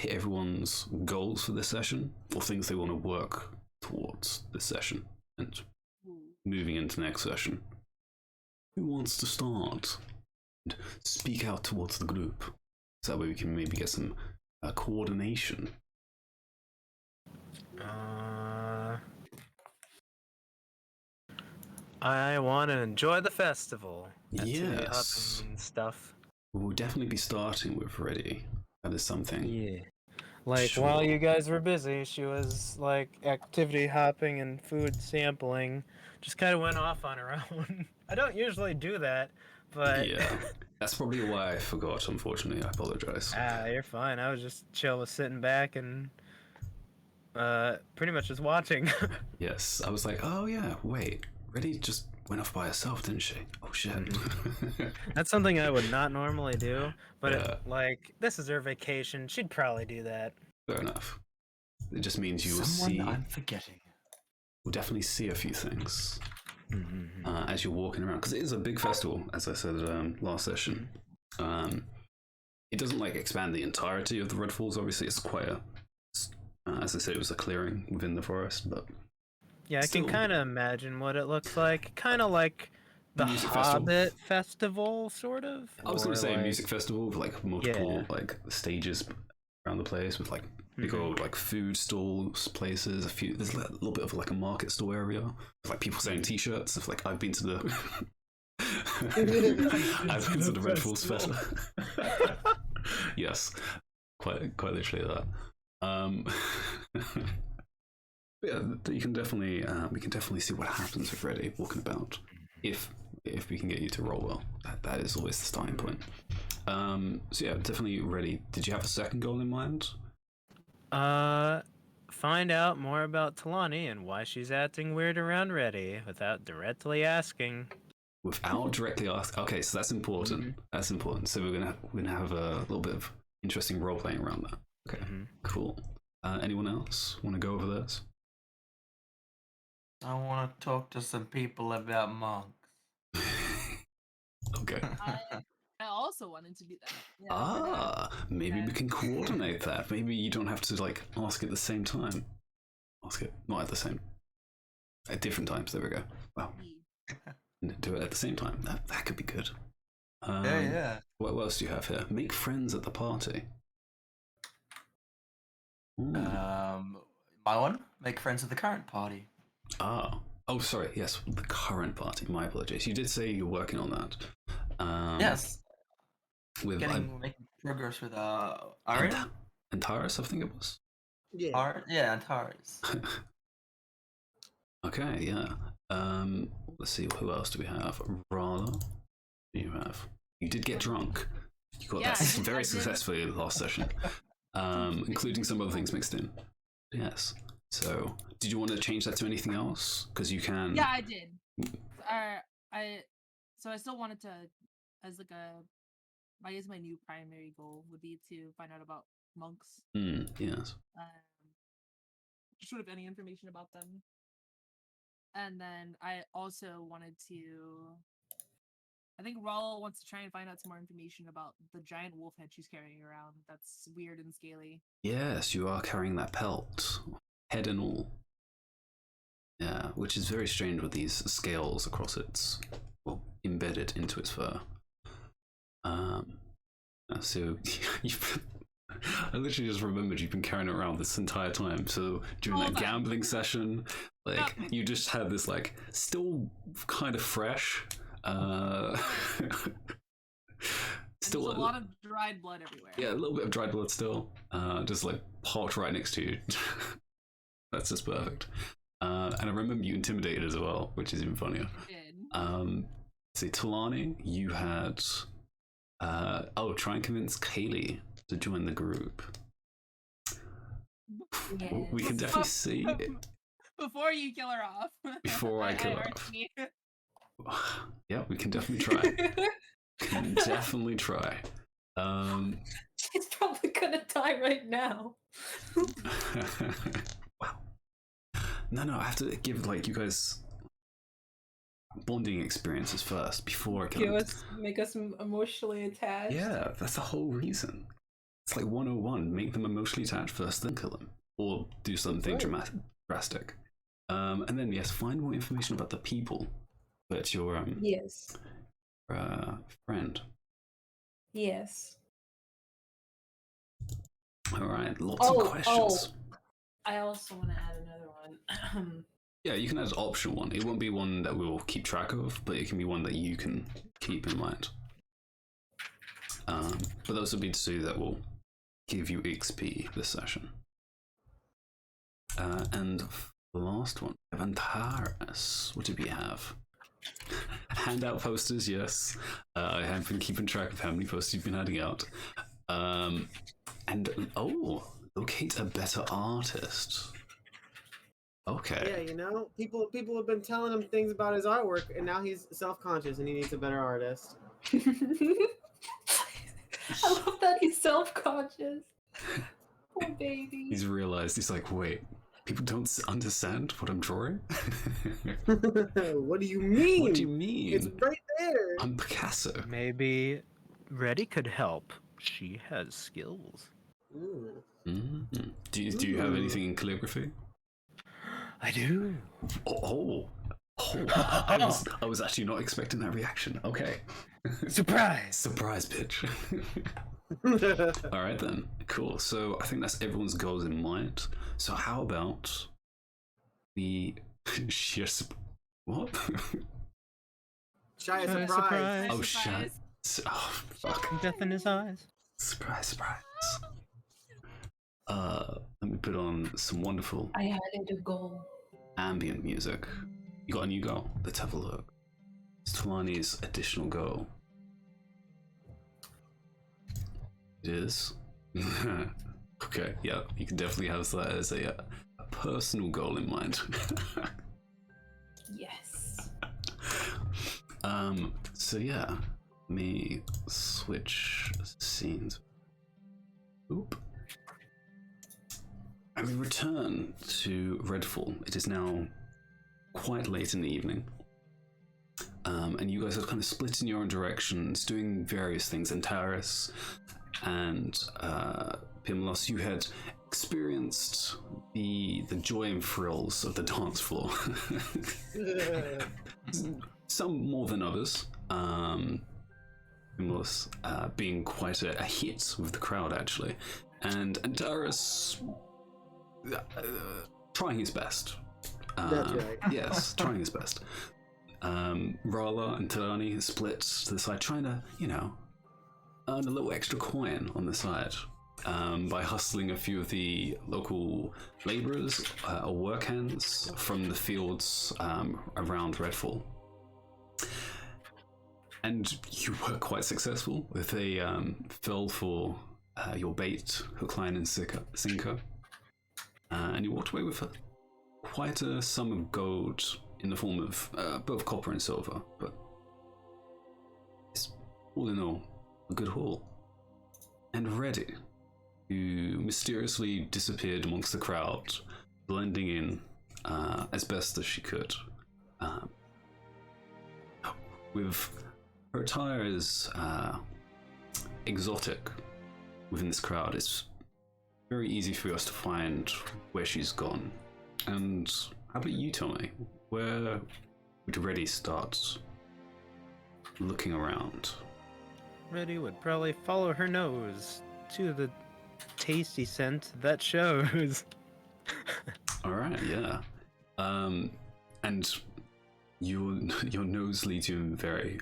hit everyone's goals for this session, or things they want to work towards this session and moving into next session. Who wants to start and speak out towards the group? So that way we can maybe get some coordination. I want to enjoy the festival. Yes. And stuff. We'll definitely be starting with Reddy. That is something. Yeah. Like, Sure. while you guys were busy, she was, like, activity hopping and food sampling. Just kind of went off on her own. I don't usually do that, but... Yeah. That's probably why I forgot, unfortunately. I apologize. You're fine. I was just chill, sitting back and... pretty much just watching. Yes. I was like, oh yeah, wait. Reddy just went off by herself, didn't she? Oh shit. That's something I would not normally do, but Yeah. like, this is her vacation. She'd probably do that. Fair enough. It just means you will Someone see. I'm forgetting. We'll definitely see a few things as you're walking around, because it is a big festival, as I said last session. It doesn't like expand the entirety of the Red Falls. Obviously, it's quite a, as I said, it was a clearing within the forest, but Yeah, I still, can kind of imagine what it looks like. Kind of like the Music Hobbit festival, sort of. I was going to Or, say a like- music festival with like multiple Yeah. like stages around the place with like big old like food stalls, places. There's a little bit of like a market store area with like people selling T-shirts. Of like I've been to the I've been to the Red Falls Festival. Yes, quite literally that. Yeah, you can definitely we can definitely see what happens with Reddy walking about if we can get you to roll well. That is always the starting point. So yeah, definitely Reddy. Did you have a second goal in mind? Find out more about Talani and why she's acting weird around Reddy without directly asking. Without directly ask. Okay, so that's important. That's important. So we're gonna have a little bit of interesting role playing around that. Okay, cool. Anyone else want to go over this? I want to talk to some people about monks. Okay. I also wanted to do that. Yeah, Maybe we can coordinate that. Maybe you don't have to like ask at the same time. Ask it not at the same. At different times. There we go. Wow. Do it at the same time. That could be good. Yeah. What else do you have here? Make friends at the party. My one. Make friends with the current party. Oh, sorry. Yes, the current party. My apologies. You did say you're working on that. Yes. With Making progress with Aeria? Antares, I think it was. Yeah. Antares. Okay, yeah. Let's see, who else do we have? Rala, you have. You did get drunk. You got that very successfully last session, including some other things mixed in. Yes. So, did you want to change that to anything else? Because you can. Yeah, I did. So I still wanted to, as like I guess my new primary goal would be to find out about monks. Yes. Sort of any information about them. And then I also wanted to, I think Raul wants to try and find out some more information about the giant wolf head she's carrying around. That's weird and scaly. Yes, you are carrying that pelt, head and all. Yeah, which is very strange with these scales across its, well, embedded into its fur. So I literally just remembered you've been carrying it around this entire time. So during that gambling session, like you just had this like still kind of fresh. Still There's a lot of dried blood everywhere. Yeah, a little bit of dried blood still. Just like parked right next to you. That's just perfect. And I remember you intimidated as well, which is even funnier. See, Talani, you had try and convince Kaylee to join the group. Yes. We can definitely see it. Before you kill her off. Before I kill her off. Yeah, we can definitely try. Can definitely try. She's probably gonna die right now. Wow. No, I have to give like you guys bonding experiences first before I can Make us emotionally attached. Yeah, that's the whole reason. It's like 101. Make them emotionally attached first, then kill them, or do something drastic. And then yes, find more information about the people that your Yes. friend. Yes. All right, lots of questions. I also want to add another one. Yeah, you can add an optional one. It won't be one that we'll keep track of, but it can be one that you can keep in mind. But those will be two that will give you XP this session. And the last one, Antares. What do we have? Handout posters, yes. I have been keeping track of how many posters you've been handing out. And locate a better artist. Okay. Yeah, you know, people have been telling him things about his artwork, and now he's self-conscious and he needs a better artist. I love that he's self-conscious. Poor baby. He's realized, he's like, wait, people don't understand what I'm drawing? What do you mean? What do you mean? It's right there. I'm Picasso. Maybe Reddy could help. She has skills. Mm-hmm. Do you have anything in calligraphy? I do. I was actually not expecting that reaction. Okay. Surprise! Surprise, bitch. All right then. Cool. So I think that's everyone's goals in mind. So how about we what? Shy Surprise. surprise. Oh shit. Oh fuck. Death in his eyes. Surprise. Let me put on some wonderful I added a goal. ambient music. You got a new goal? Let's have a look. It's Talani's additional goal. It is. Okay, yeah, you can definitely have that as a personal goal in mind. Yes. So yeah, let me switch scenes. Oop. And we return to Redfall. It is now quite late in the evening. And you guys are kind of split in your own directions, doing various things. And Taris and Pimlos, you had experienced the joy and thrills of the dance floor. Some more than others. Pimlos being quite a hit with the crowd, actually. And Taris trying his best. That's right. Yes, trying his best. Rala and Talani split to the side, trying to, earn a little extra coin on the side by hustling a few of the local laborers or work hands from the fields around Redfall. And you were quite successful with a fell for your bait, hook, line, and sinker. And you walked away with quite a sum of gold in the form of both copper and silver, but it's all in all a good haul. And Reddy, who mysteriously disappeared amongst the crowd, blending in as best as she could. With her attire is exotic within this crowd, it's very easy for us to find where she's gone. And how about you, Tommy? Where would Reddy start looking around? Reddy would probably follow her nose to the tasty scent that shows. All right, yeah. And your nose leads you very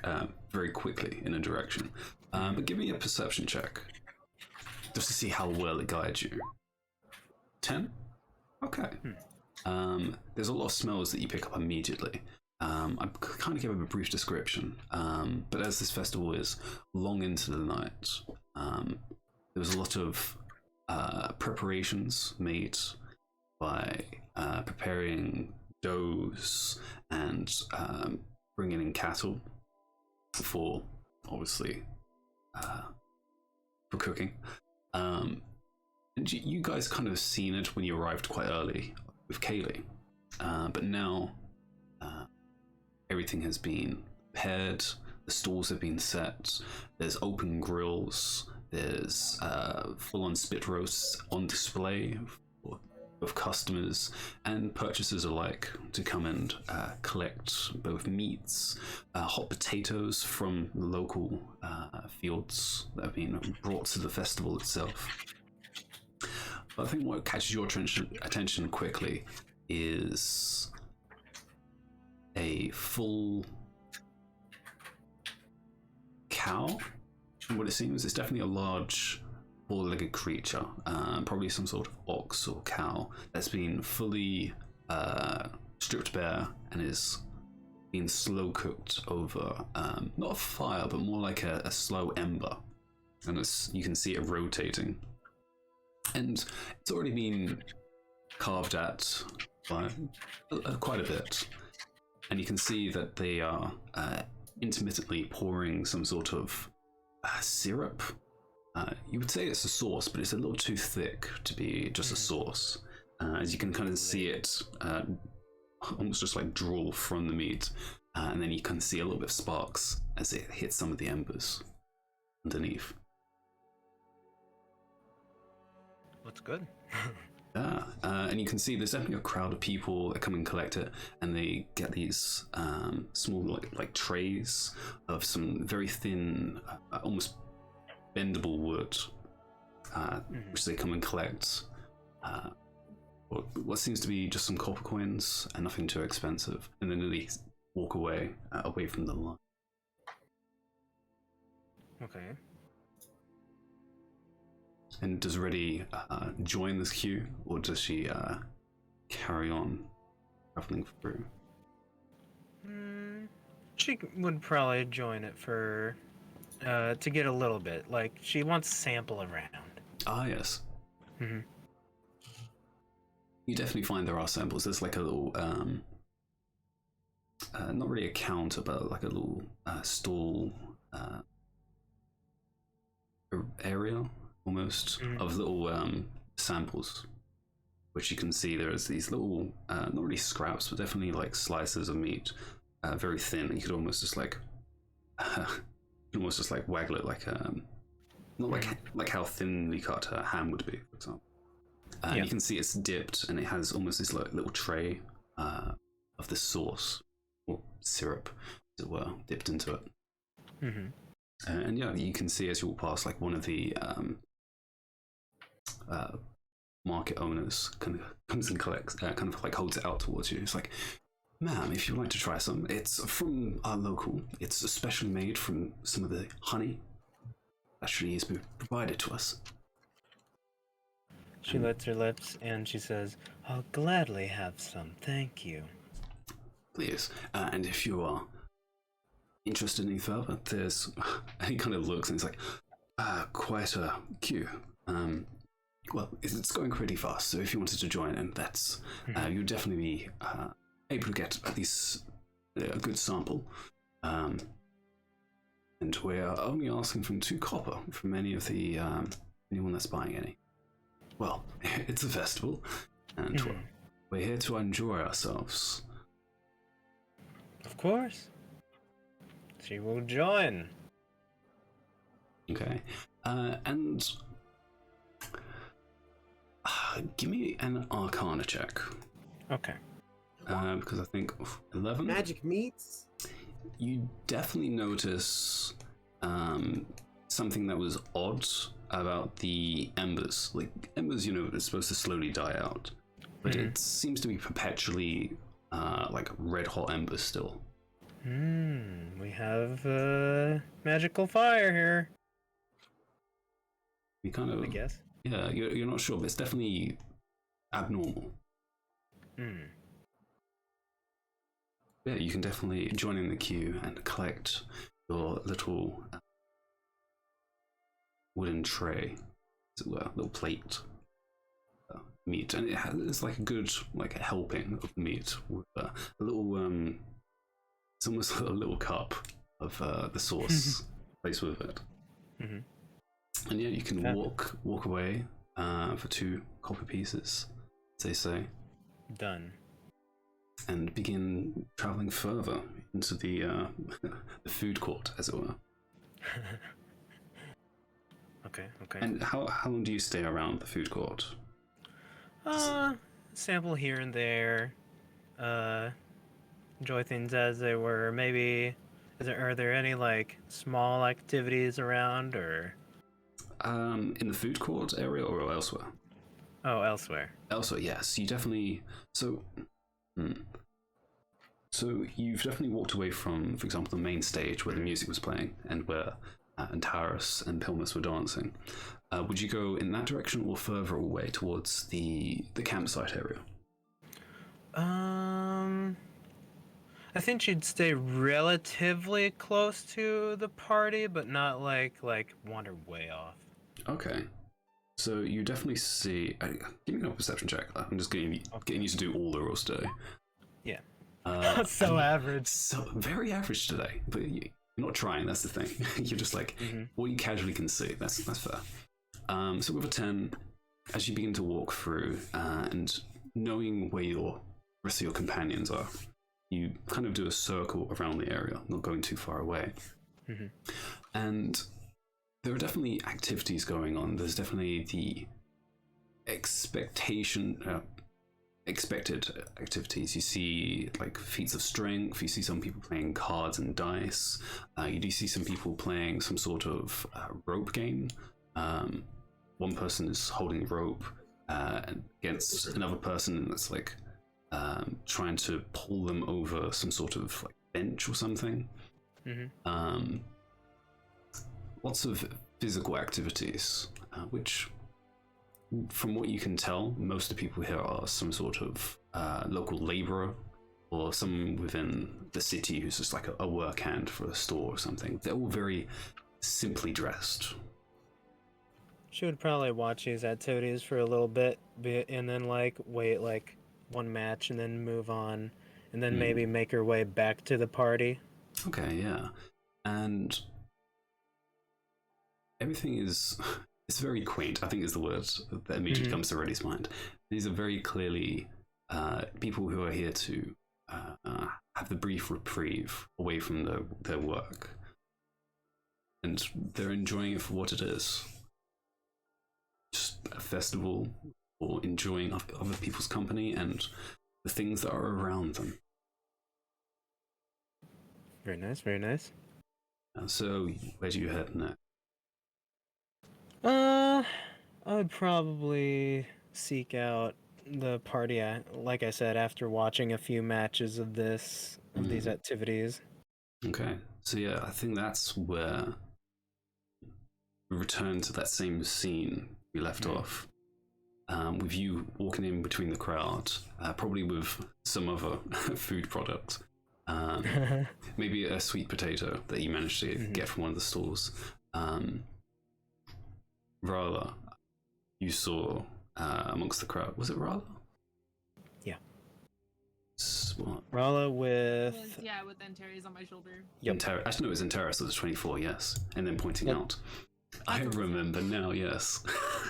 quickly in a direction. But give me a perception check, just to see how well it guides you. 10? Okay. There's a lot of smells that you pick up immediately. I kind of gave a brief description, but as this festival is long into the night, there was a lot of preparations made by preparing doughs and bringing in cattle for, obviously, for cooking. And you guys kind of seen it when you arrived quite early with Kaylee, but now everything has been prepared, the stalls have been set, there's open grills, There's full-on spit roasts on display for both customers and purchasers alike to come and collect both meats, hot potatoes from the local fields that have been brought to the festival itself. But I think what catches your attention quickly is a full cow. And what it seems is definitely a large four-legged creature, probably some sort of ox or cow that's been fully stripped bare and is being slow cooked over not a fire but more like a slow ember, and you can see it rotating, and it's already been carved at by quite a bit, and you can see that they are intermittently pouring some sort of syrup. You would say it's a sauce, but it's a little too thick to be just a sauce, as you can kind of see it almost just like drool from the meat, and then you can see a little bit of sparks as it hits some of the embers underneath. Looks good. Yeah, and you can see there's definitely a crowd of people that come and collect it, and they get these small like trays of some very thin, almost bendable wood, which they come and collect. What seems to be just some copper coins and nothing too expensive, and then they walk away from the line. Okay. And does Reddy join this queue, or does she carry on traveling through? She would probably join it for to get a little bit. Like, she wants to sample around. Ah, yes. Mm-hmm. You definitely find there are samples. There's like a little, not really a counter, but like a little stall area, almost, of little samples, which you can see there's these little, not really scraps, but definitely like slices of meat, very thin. And you could almost just like, waggle it like, not like how thinly cut a ham would be, for example. And you can see it's dipped, and it has almost this like little tray of the sauce or syrup, as it were, dipped into it. Mm-hmm. And yeah, you can see as you walk past, like one of the market owners kind of comes and collects, kind of like holds it out towards you. It's like, ma'am, if you'd like to try some, it's from our local. It's specially made from some of the honey that actually has been provided to us. She licks her lips and she says, "I'll gladly have some, thank you." Please, and if you are interested any further, there's, he kind of looks and he's like, quite a queue. Well, it's going pretty fast, so if you wanted to join in, that's, you'd definitely be able to get at least a good sample. And we're only asking from 2 copper from any of the, anyone that's buying any. Well, it's a festival, and we're here to enjoy ourselves. Of course. She will join. Okay. And give me an Arcana check. Okay. Because I think 11. Magic meats? You definitely notice something that was odd about the embers. Like, embers, you know, are supposed to slowly die out, but it seems to be perpetually like red hot embers still. We have magical fire here. You kind of, I guess. yeah, you're not sure, but it's definitely abnormal. Yeah, you can definitely join in the queue and collect your little wooden tray, as it were, little plate meat, and it's like a good like a helping of meat with a little it's almost a little cup of the sauce placed with it. And yeah, you can walk away for 2 copper pieces, as they say. Done. And begin traveling further into the food court, as it were. Okay. And how long do you stay around the food court? Sample here and there. Enjoy things as they were. Maybe, are there any like small activities around or? In the food court area or elsewhere? Oh, elsewhere. Elsewhere, yes. You definitely. So you've definitely walked away from, for example, the main stage where the music was playing and where Antares and Pilmus were dancing. Would you go in that direction or further away towards the campsite area? I think she'd stay relatively close to the party, but not like wander way off. Okay. So you definitely see. Give me a perception check. I'm just getting you to do all the rolls today. Yeah. So average. So very average today, but you're not trying. That's the thing. You're just like what you casually can see. That's fair. So with a 10, as you begin to walk through and knowing where your rest of your companions are, you kind of do a circle around the area, not going too far away. And there are definitely activities going on. There's definitely the expected activities. You see like feats of strength. You see some people playing cards and dice. You do see some people playing some sort of rope game. One person is holding rope against another person that's like trying to pull them over some sort of like bench or something. Lots of physical activities, which, from what you can tell, most of the people here are some sort of local laborer or someone within the city who's just like a work hand for a store or something. They're all very simply dressed. She would probably watch these activities for a little bit, and then like wait like one match and then move on, and then maybe make her way back to the party. Okay, yeah. And everything it's very quaint, I think is the word that immediately comes to Reddy's mind. These are very clearly people who are here to have the brief reprieve away from their work. And they're enjoying it for what it is. Just a festival, or enjoying other people's company and the things that are around them. Very nice, very nice. So, where do you head next? I would probably seek out the party, like I said, after watching a few matches of these activities. Okay, so yeah, I think that's where we return to that same scene we left off. With you walking in between the crowd, probably with some other food product. Maybe a sweet potato that you managed to get from one of the stalls. Rala, you saw amongst the crowd. Was it Rala? Yeah. What? Rala with Antares on my shoulder. Terra. Actually, no, it was Empyrean, so it was 24, yes. And then pointing out. I remember now, yes.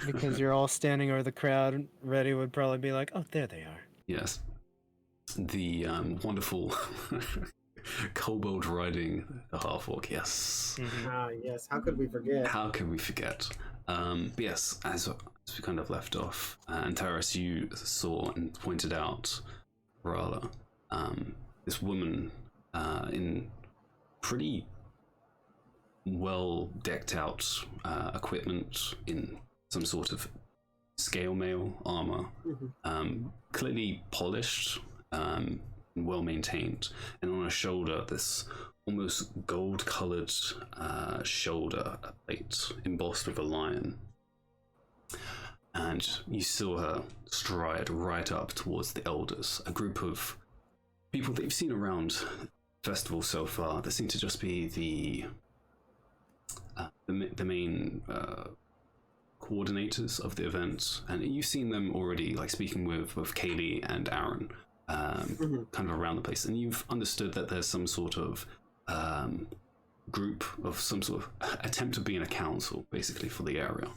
Because you're all standing over the crowd, Reddy would probably be like, oh, there they are. Yes. The wonderful kobold riding the half-orc, yes. Yes, how could we forget? How can we forget? But yes, as we kind of left off, and Terrace, you saw and pointed out Rala, this woman in pretty well decked out equipment in some sort of scale mail armor, clearly polished and well maintained, and on her shoulder this almost gold colored shoulder plate embossed with a lion. And you saw her stride right up towards the elders, a group of people that you've seen around the festival so far. There seem to just be the main coordinators of the event, and you've seen them already, like speaking with both Kaylee and Aaron, kind of around the place, and you've understood that there's some sort of group of some sort of attempt of being a council, basically, for the area,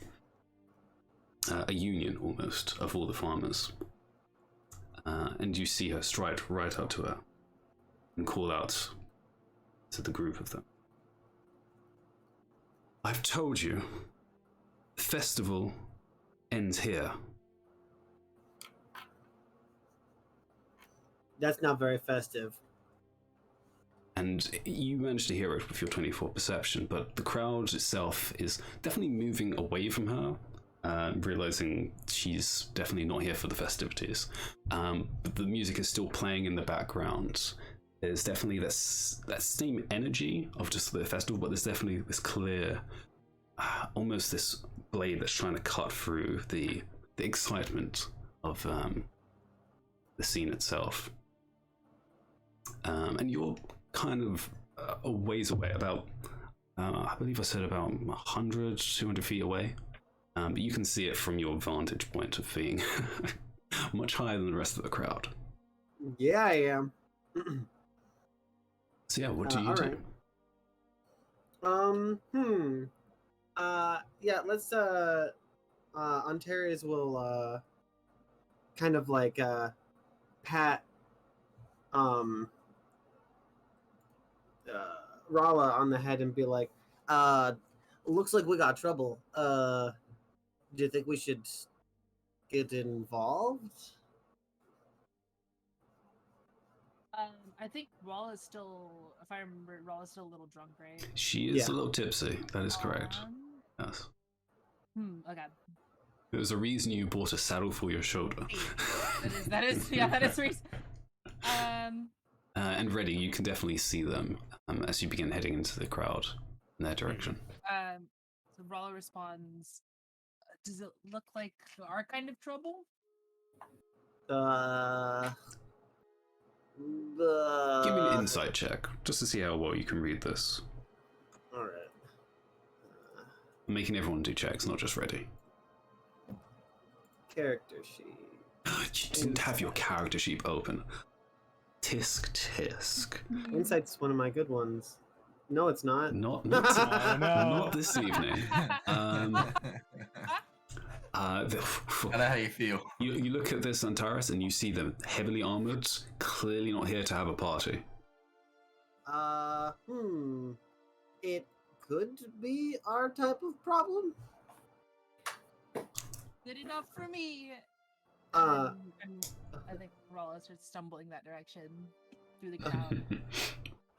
a union almost of all the farmers, and you see her stride right up to her and call out to the group of them. I've told you festival ends here. That's not very festive. And you managed to hear it with your 24 perception, but the crowd itself is definitely moving away from her, realizing she's definitely not here for the festivities. But the music is still playing in the background. There's definitely that same energy of just the festival, but there's definitely this clear, almost this blade that's trying to cut through the excitement of the scene itself. And you're kind of a ways away, about I believe I said about 100, 200 feet away. But you can see it from your vantage point of being much higher than the rest of the crowd. Yeah, I am. So yeah, what do you do? Right. Yeah, let's Ontario's will kind of like pat Rala on the head and be like, looks like we got trouble. Do you think we should get involved? I think Rala is still, if I remember, Rala is still a little drunk, right? She is a little tipsy. That is correct. Yes. Okay. There's a reason you bought a saddle for your shoulder. that is the reason. And Reddy, you can definitely see them as you begin heading into the crowd in their direction. So Rala responds, does it look like our kind of trouble? Give me an insight check, just to see how well you can read this. Alright. I'm making everyone do checks, not just Reddy. Character sheet. You didn't have your character sheet open. Tisk. Insight's one of my good ones. No, it's not. Not this evening. I know how you feel. You look at this Antares and you see them heavily armored, clearly not here to have a party. It could be our type of problem. Good enough for me. And I think Rala starts stumbling that direction through the crowd.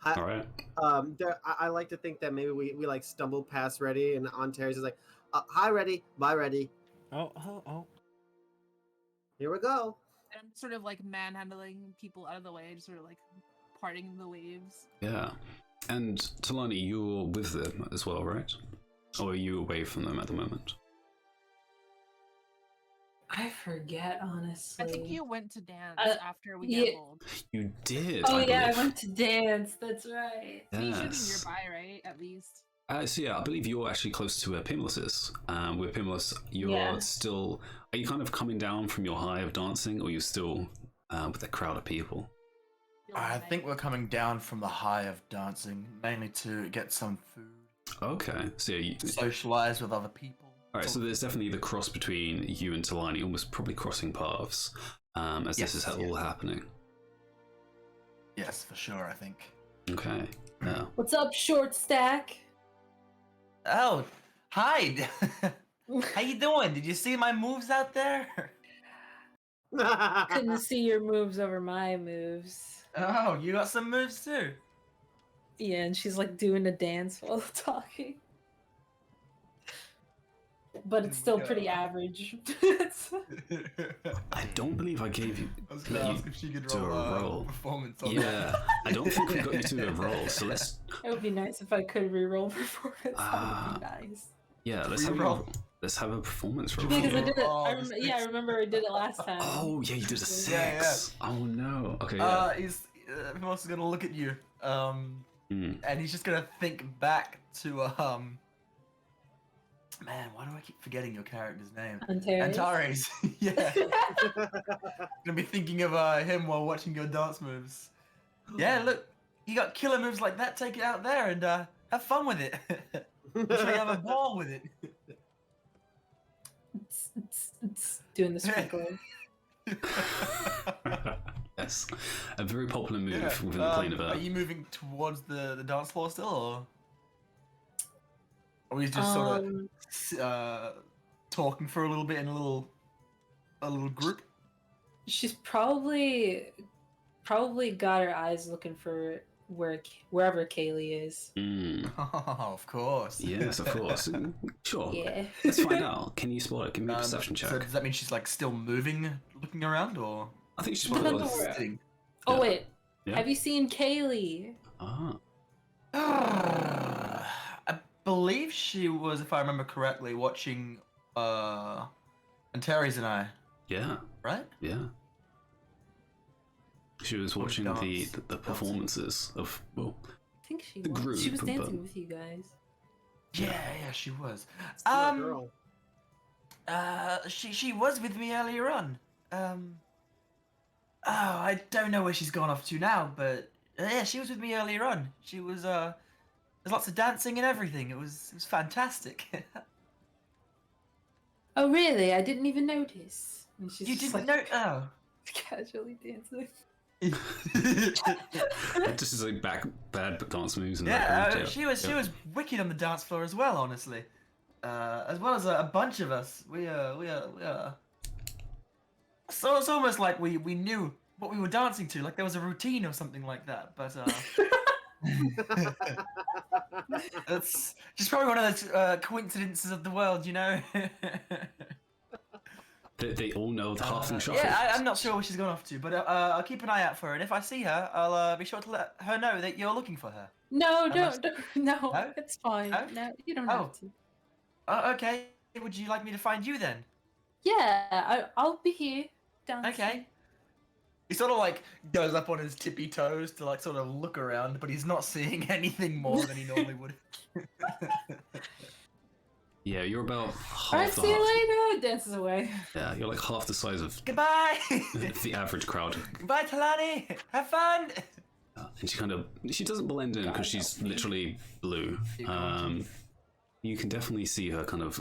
All right. I like to think that maybe we like stumble past Reddy, and Ontario's is like, hi Reddy, bye Reddy. Oh. Here we go. And I'm sort of like manhandling people out of the way, just sort of like parting the waves. Yeah. And Talani, you're with them as well, right? Or are you away from them at the moment? I forget, honestly. I think you went to dance after we gambled. You did. Oh, I went to dance. That's right. So you should be nearby, right? At least. So yeah, I believe you're actually close to where Pimlis is. With Pimlis, you're still... Are you kind of coming down from your high of dancing, or are you still with a crowd of people? I think we're coming down from the high of dancing, mainly to get some food. Okay, so yeah, socialize with other people. Alright, so there's definitely the cross between you and Talani, almost probably crossing paths, as this is all happening. Yes, for sure, I think. Okay, yeah. What's up, short stack? Oh, hi! How you doing? Did you see my moves out there? Couldn't see your moves over my moves. Oh, you got some moves too? Yeah, and she's like doing a dance while talking. But it's still pretty average. I don't believe I gave you. I was gonna ask if she could roll a performance on that. I don't think we got you to a roll, so let's... It would be nice if I could re-roll performance. That would be nice. Yeah, let's have a performance roll. Yeah, because I did it. I remember I did it last time. Oh, yeah, you did a 6. Yeah. Oh, no. Okay, he's also gonna look at you, and he's just gonna think back to, man, why do I keep forgetting your character's name? Antares. Yeah. Gonna be thinking of him while watching your dance moves. Yeah, look, you got killer moves like that. Take it out there and have fun with it. I'm sure you have a ball with it. Doing the sprinkler. Yes, a very popular move within the plane of Earth. Are you moving towards the dance floor still, Or he's just sort of talking for a little bit in a little group. She's probably got her eyes looking for wherever Kaylee is. Oh, of course. Yes, of course. Sure. Yeah. Let's find out. Can you spot it? Give me a perception check. So does that mean she's like still moving, looking around, or? I think she's Depends probably on sitting. Oh wait. Yeah. Have you seen Kaylee? Ah. I believe she was, if I remember correctly, watching Antares and I, Yeah. right? Yeah. She was watching the performances of, well, I think she the was. group, She was dancing but- with you guys. Yeah, she was. Girl. She was with me earlier on. I don't know where she's gone off to now, but yeah, she was with me earlier on. She was there's lots of dancing and everything. It was fantastic. Oh really? I didn't even notice. And she's You just, didn't like, know? Oh. casually dancing. just as like bad dance moves and Yeah, she was wicked on the dance floor as well, honestly. As well as a bunch of us. We so it's almost like we knew what we were dancing to, like there was a routine or something like that. But it's just probably one of those coincidences of the world, you know. They all know the half and shuffle. Yeah, I'm not sure where she's gone off to, but I'll keep an eye out for her, and if I see her, I'll be sure to let her know that you're looking for her. No, Unless- don't. No, No? it's fine. No? No, you don't Oh. have to. Okay, would you like me to find you then? Yeah, I'll be here. Dancing. Okay. He sort of like goes up on his tippy toes to like sort of look around, but he's not seeing anything more than he normally would. Yeah, you're about half Alright, the see you height. later. Dances away. Yeah, you're like half the size of Goodbye! the average crowd. Goodbye, Talani! Have fun! And she doesn't blend in because she's literally blue. You can definitely see her kind of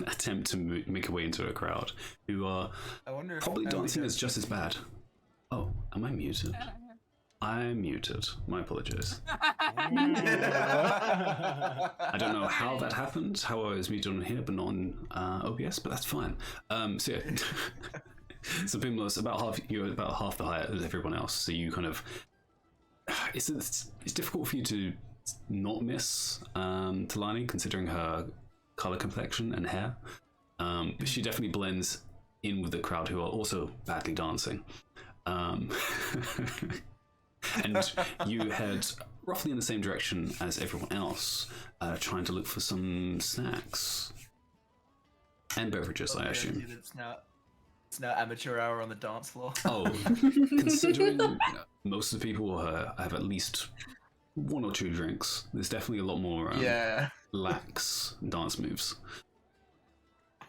attempt to make her way into a crowd who are I wonder if probably Ellie dancing has- as just as bad. Oh, am I muted? I'm muted. My apologies. I don't know how that happened, how I was muted on here but not on OBS, but that's fine. So yeah. So Bimlos, you're about half the height as everyone else, so you kind of it's difficult for you to not miss Talani considering her color complexion and hair. But she definitely blends in with the crowd who are also badly dancing. And you head roughly in the same direction as everyone else, trying to look for some snacks and beverages, I assume. It's now amateur hour on the dance floor. Oh, considering most of the people have at least one or two drinks, there's definitely a lot more Yeah. lax dance moves.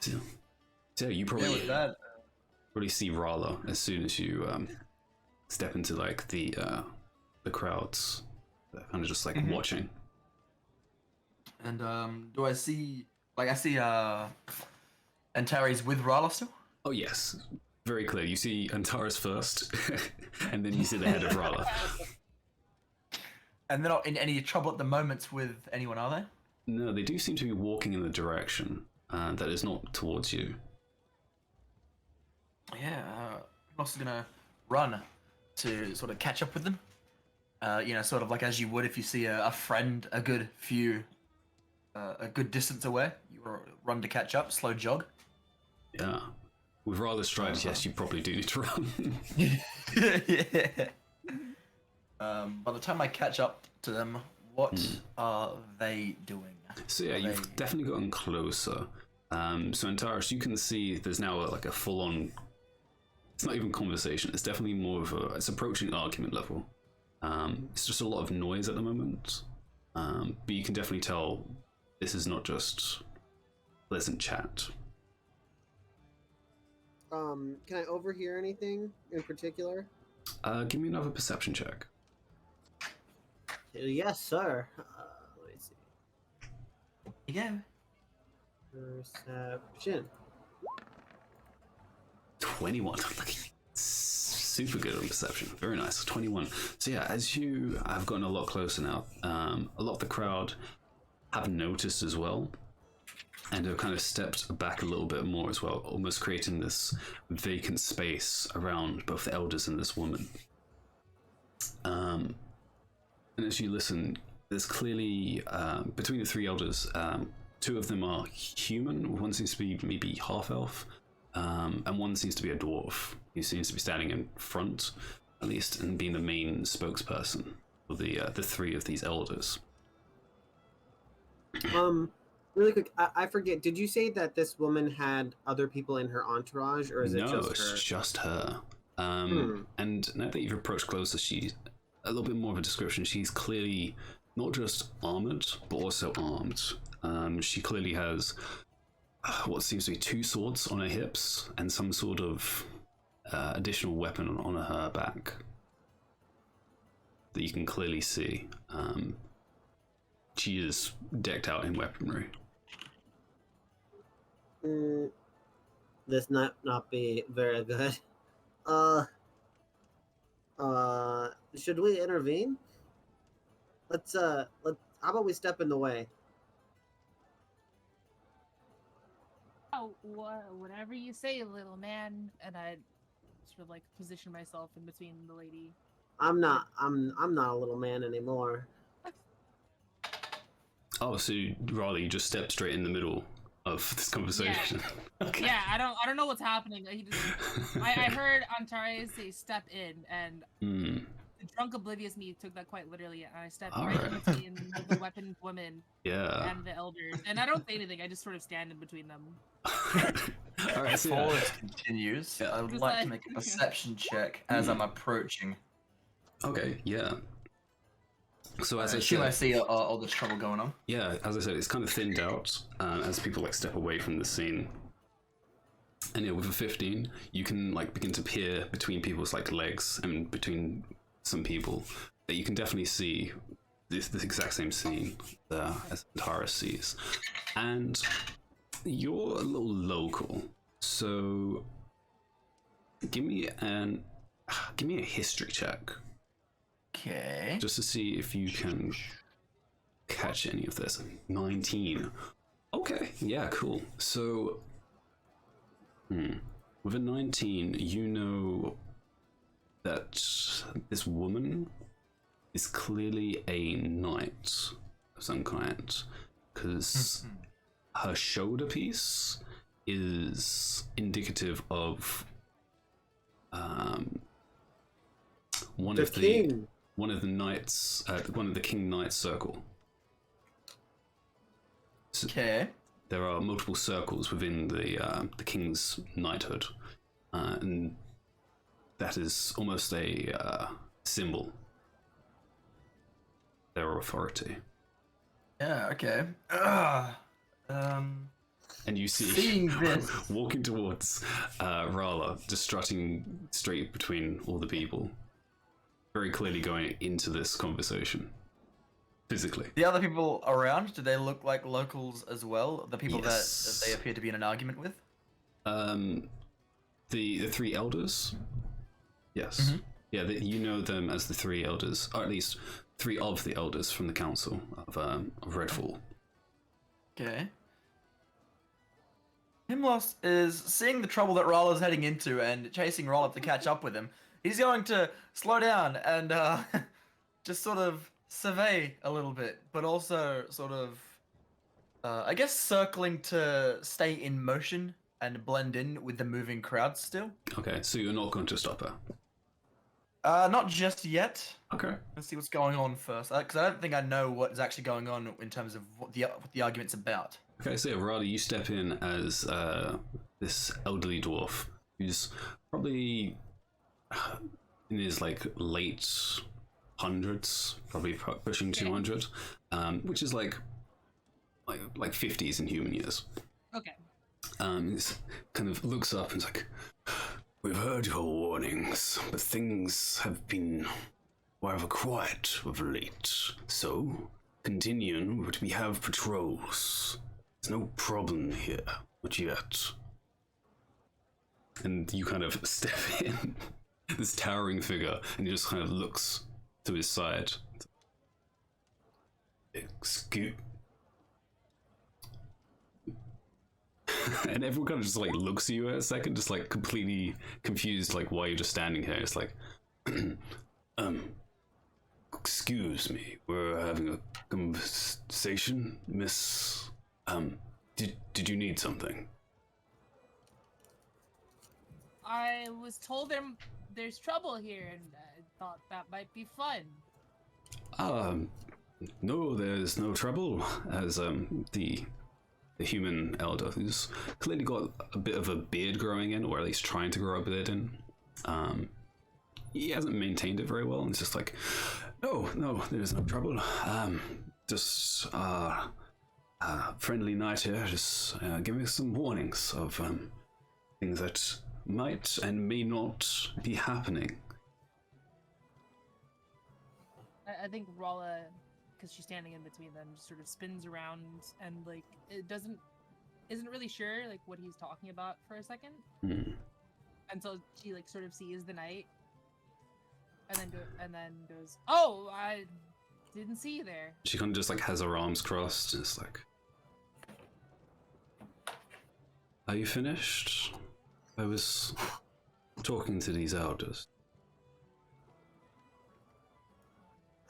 So you Yeah, probably with that. see Rala as soon as you step into like the crowds, they're kind of just like watching. And do I see Antares with Rala still? Oh yes, very clear. You see Antares first, and then you see the head of Rala. And they're not in any trouble at the moment with anyone, are they? No, they do seem to be walking in the direction that is not towards you. Yeah, I'm also gonna run to sort of catch up with them. Sort of like as you would if you see a friend a good distance away. You run to catch up, slow jog. Yeah. With Rala's strides, yes, you probably do need to run. Yeah. By the time I catch up to them, what are they doing? So yeah, you've definitely gotten closer. So Antares, you can see there's now like a full-on. It's not even conversation. It's definitely more of it's approaching argument level. It's just a lot of noise at the moment, but you can definitely tell this is not just pleasant chat. Can I overhear anything in particular? Give me another perception check. Yes, sir. Let me see. Yeah. Perception. 21. Super good on perception. Very nice. 21. So yeah, as you have gotten a lot closer now, a lot of the crowd have noticed as well and have kind of stepped back a little bit more as well, almost creating this vacant space around both the elders and this woman. And as you listen, there's clearly, between the three elders, two of them are human, one seems to be maybe half-elf, and one seems to be a dwarf, who seems to be standing in front, at least, and being the main spokesperson for the three of these elders. Really quick, I forget, did you say that this woman had other people in her entourage, or is it just her? No, it's just her. And now that you've approached closer, she's a little bit more of a description. She's clearly not just armored, but also armed. She clearly has what seems to be 2 swords on her hips and some sort of additional weapon on her back that you can clearly see. She is decked out in weaponry. This not be very good. Should we intervene? How about we step in the way? Oh, whatever you say, little man. And I sort of like position myself in between the lady. I'm not a little man anymore. Oh, so rather you just step straight in the middle of this conversation. Yeah, okay. Yeah, I don't know what's happening. I heard Antares say step in, and the drunk oblivious me took that quite literally, and I stepped right in between the weapon woman and the elders. And I don't say anything, I just sort of stand in between them. Alright, so before this continues, I would like to make a perception check as I'm approaching. Okay, yeah. So as I see all this trouble going on. Yeah, as I said, it's kind of thinned out as people like step away from the scene. And yeah, with a 15, you can like begin to peer between people's like legs and between some people that you can definitely see this exact same scene as Tara sees. And you're a little local, so give me a history check. Okay. Just to see if you can catch any of this. 19. Okay, yeah, cool. So, with a 19, you know that this woman is clearly a knight of some kind, because her shoulder piece is indicative of one of the knights, one of the King Knight's circle. So okay. There are multiple circles within the King's knighthood, and that is almost a symbol. Their authority. Yeah. Okay. And you see walking towards Rala, just strutting straight between all the people. Very clearly going into this conversation, physically. The other people around, do they look like locals as well? The people that they appear to be in an argument with? The 3 elders? Yes. Yeah, you know them as the 3 elders, or at least 3 of the elders from the council of Redfall. Okay. Himlos is seeing the trouble that Rala's heading into and chasing Rala to catch up with him. He's going to slow down and just sort of survey a little bit, but also sort of, I guess, circling to stay in motion and blend in with the moving crowd still. Okay, so you're not going to stop her? Not just yet. Okay. Let's see what's going on first, because I don't think I know what is actually going on in terms of what the argument's about. Okay, so Rada, you step in as this elderly dwarf who's probably in his like late hundreds, probably pushing 200, which is like 50s in human years. Okay. He kind of looks up and is like, "We've heard your warnings, but things have been rather quiet of late. So, continuing, but we have patrols. There's no problem here, not yet." And you kind of step in, this towering figure, and he just kind of looks to his side. And everyone kind of just like looks at you at a second, just like completely confused, like why you're just standing here. It's like, excuse me, we're having a conversation, Miss. Did you need something? I was told there's trouble here, and I thought that might be fun. No, there's no trouble. As the human elder who's clearly got a bit of a beard growing in, or at least trying to grow a beard in. He hasn't maintained it very well, and it's just like, no, there's no trouble. Just friendly knight here, just giving us some warnings of things that might and may not be happening. I think Rolla, because she's standing in between them, just sort of spins around and like isn't really sure like what he's talking about for a second, until she like sort of sees the knight, and then goes, "Oh, I didn't see you there." She kind of just like has her arms crossed, and it's like, "Are you finished? I was talking to these elders."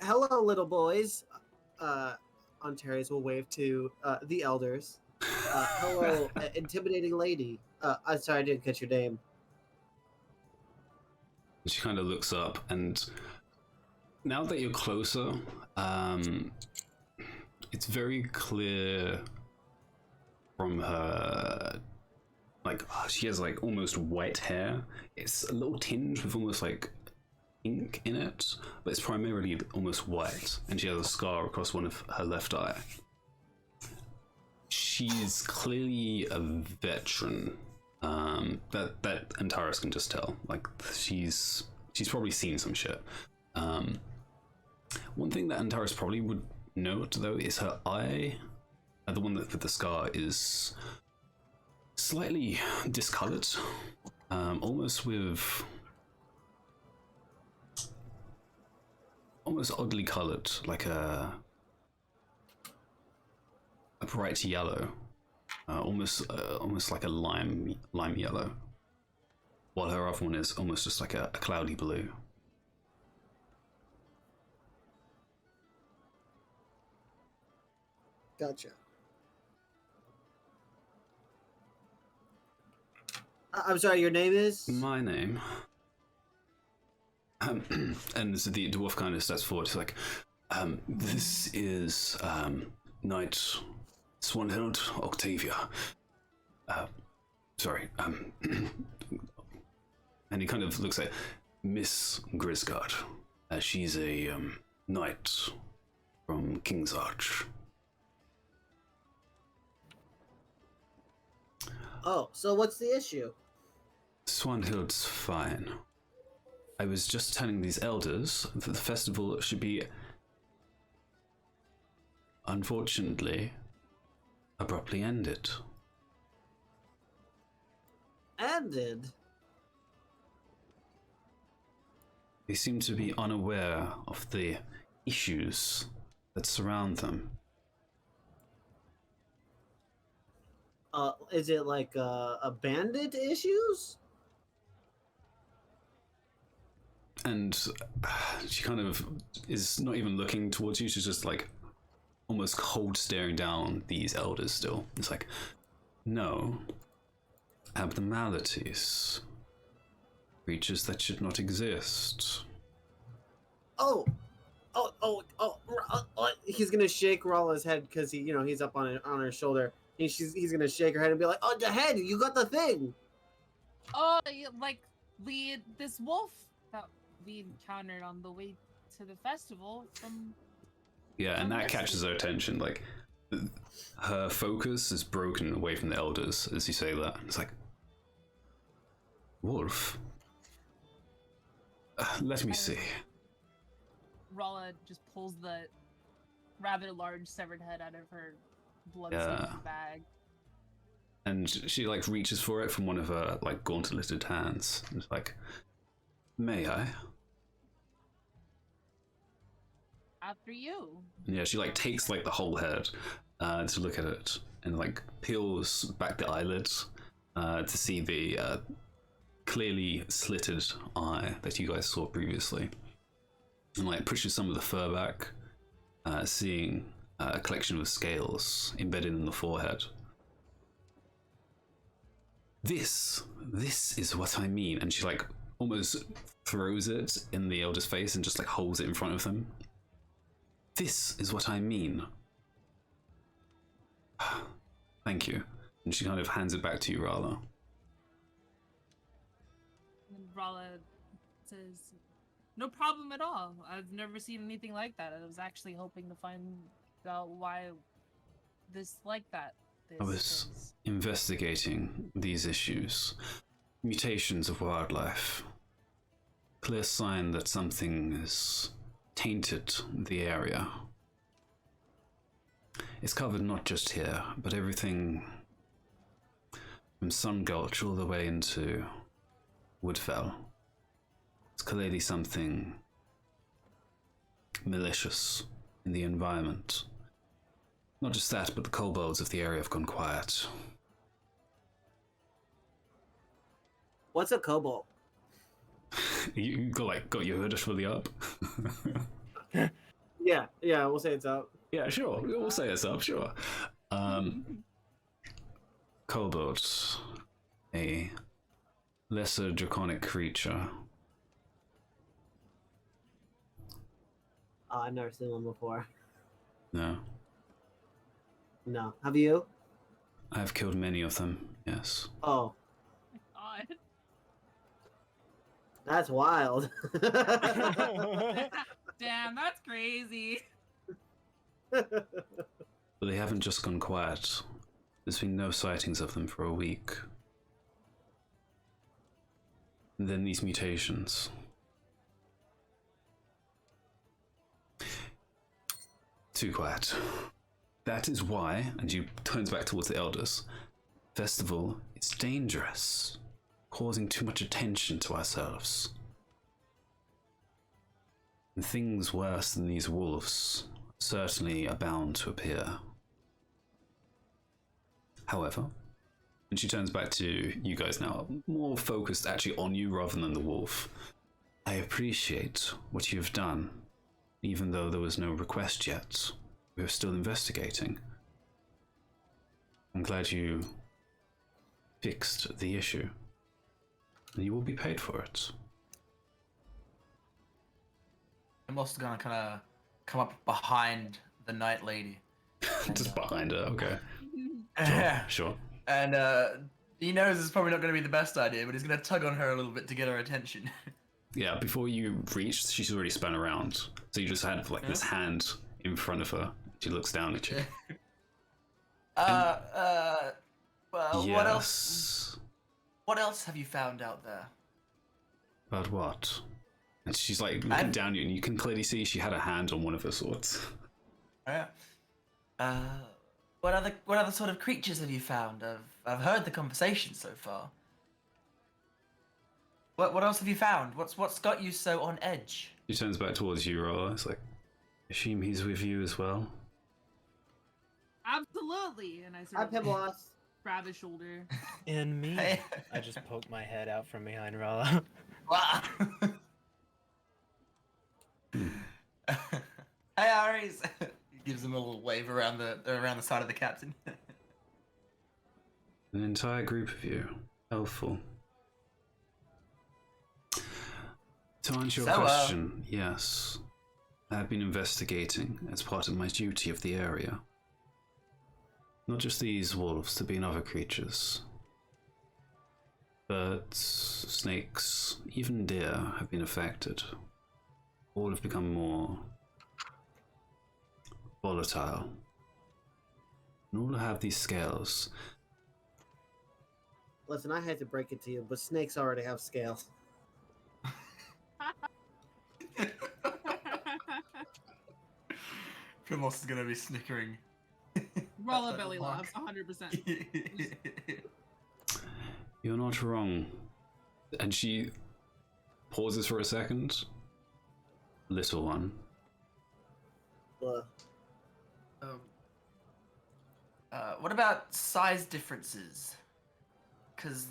Hello, little boys. Ontaries will wave to the elders. Hello, intimidating lady. I'm sorry, I didn't catch your name. She kind of looks up, and now that you're closer, it's very clear from her, like, she has like almost white hair. It's a little tinge with almost like ink in it, but it's primarily almost white, and she has a scar across one of her left eye. She's clearly a veteran. That Antares can just tell. Like, she's probably seen some shit. One thing that Antares probably would note though is her eye, the one that with the scar, is slightly discolored, almost oddly colored, like a bright yellow, almost like a lime yellow, while her other one is almost just like a cloudy blue. Gotcha. I'm sorry, your name is? My name. And so the dwarf kind of steps forward. He's like, this is Knight Swanhild Octavia. Sorry. And he kind of looks at Miss Grisgard. She's a knight from King's Arch. Oh, so what's the issue? Swanhild's fine. I was just telling these elders that the festival should be, unfortunately, abruptly ended. Ended? They seem to be unaware of the issues that surround them. Is it like a bandit issues? And she kind of is not even looking towards you. She's just like almost cold staring down these elders still. It's like, no. Abnormalities. Creatures that should not exist. Oh, he's gonna shake Rolla's head because he's up on her shoulder. And he's gonna shake her head and be like, "Oh, the head, you got the thing." Oh, like this wolf that we encountered on the way to the festival from. Yeah, and that catches her attention. Like, her focus is broken away from the elders as you say that. It's like, wolf. Let me see. Rolla just pulls the rather large severed head out of her blood-stained bag. And she like reaches for it from one of her like gauntleted hands. It's like, may I? After you. And yeah, she like takes like the whole head to look at it. and like peels back the eyelids to see the clearly slitted eye that you guys saw previously, and like pushes some of the fur back, seeing a collection of scales embedded in the forehead. This is what I mean. And she like almost throws it in the elder's face and just like holds it in front of them. This is what I mean. Thank you. And she kind of hands it back to you, Rala. And Rala says, "No problem at all. I've never seen anything like that. I was actually hoping to find out why this like that. I was investigating these issues. Mutations of wildlife. Clear sign that something has tainted the area. It's covered not just here, but everything from Sun Gulch all the way into Woodfell. It's clearly something malicious in the environment. Not just that, but the kobolds of the area have gone quiet. What's a kobold? You got your hood fully up? Yeah, we'll say it's up. Yeah, sure. We'll say it's up, sure. Kobold, a lesser draconic creature. Oh, I've never seen one before. No. No. Have you? I've killed many of them, yes. Oh. God. That's wild. Damn, that's crazy. But they haven't just gone quiet. There's been no sightings of them for a week. And then these mutations. Too quiet. That is why, and you turns back towards the elders, festival is dangerous, causing too much attention to ourselves. And things worse than these wolves certainly are bound to appear. However, and she turns back to you guys now, more focused actually on you rather than the wolf. I appreciate what you've done, even though there was no request yet. We're still investigating. I'm glad you fixed the issue, and you will be paid for it. I'm also gonna kind of come up behind the Night Lady. Just behind her, okay. Yeah. Sure. And he knows it's probably not going to be the best idea, but he's going to tug on her a little bit to get her attention. Yeah, before you reach, she's already spun around. So you just had like this hand in front of her. She looks down at you. Well, yes. What else have you found out there? About what? And she's like looking down at you, and you can clearly see she had a hand on one of her swords. Yeah. What other sort of creatures have you found? I've heard the conversation so far. What else have you found? What's got you so on edge? She turns back towards you, Rolla. It's like, assume he's with you as well. Absolutely. And I sort of grab his shoulder. And me. Hey. I just poke my head out from behind Rala. Hey, Aries. He gives him a little wave around the side of the captain. An entire group of you. Helpful. To answer your question, yes. I have been investigating as part of my duty of the area. Not just these wolves, there have been other creatures. Birds, snakes, even deer have been affected. All have become more volatile. And all have these scales. Listen, I hate to break it to you, but snakes already have scales. Primos is gonna be snickering. Rolla belly laughs, 100%. You're not wrong. And she pauses for a second. Little one. What about size differences? Because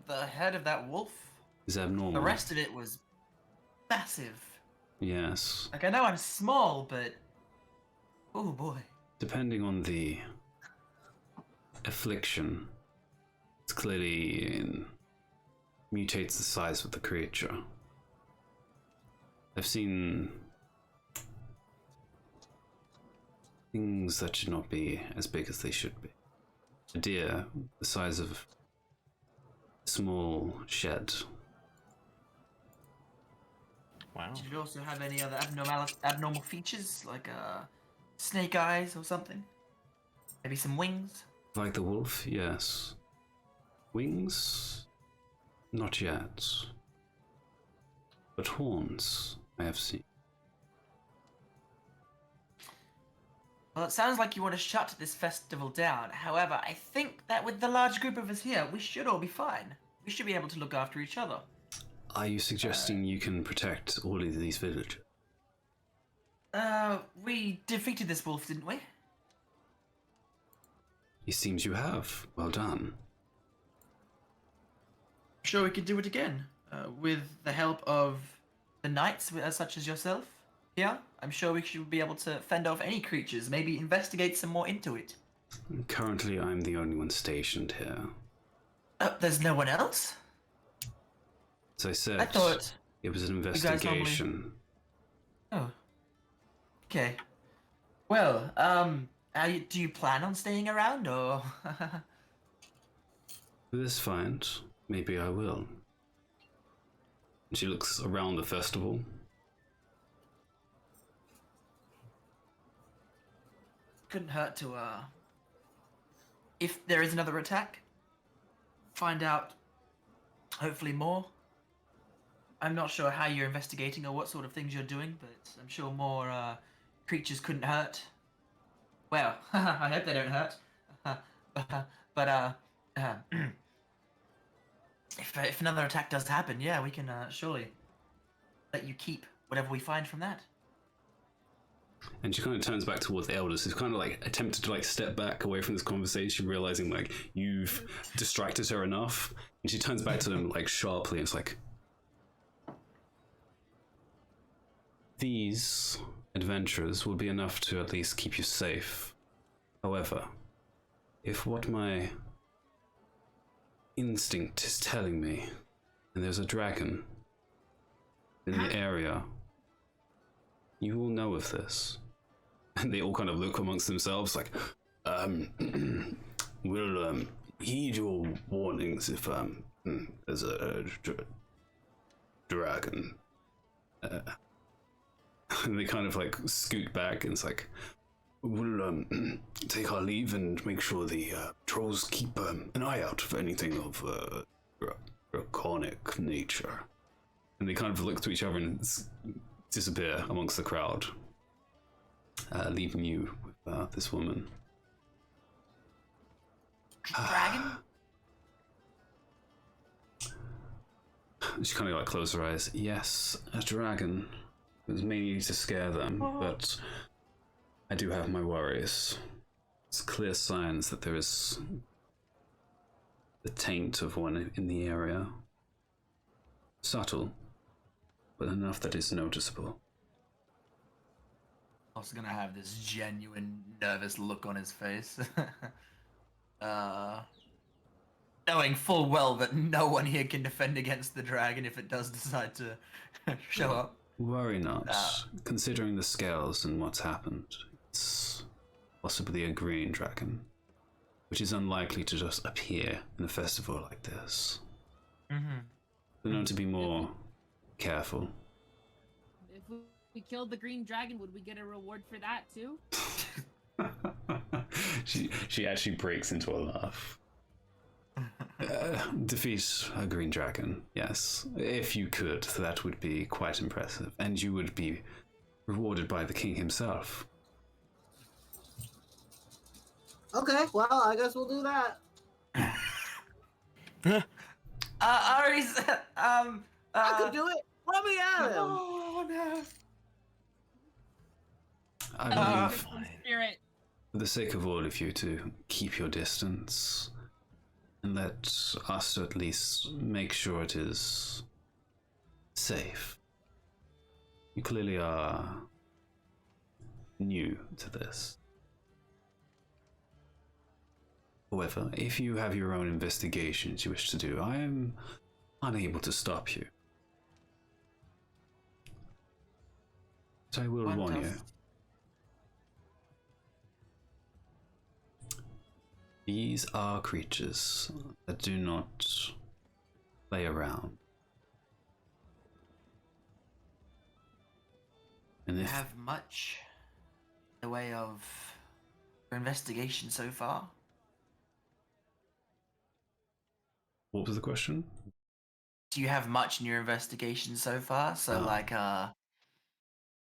the head of that wolf is abnormal. The rest of it was massive. Yes. Like, I know I'm small, but... Oh, boy. Depending on the affliction, it's clearly mutates the size of the creature. I've seen things that should not be as big as they should be. A deer the size of a small shed. Wow. Did you also have any other abnormal features, like snake eyes or something? Maybe some wings? Like the wolf, yes. Wings? Not yet. But horns, I have seen. Well, it sounds like you want to shut this festival down. However, I think that with the large group of us here, we should all be fine. We should be able to look after each other. Are you suggesting you can protect all of these villages? We defeated this wolf, didn't we? It seems you have. Well done. Sure, we could do it again. With the help of the knights, such as yourself. Yeah, I'm sure we should be able to fend off any creatures, maybe investigate some more into it. Currently, I'm the only one stationed here. There's no one else? As I said, I thought it was an investigation. Oh. Okay. Well, do you plan on staying around, or...? With this find, maybe I will. She looks around the festival. Couldn't hurt to, if there is another attack, find out, hopefully more. I'm not sure how you're investigating or what sort of things you're doing, but I'm sure more, creatures couldn't hurt. Well, I hope they don't hurt. If another attack does happen, yeah, we can, surely let you keep whatever we find from that. And she kind of turns back towards the elders, who's kind of like attempted to like step back away from this conversation, realizing like you've distracted her enough. And she turns back to them like sharply, and it's like, these adventures will be enough to at least keep you safe. However, if what my instinct is telling me, and there's a dragon in the area, you will know of this. And they all kind of look amongst themselves like, we'll heed your warnings if there's a dragon. And they kind of like scoot back, and it's like, we'll take our leave and make sure the trolls keep an eye out for anything of draconic nature. And they kind of look to each other and disappear amongst the crowd, leaving you with this woman. Dragon? She kind of like closed her eyes. Yes, a dragon. It was mainly to scare them, but I do have my worries. It's clear signs that there is the taint of one in the area. Subtle, but enough that is noticeable. I was gonna have this genuine nervous look on his face. Knowing full well that no one here can defend against the dragon if it does decide to show up. Worry not. Considering the scales and what's happened, it's possibly a green dragon, which is unlikely to just appear in a festival like this. Mm-hmm. We're known to be more careful. If we killed the green dragon, would we get a reward for that too? She actually breaks into a laugh. Defeat a green dragon, yes. If you could, that would be quite impressive, and you would be rewarded by the king himself. Okay, well, I guess we'll do that. Ari's, I could do it. Let me at him. Oh no. I believe Spirit. for the sake of all of you, to keep your distance and let us at least make sure it is safe. You clearly are new to this. However, if you have your own investigations you wish to do, I am unable to stop you. So I will warn you. These are creatures that do not play around. And if Have much in the way of your investigation so far? What was the question? Do you have much in your investigation so far? So, like,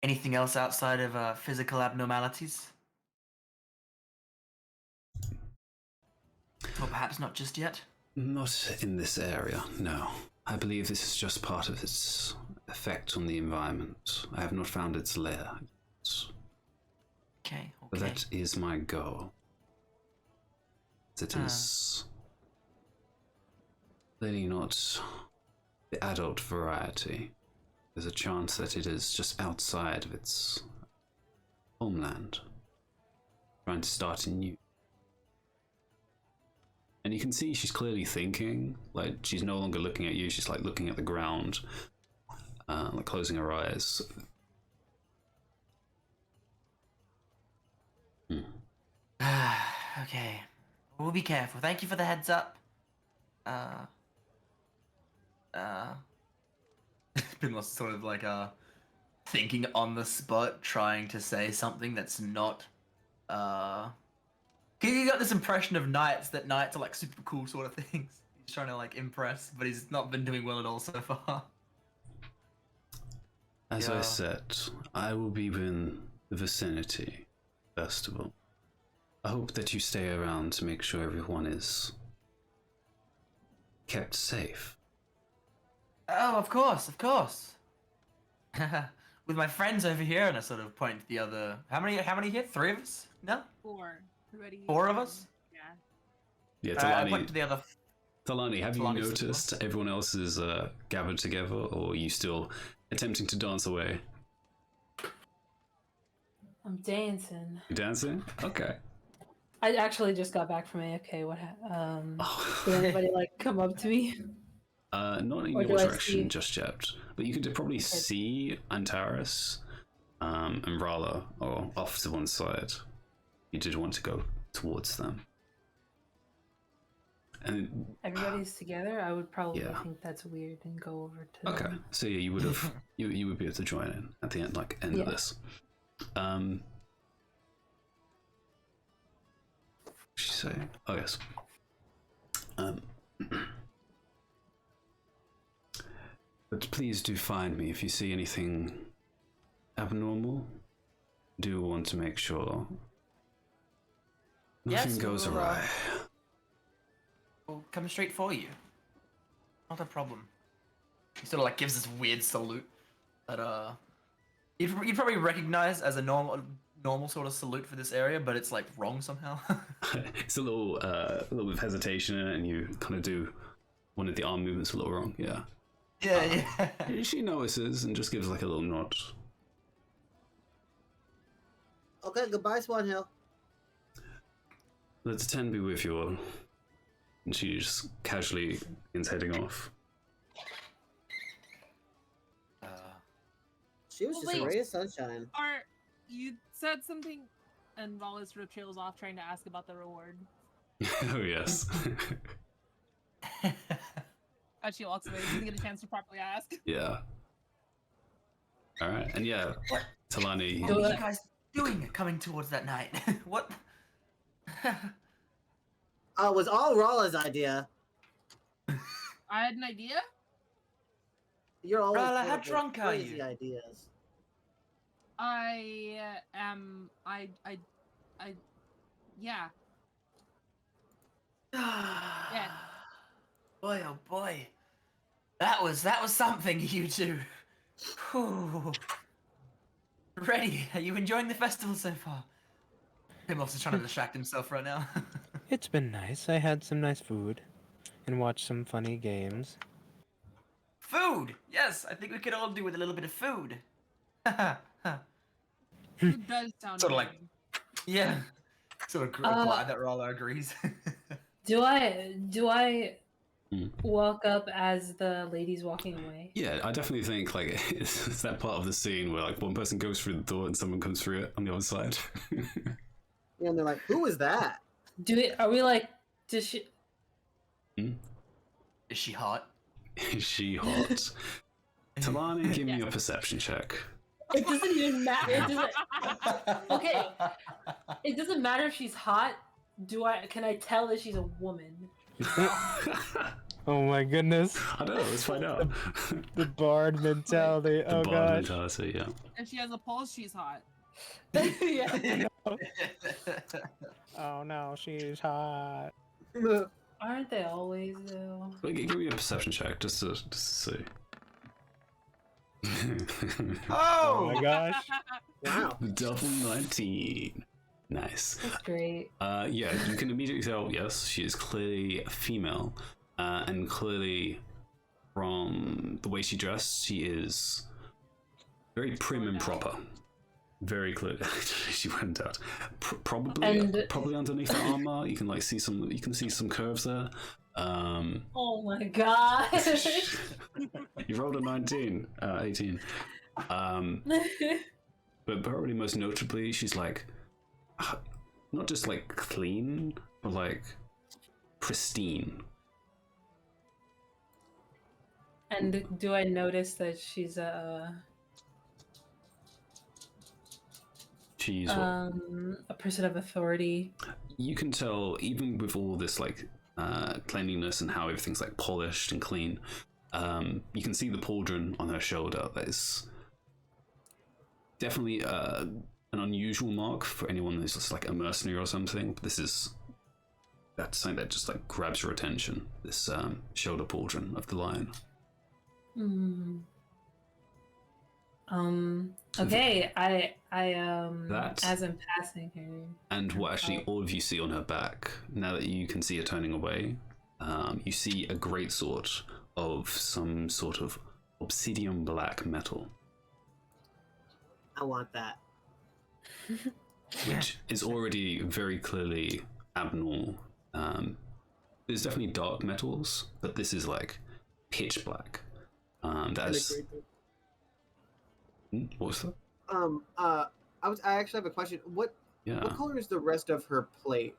anything else outside of physical abnormalities? Or perhaps not just yet? Not in this area, no. I believe this is just part of its effect on the environment. I have not found its lair yet. Okay. But that is my goal. It is clearly not the adult variety. There's a chance that it is just outside of its homeland, trying to start anew. And you can see she's clearly thinking, like she's no longer looking at you, she's like looking at the ground, like closing her eyes. Okay. We'll be careful. Thank you for the heads up. Been sort of like thinking on the spot, trying to say something that's not you got this impression of knights that knights are like super cool sort of things. He's trying to like impress, but he's not been doing well at all so far. As I said, I will be in the vicinity, first of all. I hope that you stay around to make sure everyone is kept safe. Oh, of course, of course. With my friends over here, and I sort of point to the other. How many here? 3 of us? No? 4. Everybody, 4 of us? Yeah. Yeah, Talani. I point to the other. Talani, have you Talani's noticed everyone else is gathered together, or are you still attempting to dance away? I'm dancing. You dancing? Okay. I actually just got back from AFK. Did anybody like come up to me? Not in Or your do I direction see- just yet, but you could probably see Antares and Rala or off to one side. You did want to go towards them. And Everybody's together. I would probably Yeah. think that's weird and go over to. okay, them. so yeah, you would have you would be able to join in at the end, like end of Yeah. this. What did she say? Oh yes. But please do find me if you see anything abnormal. Do want to make sure nothing Yes, goes we'll, awry. We'll come straight for you. Not a problem. He sort of like gives this weird salute that you'd probably recognize as a normal sort of salute for this area, but it's like wrong somehow. It's a little bit of hesitation in it, and you kind of do one of the arm movements a little wrong. Yeah. Yeah. She notices and just gives like a little nod. Okay, goodbye, Swan Hill. Let the 10 be with you all. And she just casually begins heading off. She was Well, just a wait. ray of sunshine. You said something, and Wallace sort of trails off trying to ask about the reward. Oh yes. As she walks away, doesn't get a chance to properly ask. Yeah. All right, and yeah, What? Talani. What are you guys doing coming towards that night? What? It was all Rala's idea. I had an idea. You're always Rala, full how of those drunk are crazy you? ideas. I am. Yeah. Yeah. Boy, oh boy. That was something, you two. Whew. Ready? Are you enjoying the festival so far? Him also trying to distract himself right now. It's been nice. I had some nice food and watched some funny games. Food! Yes, I think we could all do with a little bit of food. It does sound Sort of like, good. yeah. Sort of glad that Rolla agrees. Do I Mm. walk up as the lady's walking away? Yeah, I definitely think like it's that part of the scene where like one person goes through the door and someone comes through it on the other side. Yeah, and they're like, "Who is that?" Are we like? Does she? Is she hot? Is she hot? Talani, give me a perception check. It doesn't even matter. It doesn't. Okay. It doesn't matter if she's hot. Can I tell that she's a woman? Oh my goodness. I don't know, let's find out. The bard mentality. The Oh bard gosh. mentality, yeah. If she has a pulse, she's hot. Yeah. Oh no, she's hot. Aren't they always though? Wait, give me a perception check just to see. Oh my gosh. Wow. Double 19. Nice. That's great. Yeah, you can immediately tell, yes, she is clearly a female. And clearly, from the way she dressed, she is very prim and proper. Very clear. She went out. Probably underneath the armor, you can see some curves there. Oh my gosh. You rolled a 19, 18. But probably most notably, she's like not just like clean, but like pristine. And do I notice that she's a person of authority? You can tell, even with all this like cleanliness and how everything's like polished and clean, you can see the pauldron on her shoulder. That is definitely an unusual mark for anyone who's just like a mercenary or something. That's something that just like grabs your attention. This shoulder pauldron of the lion. Okay, I That, as I'm passing her. and what actually all of you see on her back, now that you can see her turning away, you see a greatsword of some sort of obsidian black metal, I want that. which is already very clearly abnormal. There's definitely dark metals, but this is like pitch black. That is. What's that? I actually have a question. What color is the rest of her plate?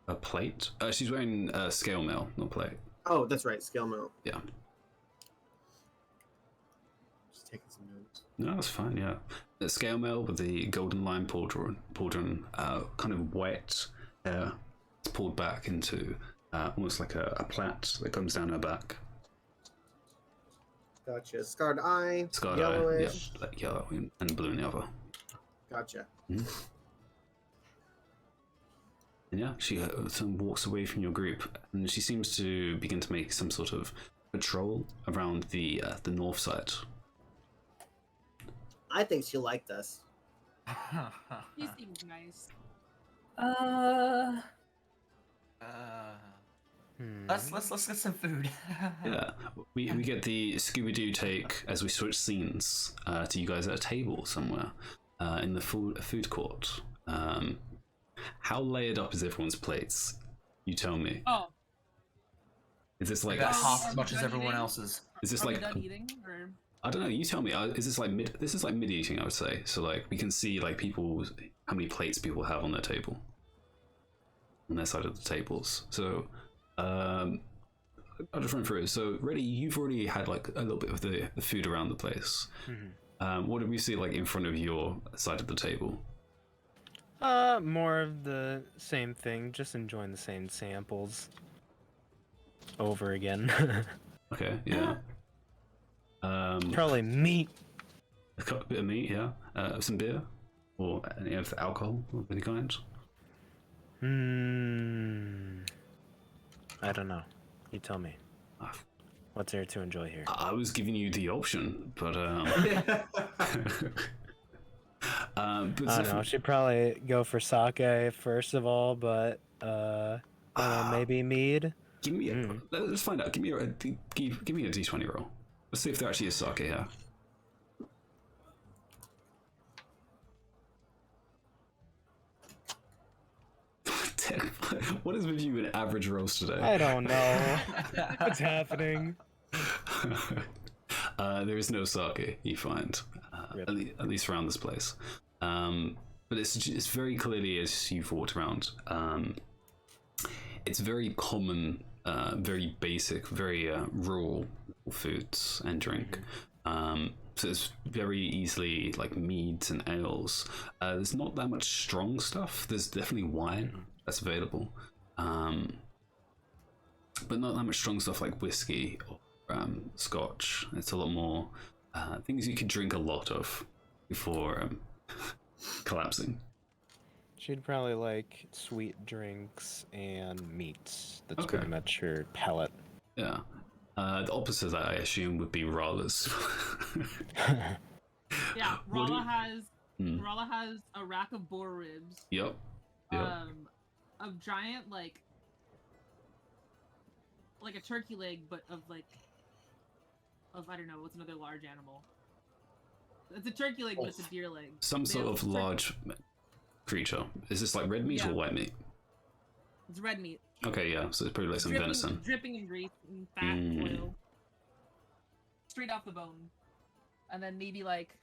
A plate? She's wearing a scale mail, not plate. Oh, that's right, scale mail. Yeah. Just taking some notes. No, that's fine. Yeah, the scale mail with the golden line pauldron, kind of wet hair. It's pulled back into almost like a plait that comes down her back. Gotcha. Scarred eye. Scarred yellowish. eye, yeah, like yellow and blue in the other. Gotcha. Mm-hmm. And yeah, she walks away from your group, and she seems to begin to make some sort of patrol around the north side. I think she liked us. He seems nice. Let's get some food. Yeah, we get the Scooby-Doo take as we switch scenes to you guys at a table somewhere in the food court. How layered up is everyone's plates? You tell me. Oh. Is this like half as much as everyone else's? Is this like done eating, or? I don't know. You tell me. Is this like mid? This is like mid eating, I would say. So like we can see like how many plates people have on their table, on their side of the tables. So I'll just run through it. So Reddy, you've already had like a little bit of the food around the place. Mm-hmm. What did we see like in front of your side of the table? More of the same thing. Just enjoying the same samples over again. Okay. Yeah. Probably meat. A bit of meat, yeah. Some beer, or any of the alcohol of any kind. I don't know. You tell me. What's there to enjoy here? I was giving you the option, but But I don't know. She'd probably go for sake first of all, but I don't know, maybe mead. Give me a. Let's find out. Give me a d20 roll. Let's see if there actually is sake here. What is with you in average rolls today? I don't know. What's happening? There is no sake, you find, at least around this place. But it's very clearly, as you've walked around, it's very common, very basic, very rural foods and drink. So it's very easily like meads and ales. There's not that much strong stuff. There's definitely wine that's available, but not that much strong stuff like whiskey or scotch. It's a lot more things you could drink a lot of before collapsing. She'd probably like sweet drinks and meats. That's pretty much her palate. Yeah. The opposite of that, I assume, would be Rala's. Yeah, Rala has a rack of boar ribs. Yep. Of giant like a turkey leg, but of I don't know, what's another large animal? It's a turkey leg, but it's a deer leg. Some sort of large creature. Is this like red meat or white meat? It's red meat. Okay, yeah, so it's probably like some venison. Dripping in grease and fat oil. Straight off the bone. And then maybe like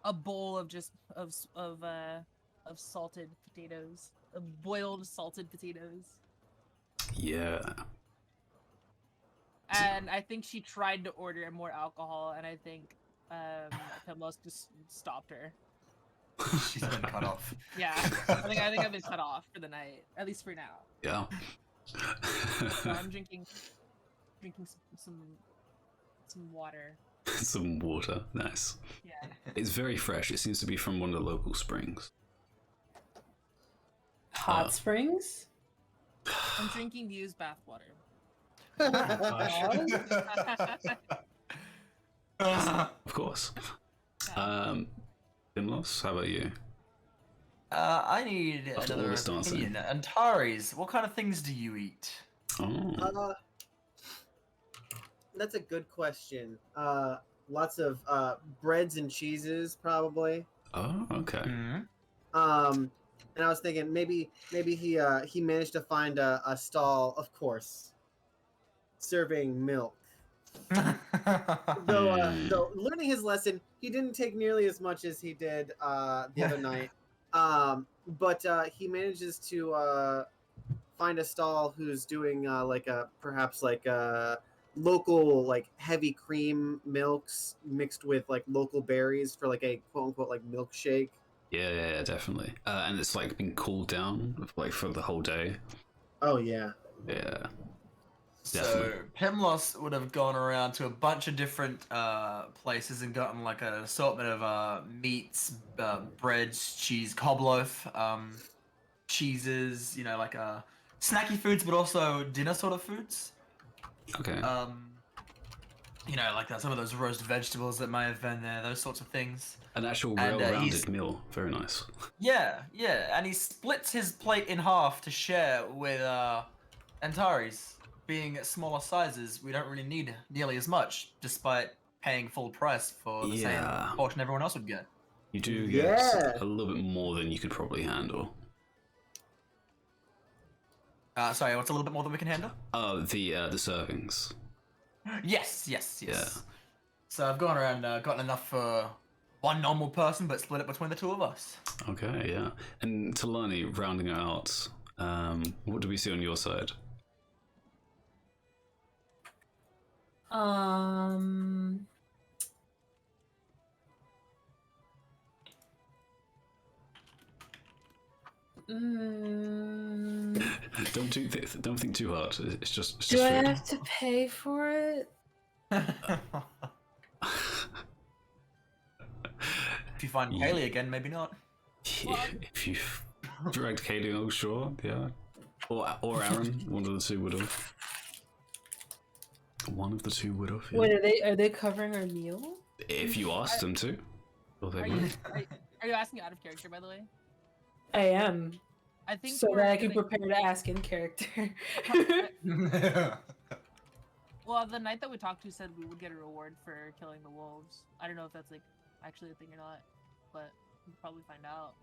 a bowl of just of salted potatoes. Of boiled salted potatoes. Yeah. And I think she tried to order more alcohol, and I think Pimlos just stopped her. She's been cut off. Yeah, I think I've been cut off for the night, at least for now. Yeah. So I'm drinking some water. Some water, nice. Yeah. It's very fresh. It seems to be from one of the local springs. Hot springs? I'm drinking used bathwater. Of course. Pimlos, how about you? I need After all another this dancing. opinion. Antares, what kind of things do you eat? Oh. That's a good question. Lots of breads and cheeses, probably. Oh, okay. And I was thinking maybe he managed to find a stall, of course, serving milk. Though learning his lesson, he didn't take nearly as much as he did the other night. But he manages to find a stall who's doing perhaps local like heavy cream milks mixed with like local berries for like a quote unquote like milkshake. Yeah, definitely. And it's like been cooled down like for the whole day. Oh yeah. Yeah. So Pimlos would have gone around to a bunch of different places and gotten like an assortment of meats, breads, cheese, cobloaf, cheeses, like snacky foods, but also dinner sort of foods. Okay. Like that, some of those roast vegetables that may have been there, those sorts of things. An actual well-rounded meal. Very nice. Yeah, and he splits his plate in half to share with Antares. Being smaller sizes, we don't really need nearly as much, despite paying full price for the same portion everyone else would get. You do get a little bit more than you could probably handle. Sorry, what's a little bit more than we can handle? Oh, the servings. Yes. Yeah. So I've gone around, gotten enough for one normal person, but split it between the two of us. Okay, yeah. And Talani, rounding it out, what do we see on your side? Don't think too hard. It's just Do I food. have to pay for it? If you find Kaylee again, maybe not. Yeah, if you dragged Kaylee, oh sure, yeah. Or Aaron, one of the two would have. One of the two would have. Yeah. Wait, are they covering our meal? If you asked them to. Well, they would. Are you asking out of character, by the way? I am. I think so that I can prepare to ask in character. Well, the knight that we talked to said we would get a reward for killing the wolves. I don't know if that's like actually a thing or not, but we'll probably find out.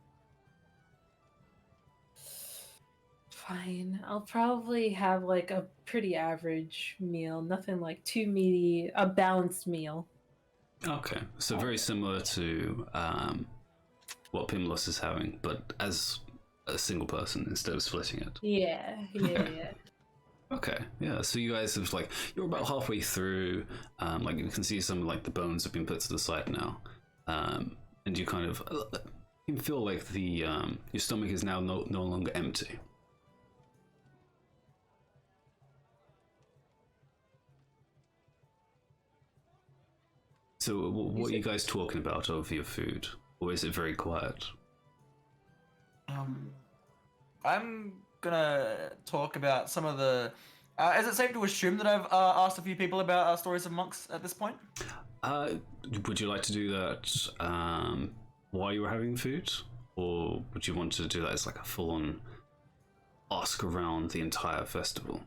Fine. I'll probably have like a pretty average meal. Nothing like too meaty. A balanced meal. Okay, so very similar to what Pimlos is having, but as a single person instead of splitting it. Yeah. Okay, yeah. So you guys have you're about halfway through. You can see some the bones have been put to the side now, and you kind of you can feel like the your stomach is now no longer empty. So what are you guys talking about over your food, or is it very quiet? I'm gonna talk about some of the. Is it safe to assume that I've asked a few people about stories of monks at this point? Would you like to do that while you were having food, or would you want to do that as a full-on ask around the entire festival?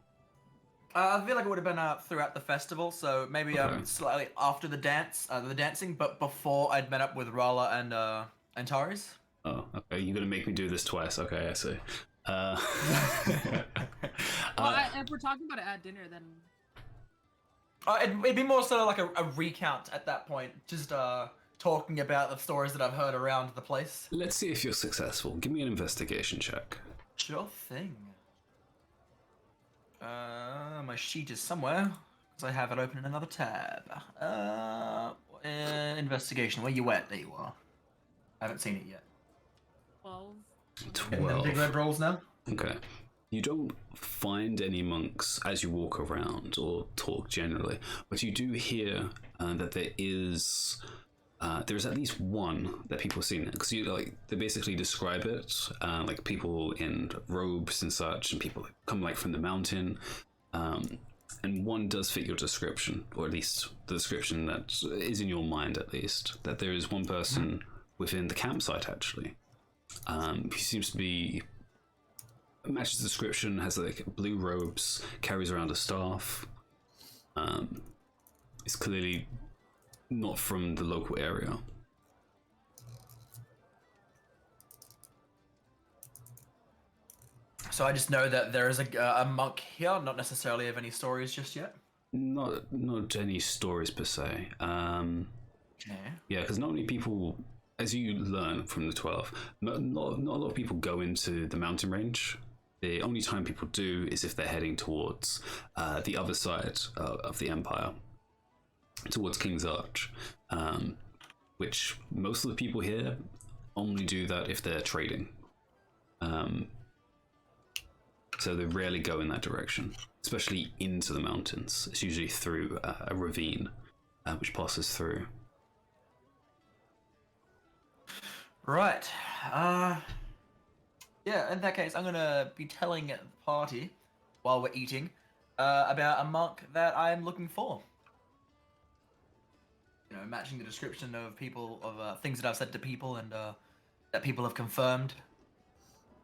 I feel like it would have been throughout the festival, so maybe slightly after the dancing, but before I'd met up with Rala and Taris. Oh, okay. You're gonna make me do this twice. Okay, I see. If we're talking about it at dinner, then it'd be more sort of like a recount at that point, just talking about the stories that I've heard around the place. Let's see if you're successful. Give me an investigation check. Sure thing. My sheet is somewhere, because I have it open in another tab. Investigation, where you at? There you are. I haven't seen it yet. 12. 12. Big red rolls now? Okay. You don't find any monks as you walk around or talk generally, but you do hear that there is at least one that people have seen, because they basically describe it like people in robes and such, and people come from the mountain, and one does fit your description, or at least the description that is in your mind, at least, that there is one person within the campsite actually. He seems to be matches the description, has blue robes, carries around a staff. Is clearly not from the local area. So I just know that there is a monk here, not necessarily of any stories just yet. Not any stories per se. Yeah, because not many people, as you learn from the 12, not a lot of people go into the mountain range. The only time people do is if they're heading towards the other side of the Empire, towards King's Arch, which most of the people here only do that if they're trading. So they rarely go in that direction, especially into the mountains. It's usually through a ravine, which passes through. Right. Yeah, in that case, I'm gonna be telling the party, while we're eating, about a monk that I'm looking for. Matching the description of people, of things that I've said to people, and that people have confirmed.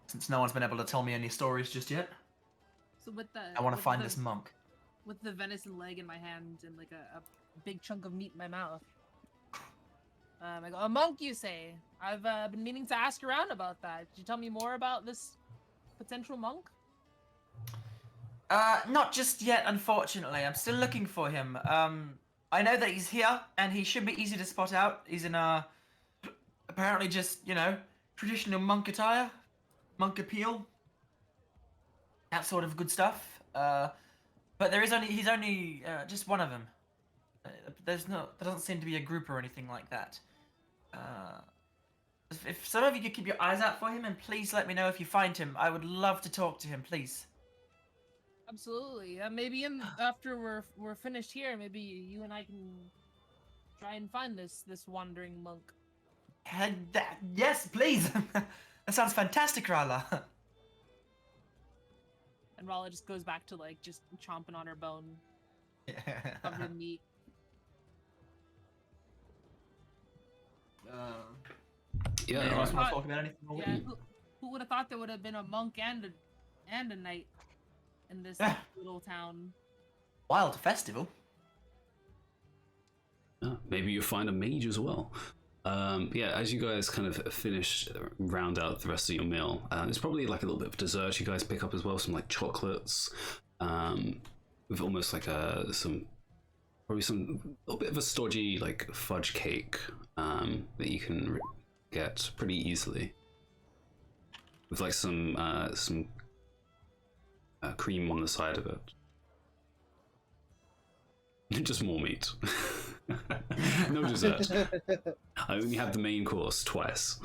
Since no one's been able to tell me any stories just yet. So I want to find this monk. With the venison leg in my hand and a big chunk of meat in my mouth. I go, a monk, you say? I've been meaning to ask around about that. Could you tell me more about this potential monk? Not just yet, unfortunately. I'm still looking for him. I know that he's here, and he should be easy to spot out. He's in apparently just, traditional monk attire, monk appeal, that sort of good stuff. But he's only just one of them. There doesn't seem to be a group or anything like that. If some of you could keep your eyes out for him, and please let me know if you find him. I would love to talk to him, please. Absolutely. Maybe after we're finished here, maybe you and I can try and find this wandering monk. Yes, please. That sounds fantastic, Rala. And Rala just goes back to just chomping on her bone, covered in meat. Yeah, Anyone else alright. want to talk about anything? Yeah, who would have thought there would have been a monk and a knight in this little town? Wild festival. Maybe you find a mage as well. Yeah, as you guys kind of finish, round out the rest of your meal, there's probably like a little bit of dessert you guys pick up as well, some like chocolates, with almost like some little bit of a stodgy like fudge cake that you can get pretty easily, with like some cream on the side of it. Just more meat. No dessert. I only have the main course twice.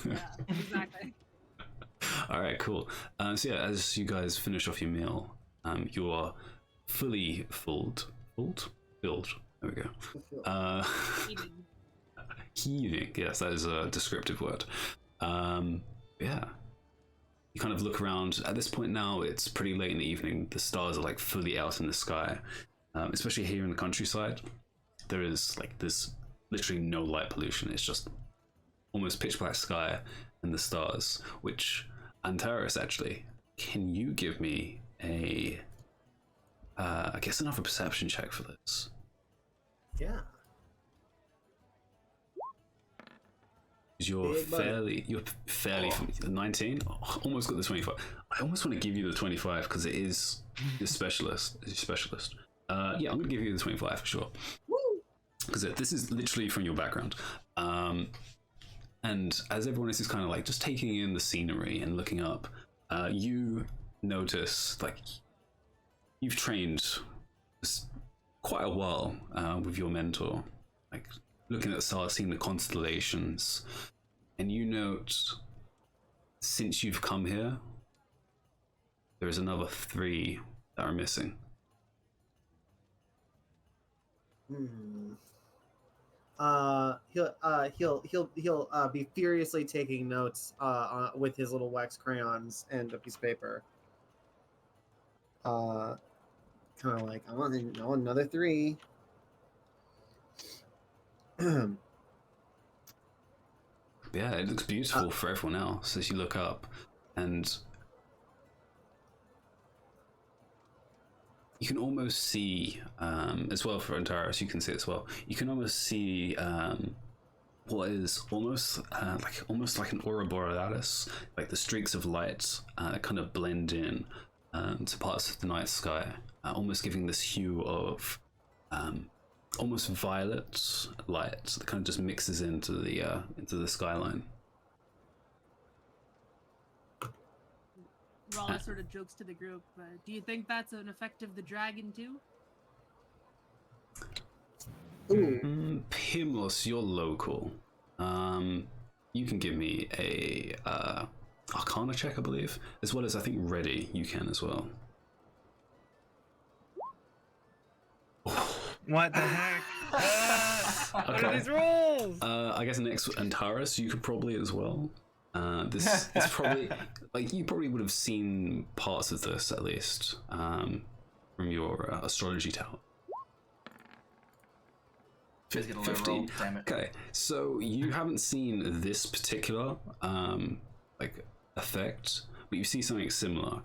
Yeah, exactly. Alright, cool. So yeah, as you guys finish off your meal, you are fully filled. There we go. Heaving. Yes, that is a descriptive word. Yeah. You kind of look around. At this point now, it's pretty late in the evening. The stars are like fully out in the sky. Especially here in the countryside, there's literally no light pollution. It's just almost pitch black sky and the stars, which, Antares, actually, can you give me a, I guess another perception check for this? Yeah. You're fairly 19. Oh, almost got the 25. I almost want to give you the 25 because it is your specialist. Yeah, I'm gonna give you the 25 for sure. Because this is literally from your background. And as everyone else is kind of like just taking in the scenery and looking up, you notice like you've trained quite a while with your mentor, like looking at the stars, seeing the constellations, and you note since you've come here, there is another 3 that are missing. He'll be furiously taking notes with his little wax crayons and a piece of paper. Kind of like, I want another 3. Yeah, it looks beautiful for everyone else as you look up, and you can almost see, as well for Antares, you can see it as well. You can almost see what is almost like an aurora borealis, like the streaks of light that kind of blend in to parts of the night sky, almost giving this hue of almost violet light that kind of just mixes into the skyline. Raleigh sort of jokes to the group, do you think that's an effect of the dragon too? Pimlos, you're local. You can give me a Arcana check, I believe, as well as I think Ready you can as well. What the heck? What are these rules? I guess next Antares you could probably as well. This is probably like you probably would have seen parts of this at least from your astrology tower. 15. Damn it. Okay, so you haven't seen this particular like effect, but you see something similar.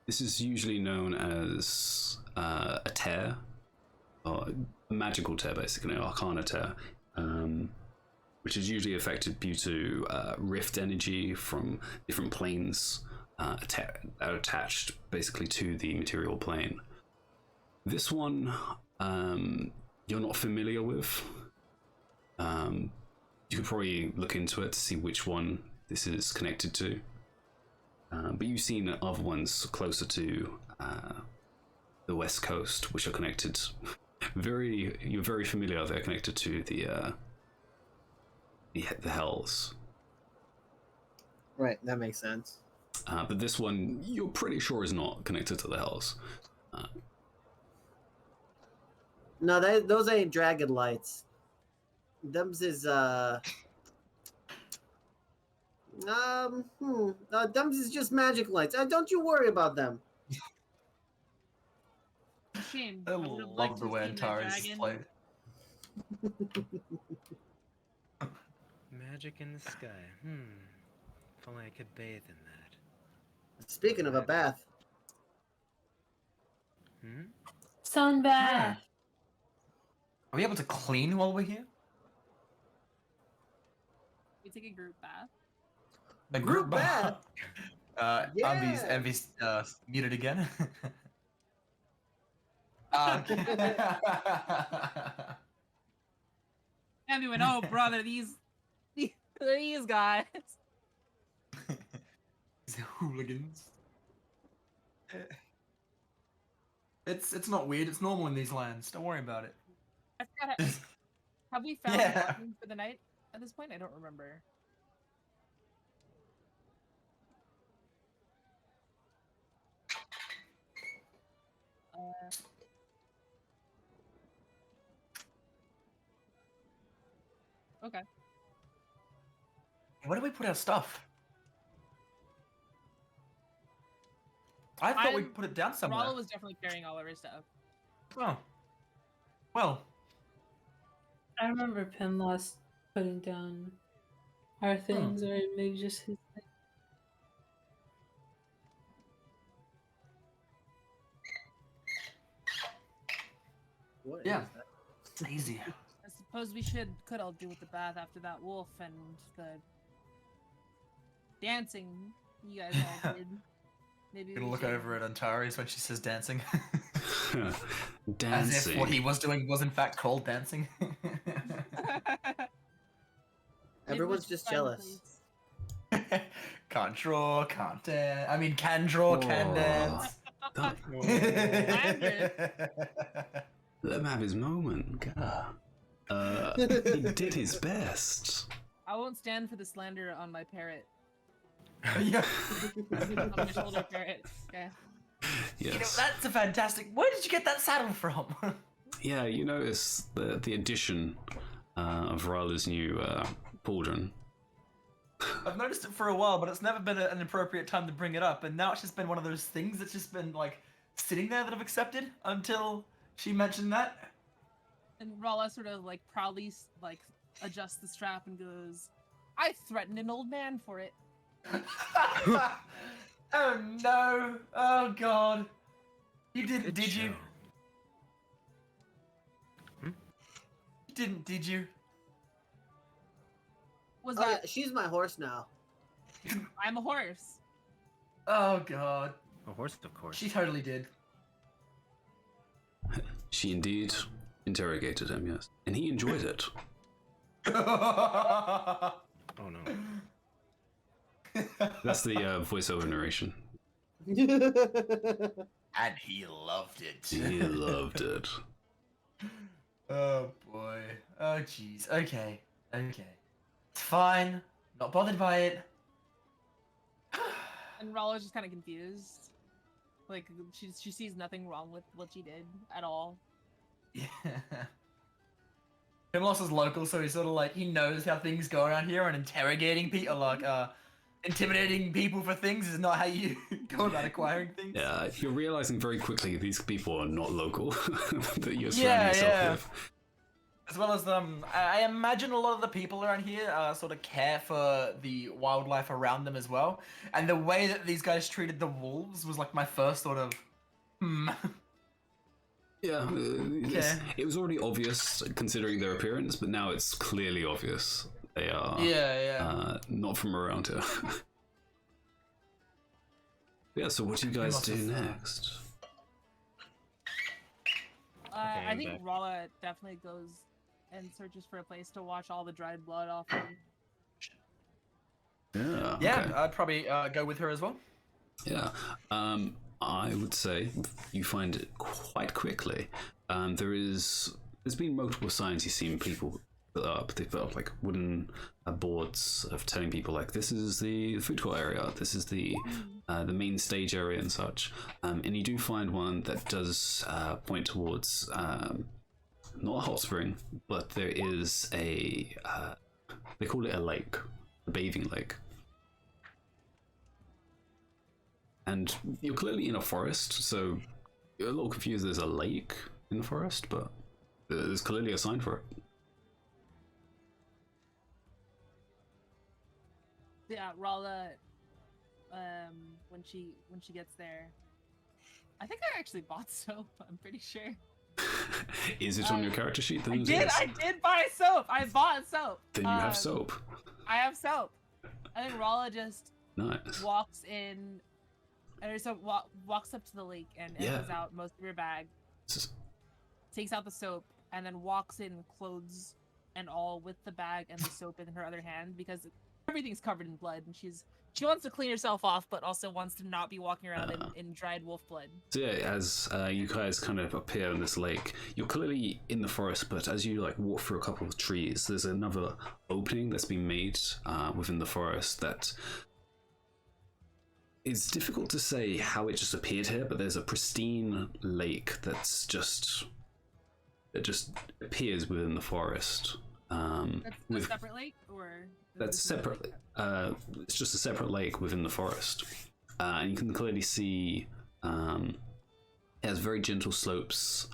This is usually known as a tear, or a magical tear, basically, an arcana tear, which is usually affected due to rift energy from different planes attached basically to the material plane. This one you're not familiar with. You could probably look into it to see which one this is connected to. But you've seen other ones closer to the west coast, which are connected. You're very familiar. They're connected to the Hells. Right, that makes sense. But this one, you're pretty sure is not connected to the Hells. No, those ain't dragon lights. Them's is Them's is just magic lights. Don't you worry about them. Shame. I love the way Antares is played. Magic in the sky. If only I could bathe in that. Speaking of a bath. Sun bath. Are we able to clean while we're here? We take a group bath. A Group bath? Yeah. Envy's muted again. Envy went, oh brother, these guys. These hooligans. It's not weird. It's normal in these lands. Don't worry about it. I forgot. Have we found lodging for the night at this point? I don't remember. Okay. Where do we put our stuff? I thought we put it down somewhere. Rollo was definitely carrying all of her stuff. Oh. Well. I remember Pim lost putting down our things, or maybe just his thing. What Yeah. is that? It's easy. I suppose we could all do with the bath after that wolf and the dancing you guys all did. Maybe Gonna look over at Antares when she says dancing. Dancing. As if what he was doing was in fact called dancing. Everyone's just jealous. Can't draw, can't dance. I mean, can draw, can dance. Let him have his moment. God. He did his best. I won't stand for the slander on my parrot. Yeah. On my shoulder parrot. Okay. Yes. You know, that's a fantastic. Where did you get that saddle from? Yeah, you notice the addition of Rala's new pauldron. I've noticed it for a while, but it's never been an appropriate time to bring it up, and now it's just been one of those things that's just been like sitting there that I've accepted until she mentioned that. And Rala sort of like proudly like adjusts the strap and goes, "I threatened an old man for it." Oh no! Oh god! You didn't, Good did you? show. You didn't, did you? Was Oh, yeah, that she's my horse now. I'm a horse? Oh god! A horse, of course. She totally did. She indeed interrogated him, yes. And he enjoyed it. Oh no. That's the voiceover narration. And he loved it. He loved it. Oh boy. Oh jeez. Okay. Okay. It's fine. Not bothered by it. And Rala's just kind of confused. Like she sees nothing wrong with what she did at all. Yeah. Himlos is local, so he's sort of like, he knows how things go around here, and interrogating people, like, intimidating people for things is not how you go about acquiring things. Yeah, you're realizing very quickly these people are not local that you're surrounding Yeah, yourself yeah. with. As well as, I imagine a lot of the people around here sort of care for the wildlife around them as well. And the way that these guys treated the wolves was like my first sort of, Yeah, it was already obvious considering their appearance, but now it's clearly obvious. They are not from around here. Yeah, so what do you guys do next? I think Rala definitely goes and searches for a place to wash all the dried blood off him. Yeah, Yeah, okay. I'd probably go with her as well. Yeah, I would say you find it quite quickly. There's been multiple signs you've seen people put up. They put up like wooden boards of telling people like this is the food court area, this is the main stage area and such. And you do find one that does point towards not a hot spring, but there is a they call it a lake, a bathing lake. And you're clearly in a forest, so you're a little confused. There's a lake in the forest, but there's clearly a sign for it. Yeah, Rala, when she gets there, I think I actually bought soap. I'm pretty sure. Is it on your character sheet? Then I did buy soap. I bought soap. Then you have soap. I have soap. I think Rala just Nice. walks in, or so walks up to the lake and empties out most of your bag, takes out the soap, and then walks in, clothes and all, with the bag and the soap in her other hand, because everything's covered in blood, and she wants to clean herself off, but also wants to not be walking around in dried wolf blood. So yeah, as you guys kind of appear in this lake, you're clearly in the forest, but as you like walk through a couple of trees, there's another opening that's been made within the forest that it's difficult to say how it just appeared here, but there's a pristine lake that just appears within the forest. That's a separate lake, or that's separate. It's just a separate lake within the forest, and you can clearly see it has very gentle slopes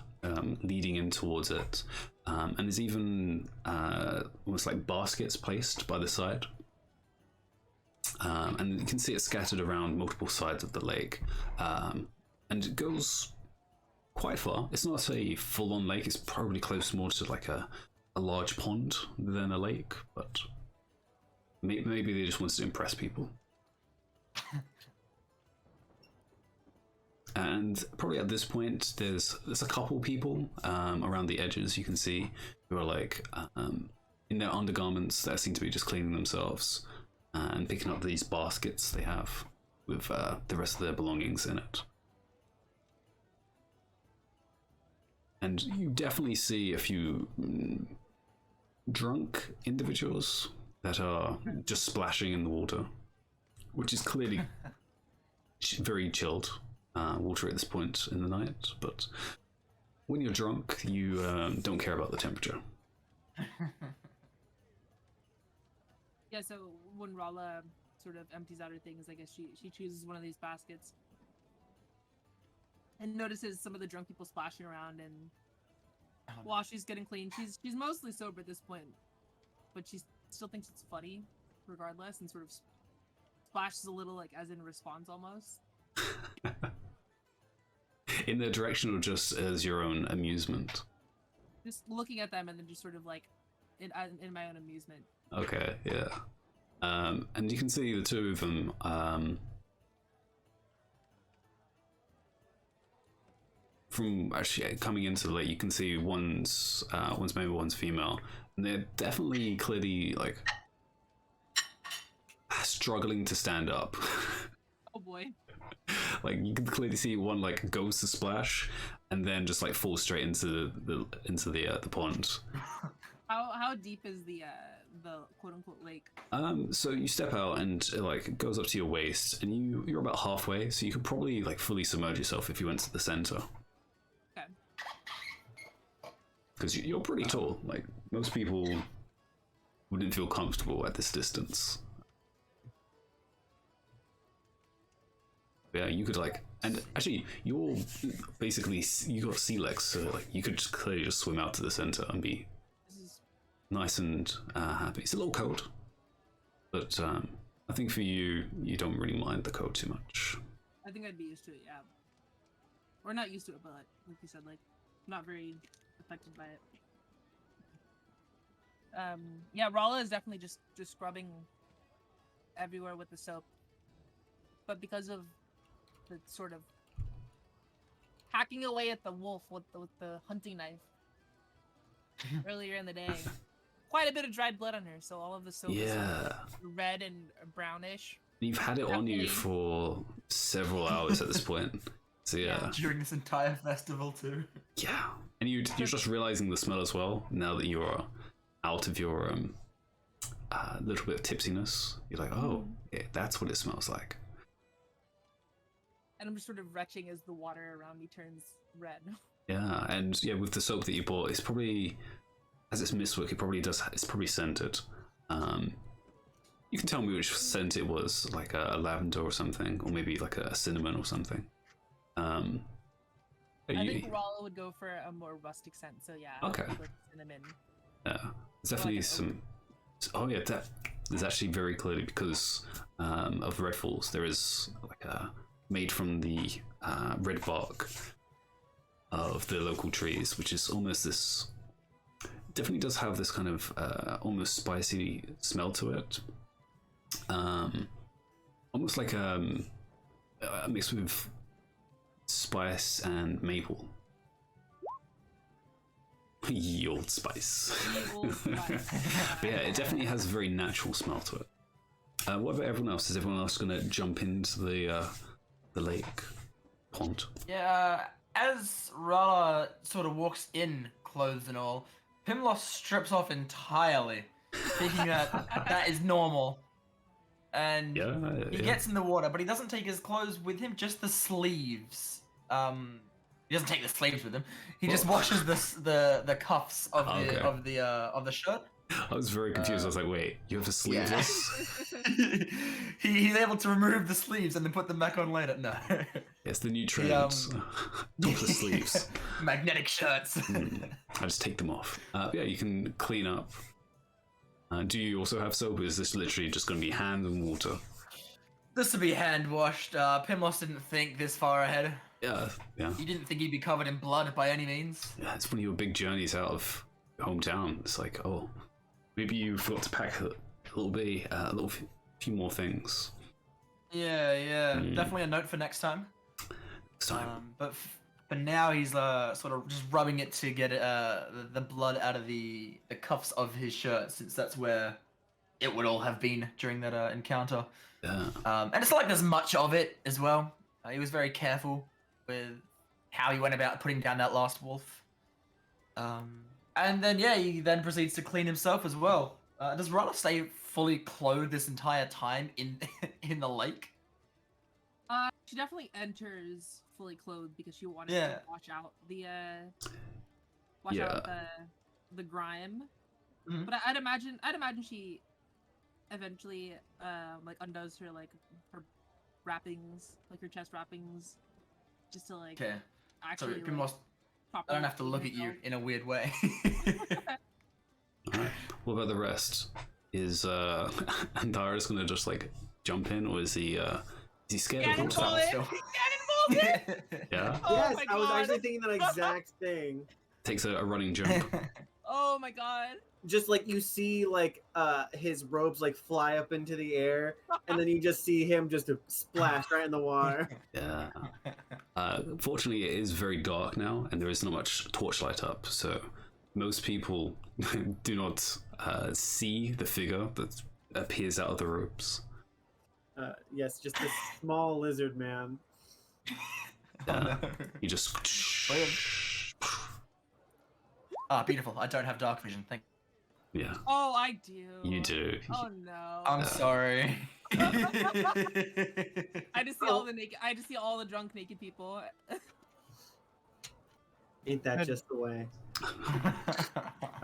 leading in towards it, and there's even almost like baskets placed by the side. And you can see it scattered around multiple sides of the lake, and it goes quite far. It's not a full-on lake. It's probably close more to like a large pond than a lake, but maybe they just wanted to impress people. And probably at this point, there's a couple people around the edges you can see who are like in their undergarments that seem to be just cleaning themselves and picking up these baskets they have with the rest of their belongings in it. And you definitely see a few drunk individuals that are just splashing in the water, which is clearly very chilled water at this point in the night. But when you're drunk, you don't care about the temperature. Yeah, so when Rala sort of empties out her things, I guess she chooses one of these baskets and notices some of the drunk people splashing around, and while she's getting clean, she's mostly sober at this point, but she still thinks it's funny regardless, and sort of splashes a little, like as in response almost. In their direction, or just as your own amusement? Just looking at them and then just sort of like in my own amusement. Okay, yeah. And you can see the two of them from actually coming into the lake. You can see one's male, one's female, and they're definitely clearly like struggling to stand up. Oh boy. Like you can clearly see one like goes to splash and then just like falls straight into the pond. How deep is the quote unquote lake? So you step out and it like goes up to your waist, and you're about halfway, so you could probably like fully submerge yourself if you went to the center. Okay. Because you're pretty tall. Like most people wouldn't feel comfortable at this distance. Yeah, you could like, and actually, you're basically you got sea legs, so like you could clearly just swim out to the center and be nice and happy. It's a little cold, but I think for you, you don't really mind the cold too much. I think I'd be used to it, yeah. Or not used to it, but like you said, like not very affected by it. Yeah, Rala is definitely just scrubbing everywhere with the soap, but because of the sort of hacking away at the wolf with the hunting knife earlier in the day, quite a bit of dried blood on her, so all of the soap is sort of red and brownish. You've had it on you for several hours at this point, so yeah. During this entire festival too. Yeah, and you're just realizing the smell as well now that you're out of your little bit of tipsiness. You're like, oh, yeah, that's what it smells like. And I'm just sort of retching as the water around me turns red. Yeah, and yeah, with the soap that you bought, it's probably, as it's mistwork, it's probably scented. You can tell me which scent it was, like a lavender or something, or maybe like a cinnamon or something. I think Rala would go for a more rustic scent, so yeah. Okay. Like cinnamon. Yeah, there's definitely some. Oh yeah, there's actually very clearly, because of red falls, there is like a made from the red bark of the local trees, which is almost this. Definitely does have this kind of almost spicy smell to it. Almost like a mix with spice and maple. Ye old spice. But yeah, it definitely has a very natural smell to it. What about everyone else? Is everyone else going to jump into the lake pond? Yeah, as Rala sort of walks in, clothes and all, Pimlos strips off entirely, thinking that is normal. And he gets in the water, but he doesn't take his clothes with him, just the sleeves. He doesn't take the sleeves with him. He just washes the cuffs of the shirt. I was very confused. I was like, wait, you have to sleeve this? He's able to remove the sleeves and then put them back on later. No. It's the new trend. Topless sleeves. Magnetic shirts. I just take them off. Yeah, you can clean up. Do you also have soap? Or is this literally just going to be hand and water? This will be hand washed. Pimlos didn't think this far ahead. Yeah. He didn't think he'd be covered in blood by any means. Yeah, it's one of your big journeys out of your hometown. It's like, oh, maybe you forgot to pack a little few more things. Yeah. Definitely a note for next time. But for now, he's sort of just rubbing it to get the blood out of the cuffs of his shirt, since that's where it would all have been during that encounter. Yeah. And it's not like there's much of it as well. He was very careful with how he went about putting down that last wolf. And then he then proceeds to clean himself as well. Does Rala stay fully clothed this entire time in the lake? She definitely enters fully clothed because she wanted to wash out the grime. Mm-hmm. But I'd imagine she eventually like undoes her her wrappings, like her chest wrappings, just to actually. So I don't have to look at you in a weird way. Alright. What about the rest? Is Andara's gonna just jump in, or is he scared of himself still? Yeah. Yes, Oh my I was God. actually thinking that exact thing. Takes a running jump. Oh my god. Just you see his robes fly up into the air, and then you just see him just splash right in the water. Yeah. Fortunately, it is very dark now, and there is not much torchlight up, so most people do not see the figure that appears out of the robes. Yes, just this small lizard man. You just. Beautiful. I don't have dark vision. Thank. Yeah. Oh, I do. You do. Oh no. I'm sorry. I just see all the naked. I just see all the drunk naked people. Ain't that just the way?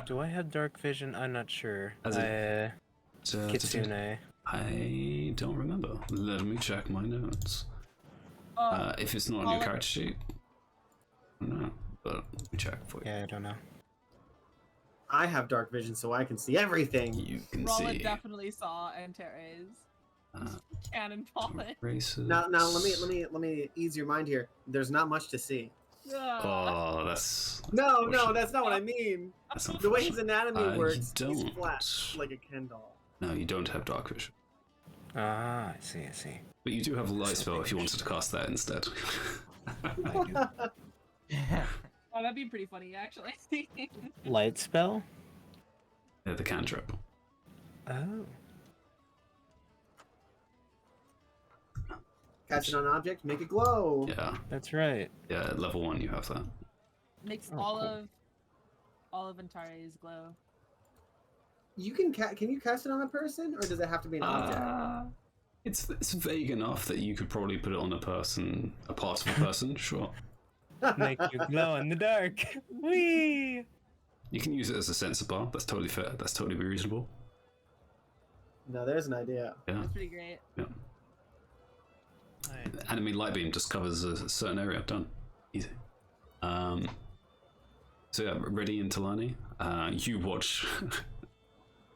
Do I have dark vision? I'm not sure. Kitsune. I don't remember. Let me check my notes. If it's not on your character sheet, no. But let me check for you. Yeah, I don't know. I have dark vision, so I can see everything. You can Rolla see. definitely saw Terra's cannonball it. Races. Now let me ease your mind here. There's not much to see. Oh, that's. No, that's not what I mean. The way his anatomy works, you he's don't. flat like a Ken doll. No, you don't have dark vision. Ah, I see. But you do have a light spell if you wanted to cast that instead. Oh, that'd be pretty funny, actually. Light spell? Yeah, the cantrip. Oh. Catch it on an object, make it glow. Yeah. That's right. Yeah, at level 1 you have that. Makes Oh, all cool. of Antares glow. You can you cast it on a person, or does it have to be an object? It's vague enough that you could probably put it on a person, a part of a person, sure. Make you glow in the dark. Whee! You can use it as a sensor bar. That's totally fair. That's totally reasonable. No, there's an idea. Yeah. That's pretty great. Yeah. Enemy light beam just covers a certain area. Done. Easy. So yeah, ready in Talani. You watch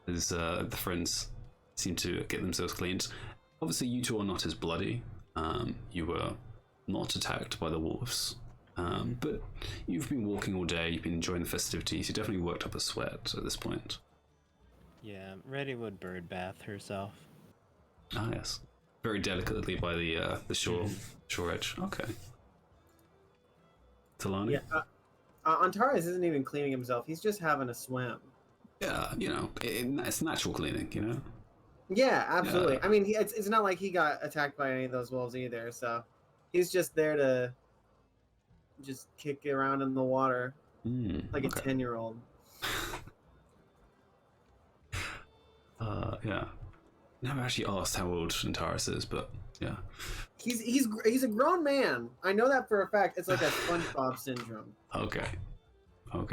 as the friends seem to get themselves cleaned. Obviously, you two are not as bloody. You were not attacked by the wolves. But you've been walking all day, you've been enjoying the festivities, you definitely worked up a sweat at this point. Yeah, Reddy would bird bath herself. Ah, yes. Very delicately by the shore edge. Okay. Talani? Yeah, Antares isn't even cleaning himself, he's just having a swim. Yeah, you know, it's natural cleaning, you know? Yeah, absolutely. Yeah. I mean, it's not like he got attacked by any of those wolves either, so he's just there to just kick around in the water like a 10-year-old. Yeah. Never actually asked how old Antares is, but yeah. He's a grown man. I know that for a fact. It's like a SpongeBob syndrome. Okay. Oh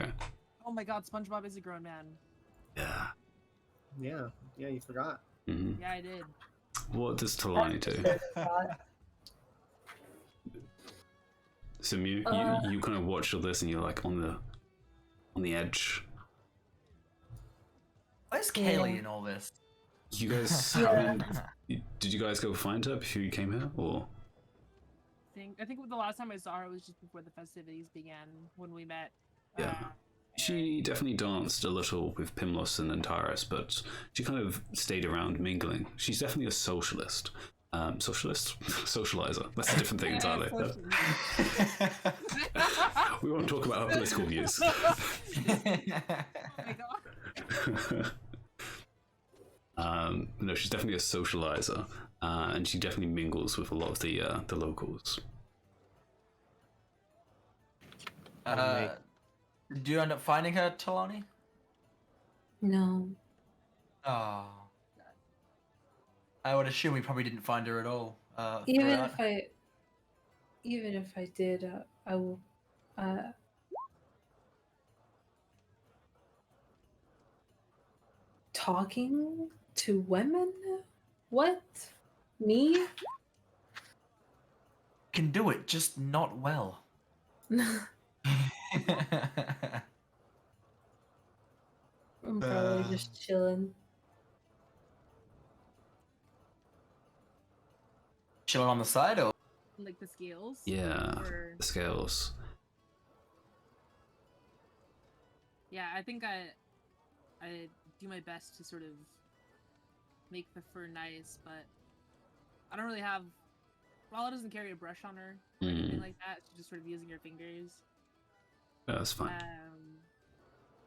my god, SpongeBob is a grown man. Yeah. Yeah, you forgot. Mm-hmm. Yeah, I did. What does Talani do? So you kind of watch all this and you're like on the edge. Where's Kaylee in all this? You guys haven't, did you guys go find her before you came here, or? I think the last time I saw her was just before the festivities began, when we met. Yeah. She definitely danced a little with Pimlos and Antares, but she kind of stayed around mingling. She's definitely a socialist. Socializer. That's a different thing entirely. We won't talk about her political views. Oh my god. No, she's definitely a socializer, and she definitely mingles with a lot of the locals. Did you end up finding her, Talani? No. Oh. I would assume we probably didn't find her at all. Even throughout. if I did, I will. Talking to women? What? Me? Can do it, just not well. I'm probably just chilling. Chilling on the side, or? Like the scales? Yeah, Or... the scales. Yeah, I think I do my best to sort of make the fur nice, but I don't really have... Rala doesn't carry a brush on her or anything like that. She's just sort of using her fingers. Yeah, that's fine.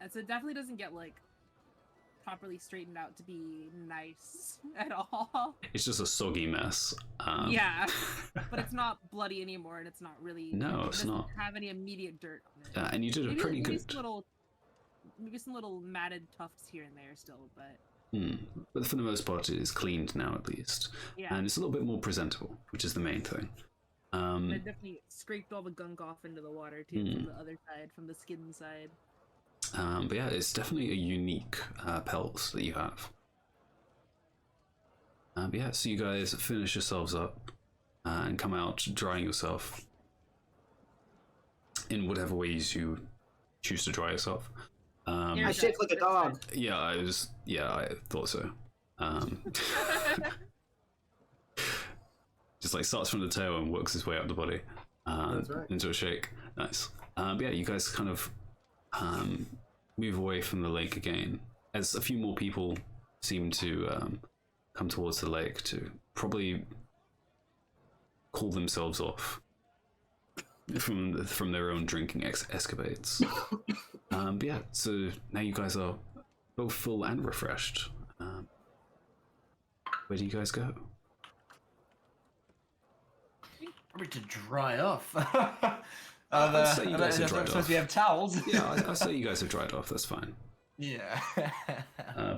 And so it definitely doesn't get, like, properly straightened out to be nice at all. It's just a soggy mess. Yeah, but it's not bloody anymore, and it's not really... No, it's doesn't not. have any immediate dirt on it. Yeah, and you did a pretty good... Maybe some little matted tufts here and there still, but... But for the most part, it is cleaned now, at least. Yeah. And it's a little bit more presentable, which is the main thing. I definitely scraped all the gunk off into the water, too, from the other side, from the skin side. But yeah, it's definitely a unique pelt that you have. But yeah, so you guys finish yourselves up and come out drying yourself in whatever ways you choose to dry yourself. I shake like a dog. Yeah, I thought so. Just like starts from the tail and works his way up the body into a shake. Nice. But yeah, you guys kind of move away from the lake again as a few more people seem to come towards the lake to probably call themselves off from their own drinking escapades. But yeah, so now you guys are both full and refreshed. Where do you guys go? Probably to dry off. I'd say you guys have dried off. We have towels. Yeah, I'll say you guys have dried off. That's fine. Yeah.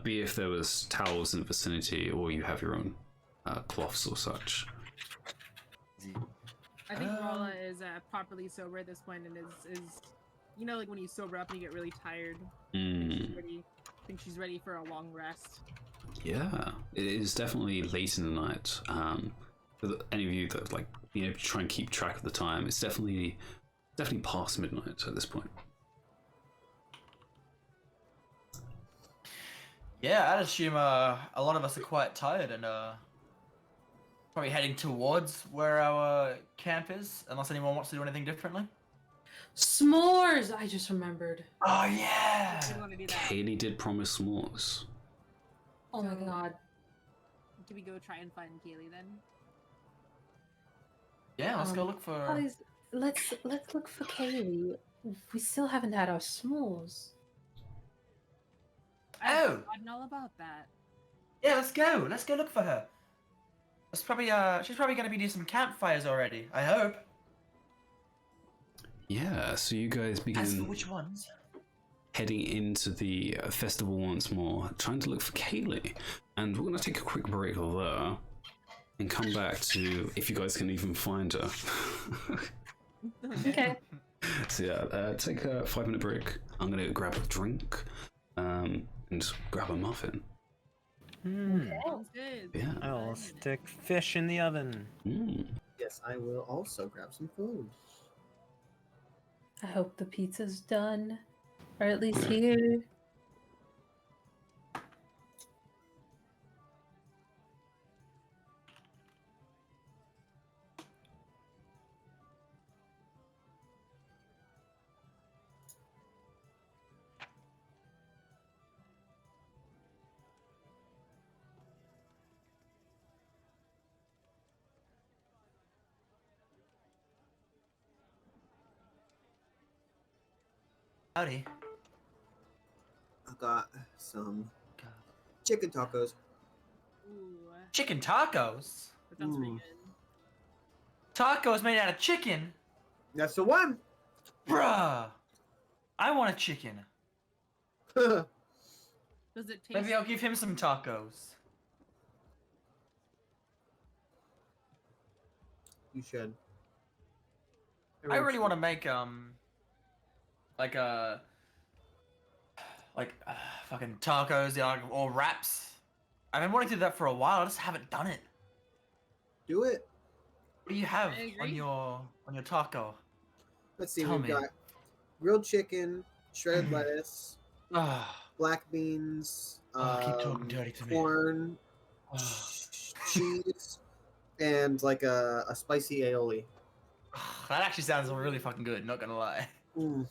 Be if there was towels in the vicinity, or you have your own cloths or such. I think Rala is properly sober at this point, and is you know, like when you sober up and you get really tired. I think she's ready for a long rest. Yeah, it is definitely late in the night. For any of you that like, you know, try and keep track of the time, it's definitely past midnight at this point. Yeah, I'd assume a lot of us are quite tired and probably heading towards where our camp is, unless anyone wants to do anything differently. S'mores! I just remembered. Oh yeah! We want to do that. Kaylee did promise s'mores. Oh my god. Do we go try and find Kaylee then? Yeah, let's go look for. Guys, let's look for Kaylee. We still haven't had our s'mores. I've forgotten all about that. Yeah, let's go. Let's go look for her. That's probably she's probably gonna be doing some campfires already. I hope. Yeah, so you guys As for begin which ones? heading into the festival once more, trying to look for Kaylee. And we're going to take a quick break there and come back to if you guys can even find her. Okay. So yeah, take a 5-minute break. I'm going to grab a drink and grab a muffin. Sounds good. Yeah. I'll stick fish in the oven. Yes, I will also grab some food. I hope the pizza's done. Or at least here. Howdy. I got some chicken tacos. Ooh, Chicken tacos. that sounds pretty Ooh. good. Tacos made out of chicken. That's the one. Bruh. I want a chicken. Does it taste? Maybe I'll give him some tacos. You should. I really want to make fucking tacos, or wraps. I've been wanting to do that for a while. I just haven't done it. do it. What do you have I on agree. your taco? Let's see. Tell We've me. got grilled chicken, shredded lettuce, Ah, black beans, keep talking dirty to me. corn, cheese, and like a spicy aioli. that actually sounds really fucking good. Not gonna lie. Mm.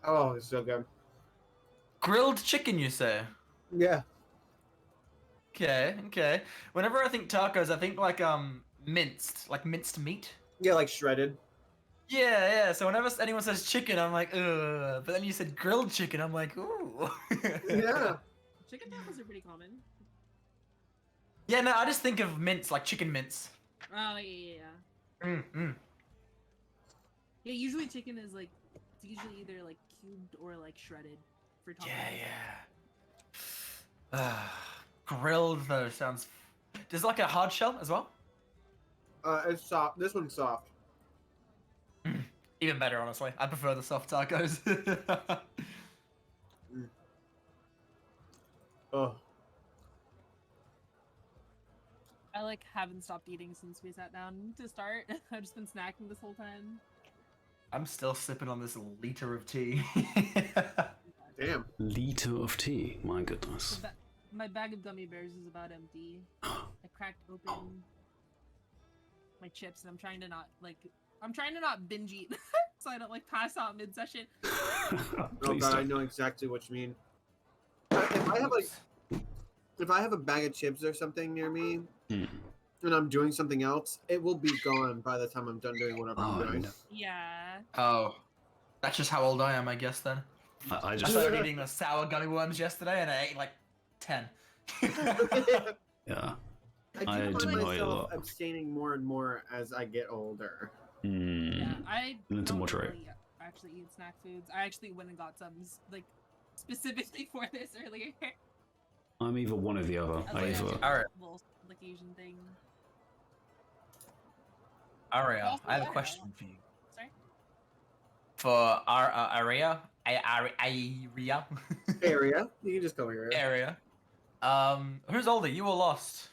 Oh, it's so good. Grilled chicken, you say? Yeah. Okay. Whenever I think tacos, I think like minced meat. Yeah, like shredded. Yeah. So whenever anyone says chicken, I'm like, ugh. But then you said grilled chicken, I'm like, ooh. Yeah. Chicken tacos are pretty common. Yeah, no, I just think of mince, like chicken mince. Oh yeah. Mm. Yeah, usually chicken is like it's usually either like cubed or like shredded for tacos. Yeah. Grilled though sounds. There's like a hard shell as well. It's soft. This one's soft. Even better, honestly. I prefer the soft tacos. Oh. I like haven't stopped eating since we sat down to start. I've just been snacking this whole time. I'm still sipping on this liter of tea. Damn. Liter of tea, my goodness. My bag of gummy bears is about empty. I cracked open my chips and I'm trying to not binge eat so I don't like pass out mid-session. Oh Please god, I don't. know exactly what you mean. If I have a bag of chips or something near me, and I'm doing something else, it will be gone by the time I'm done doing whatever I'm doing. No. Yeah. Oh, that's just how old I am, I guess. Then I I just started eating the sour gummy worms yesterday, and I ate like 10. yeah. I I do do find not myself either. abstaining more and more as I get older. Yeah, I Learn to don't moderate. really actually eat snack foods. I actually went and got some like specifically for this earlier. I'm either one or the other. As I like a either. Alright. little like Asian thing. Aria, Also I have a Aria. question for you. Sorry? For Aria, Aeria, Area. You can just go here. area. Who's older, you or Lost?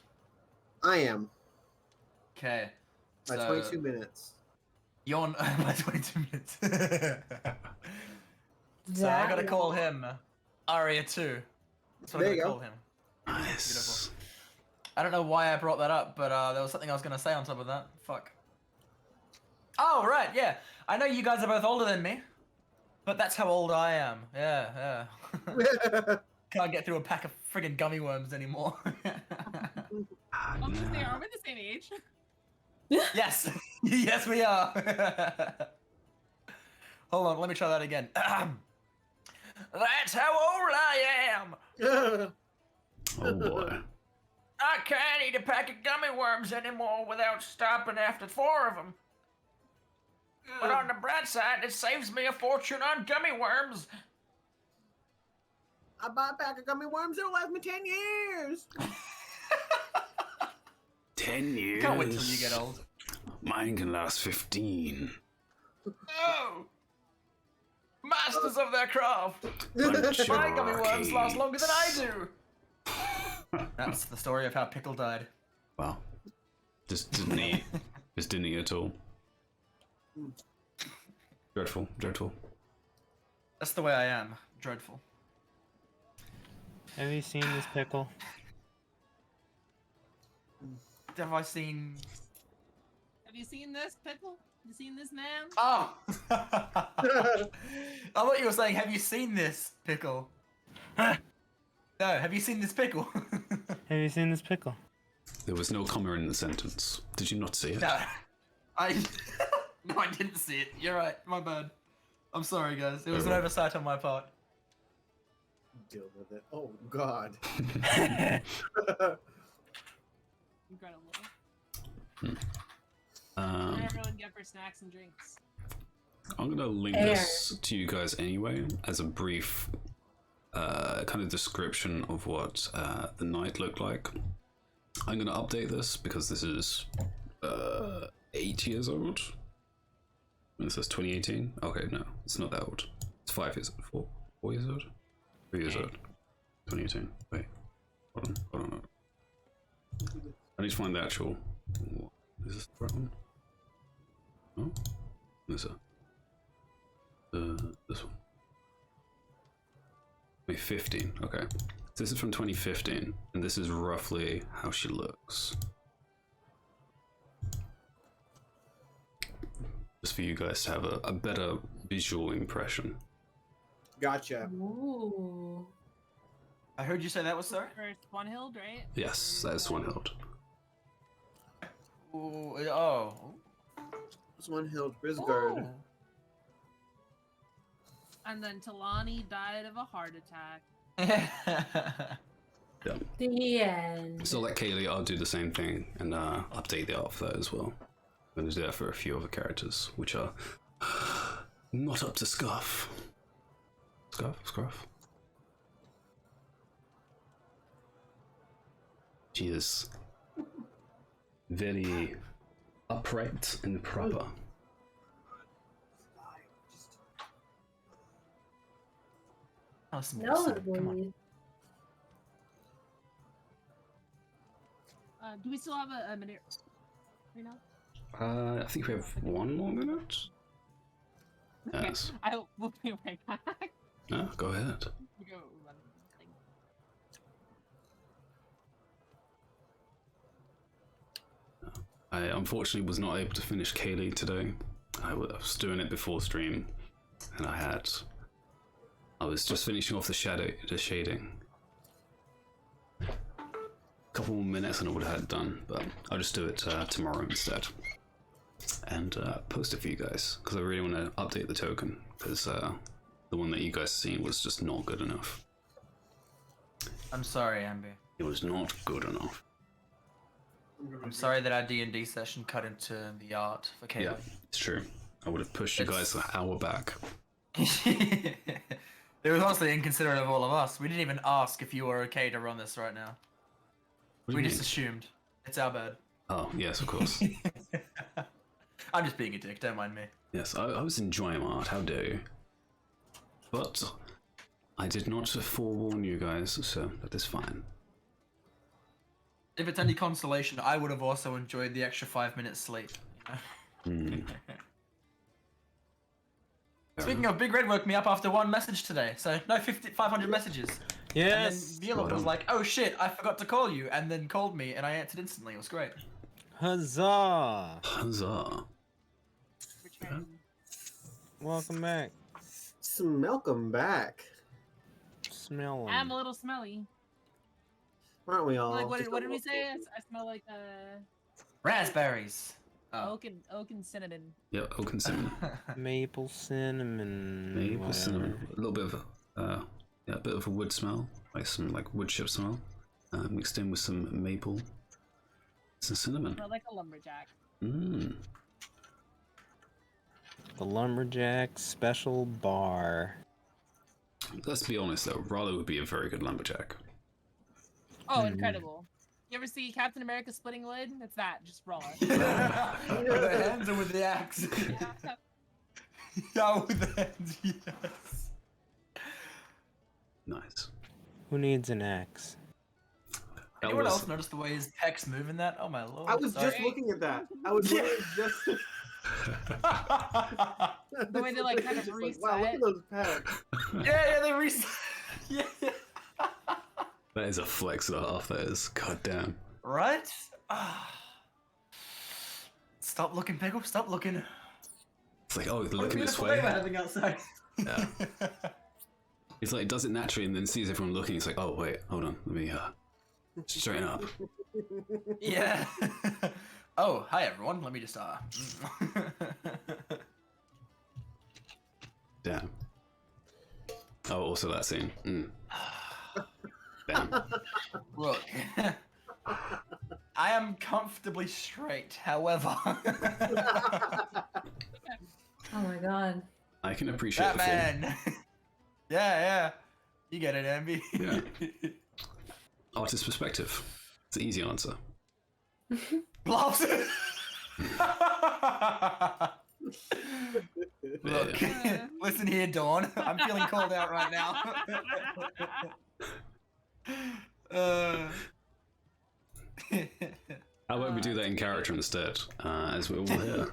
I am. Okay. By 22 minutes. You're on by 22 minutes. So I gotta call him. Aeria 2. That's what There I'm you gonna go. call him. Nice. Beautiful. I don't know why I brought that up, but there was something I was gonna say on top of that. Fuck. Oh, right, yeah. I know you guys are both older than me, but that's how old I am. Yeah. Can't get through a pack of friggin' gummy worms anymore. Ah, I was gonna say, no. are we the same age? Yes. Yes, we are. Hold on, let me try that again. That's how old I am. Oh boy. I can't eat a pack of gummy worms anymore without stopping after 4 of them. But on the bright side, it saves me a fortune on gummy worms. I buy a pack of gummy worms, it'll last me 10 years. 10 years. Can't wait till you get old. Mine can last 15. Oh! Masters of their craft. Bunch My of gummy worms last longer than I arcades. do. That's the story of how Pickle died. Wow. Just didn't eat. Just didn't eat at all. Dreadful. That's the way I am. Dreadful. Have you seen this pickle? Have I seen... Have you seen this, Pickle? You seen this, man? Oh! I thought you were saying, have you seen this, Pickle? No, have you seen this pickle? Have you seen this pickle? There was no comma in the sentence. Did you not see it? No. No, I didn't see it. You're right. My bad. I'm sorry, guys. It was an oversight on my part. Deal with it. Oh, God. Incredible. Hmm. What did everyone get for snacks and drinks? I'm gonna link this to you guys anyway as a brief kind of description of what the night looked like. I'm gonna update this because this is 8 years old. And it says 2018. Okay, no, it's not that old. It's 5 years old. 4 years old? 3 years old. 2018. Wait. Hold on. I need to find the actual. Is this the right one? No? This one. This one. 2015. Okay. So this is from 2015, and this is roughly how she looks. Just for you guys to have a better visual impression. Gotcha. Ooh. I heard you say that was sir? For Swanhild, right? Yes, that is Swanhild. Ooh, oh. Swanhild Brisgard. Oh. And then Talani died of a heart attack. Yeah. The end. So like Kaylee, I'll do the same thing and update the art for that as well. I'm going to do that for a few other characters, which are not up to scuff. Scruff? She is very upright and proper. Oh, some No, more, come on. Do we still have a minute right now? I think we have 1 more minute. Yes. I will be right back. No, go ahead. We go run thing. I unfortunately was not able to finish Kaylee today. I was doing it before stream, and I was just finishing off the shading. A couple more minutes and I would have had it done, but I'll just do it tomorrow instead. And post it for you guys, because I really want to update the token, because the one that you guys seen was just not good enough. I'm sorry, Ambi. It was not good enough. I'm sorry that our D&D session cut into the art for Caleb. Yeah, it's true. I would have pushed you guys an hour back. It was honestly inconsiderate of all of us. We didn't even ask if you were okay to run this right now. What do We you just mean? assumed. It's our bad. Oh, yes, of course. I'm just being a dick, don't mind me. Yes, I was enjoying my art, how dare you. But I did not forewarn you guys, so that is fine. If it's any consolation, I would have also enjoyed the extra 5 minutes sleep. Hmm. Speaking of, Big Red woke me up after one message today, so no 500 messages. Yes. And then Viola was like, "Oh shit, I forgot to call you," and then called me, and I answered instantly. It was great. Huzzah! Huzzah. Welcome back. Welcome back. Smelling. I'm a little smelly. Aren't we all? Like, what Just did a we little- say? I smell like Raspberries. Oh. oak and cinnamon. Yeah, oak and cinnamon. Maple cinnamon. Maple whatever. cinnamon. A little bit of a bit of a wood smell, like some wood chip smell, mixed in with some maple. Some cinnamon. Smell like a lumberjack. Mmm. The Lumberjack Special Bar. Let's be honest though, Rollo would be a very good lumberjack. Oh, incredible. You ever see Captain America splitting wood? It's that, just raw. With the hands or with the axe? Yeah, with the hands, yes. Nice. Who needs an axe? Anyone else notice the way his pecs move in that? Oh my lord. I was just looking at that. I was literally just. The way they like kind of Just reset. wow, look at those pecs. Yeah, they reset. Yeah. That is a flex and a half, that is. God damn. Right? Stop looking, Pickle. Stop looking. It's like, oh, What a looking this beautiful way. day we're having outside. Yeah. It's like, it does it naturally and then sees everyone looking. It's like, oh, wait, hold on. Let me straighten up. Yeah. Oh, hi everyone. Let me just Damn. Oh, also that scene. Damn. Look. I am comfortably straight, however. Oh my god. I can appreciate the Batman. Yeah. You get it, Ambi. Yeah. Artist perspective. It's an easy answer. Bluffs. Look, Yeah. listen here, Dawn. I'm feeling called out right now. How about we do that in character instead, as we're all here?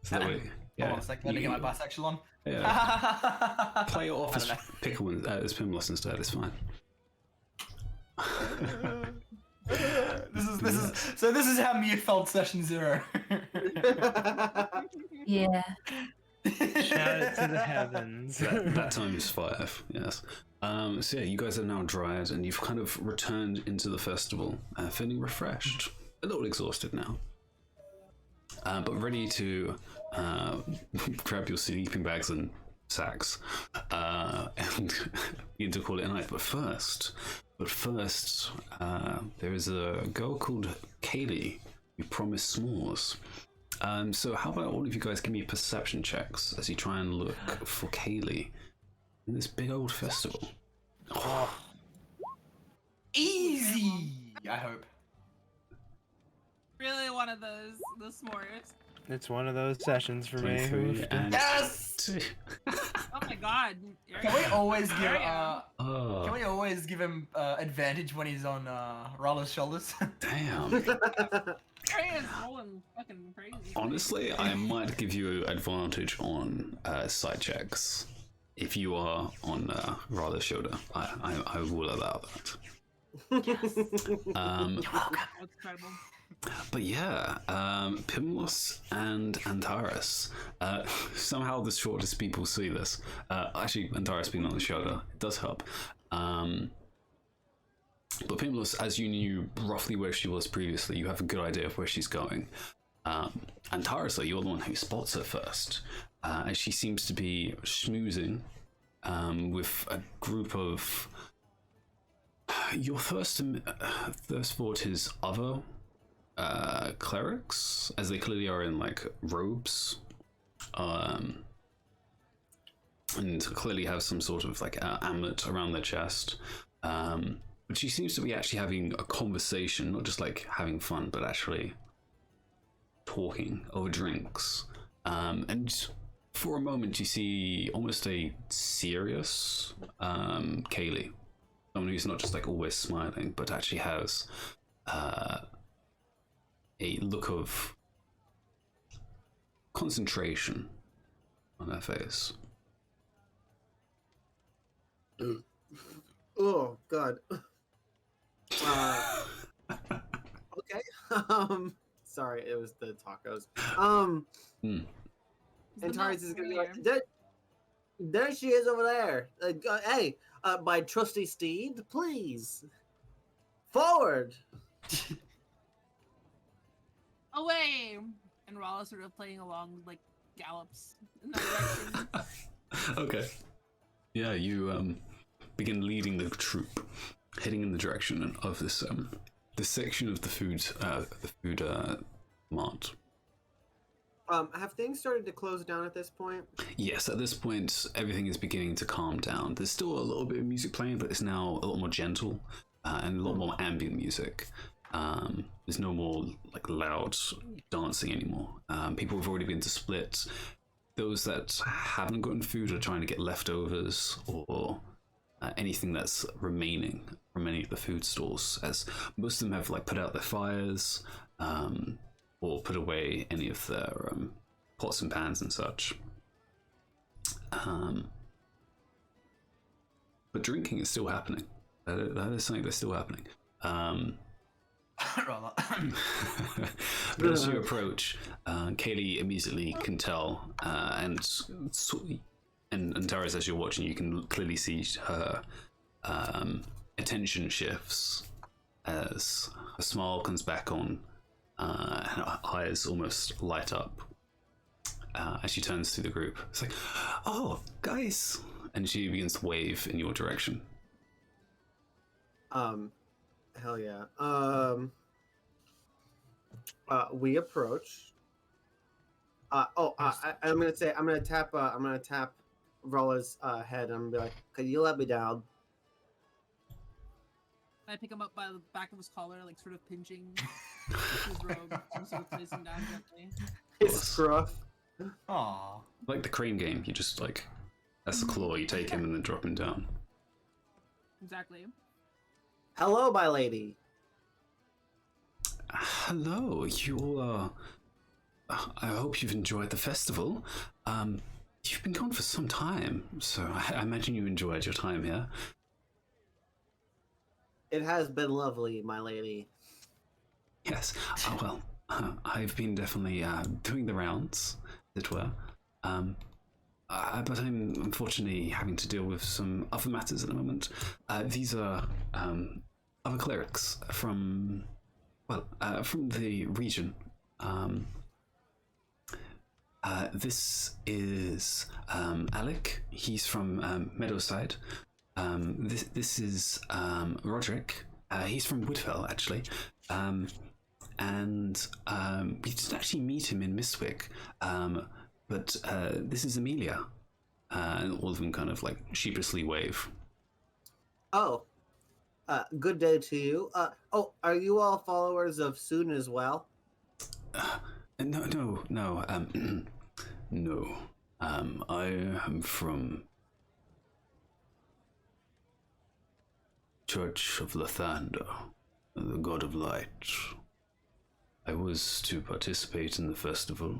So that way, Hold on a sec, let me get my bisexual on. Yeah. Play it off I as don't know. Pickle as Pimless instead. It's fine. This is how Mia felt session 0. Yeah. Shout it to the heavens. That times 5. Yes. So yeah, you guys are now dried, and you've kind of returned into the festival, feeling refreshed, a little exhausted now, but ready to grab your sleeping bags and sacks and begin to call it a night. But first, there is a girl called Kaylee who promised s'mores. So how about all of you guys give me perception checks as you try and look for Kaylee in this big old festival. Oh. Easy, I hope. Really one of those s'mores. It's one of those sessions for me. 23 and Yes! 2. Oh my god. Can we always give Oh, can we always give him advantage when he's on Roller's shoulders? damn. Aeria is rolling fucking crazy. Honestly, I might give you advantage on side checks if you are on Rala's shoulder. I will allow that. That's incredible. But yeah, Pimlos and Antares. Somehow the shortest people see this. Actually, Antares being on the shoulder, it does help. But Pimlos, as you knew roughly where she was previously, you have a good idea of where she's going. Antares, though, you're the one who spots her first. As she seems to be schmoozing with a group of... Your first thought is other clerics, as they clearly are in like robes, and clearly have some sort of like amulet around their chest. But she seems to be actually having a conversation, not just like having fun, but actually talking over drinks. And for a moment, you see almost a serious Kaylee, someone who's not just like always smiling, but actually has a look of concentration on her face. Oh God. Okay. Sorry, it was the tacos. And Tari's is gonna be like, there she is over there. Hey, my trusty steed, please. Forward. Away! And Rala sort of playing along, like, gallops in that direction. Okay. Yeah, you begin leading the troop, heading in the direction of this section of the food mart. Have things started to close down at this point? Yes, at this point, everything is beginning to calm down. There's still a little bit of music playing, but it's now a lot more gentle and a lot more ambient music. There's no more like loud dancing anymore. People have already been to split. Those that haven't gotten food are trying to get leftovers or anything that's remaining from any of the food stalls, as most of them have like put out their fires or put away any of their pots and pans and such. But drinking is still happening. That is something that's still happening. But as you approach, Kaylee immediately can tell, and Taris, as you're watching, you can clearly see her attention shifts as a smile comes back on, and her eyes almost light up as she turns to the group. It's like, oh, guys! And she begins to wave in your direction. Hell yeah. We approach. I'm gonna tap Rolla's head and be like, "Could you let me down?" I pick him up by the back of his collar, like sort of pinching his robe, and sort of place him down gently. His scruff. Aww. Like the crane game, you just like, that's the claw, you take him and then drop him down. Exactly. Hello, my lady. Hello, you all are... I hope you've enjoyed the festival. You've been gone for some time, so I imagine you enjoyed your time here. It has been lovely, my lady. Yes, I've been definitely doing the rounds, as it were. But I'm unfortunately having to deal with some other matters at the moment. These are other clerics from the region. This is Alec. He's from Meadowside. This is Roderick. He's from Woodfell, actually. And we didn't actually meet him in Mistwick. But this is Amelia. And all of them kind of like sheepishly wave. Oh, good day to you. Are you all followers of Soon as well? No. No. I am from Church of Lathander, the God of Light. I was to participate in the festival,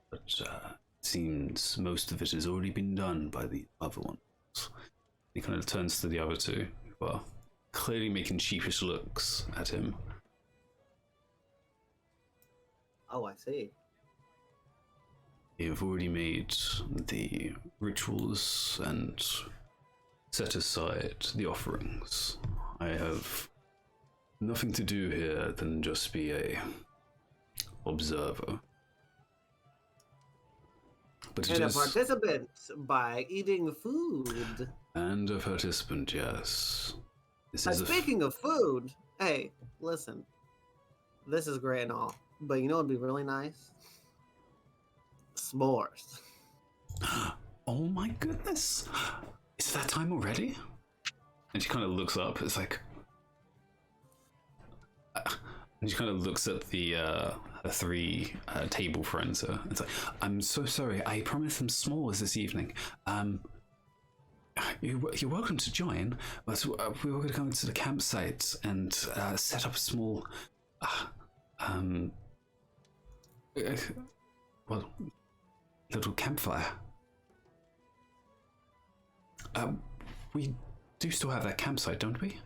but it seems most of it has already been done by the other ones. He kind of turns to the other two, who are clearly making sheepish looks at him. Oh, I see. You've already made the rituals and set aside the offerings. I have nothing to do here than just be a observer. But and a participant by eating food. And a participant, yes. Speaking of food, hey, listen. This is great and all, but you know what'd be really nice? S'mores. Oh my goodness! Is that time already? And she kind of looks up. It's like, and she kind of looks at the her three table friends. It's like, I'm so sorry. I promised them s'mores this evening. You're welcome to join, but we were going to go into the campsite and set up a small. well, little campfire. We do still have that campsite, don't we?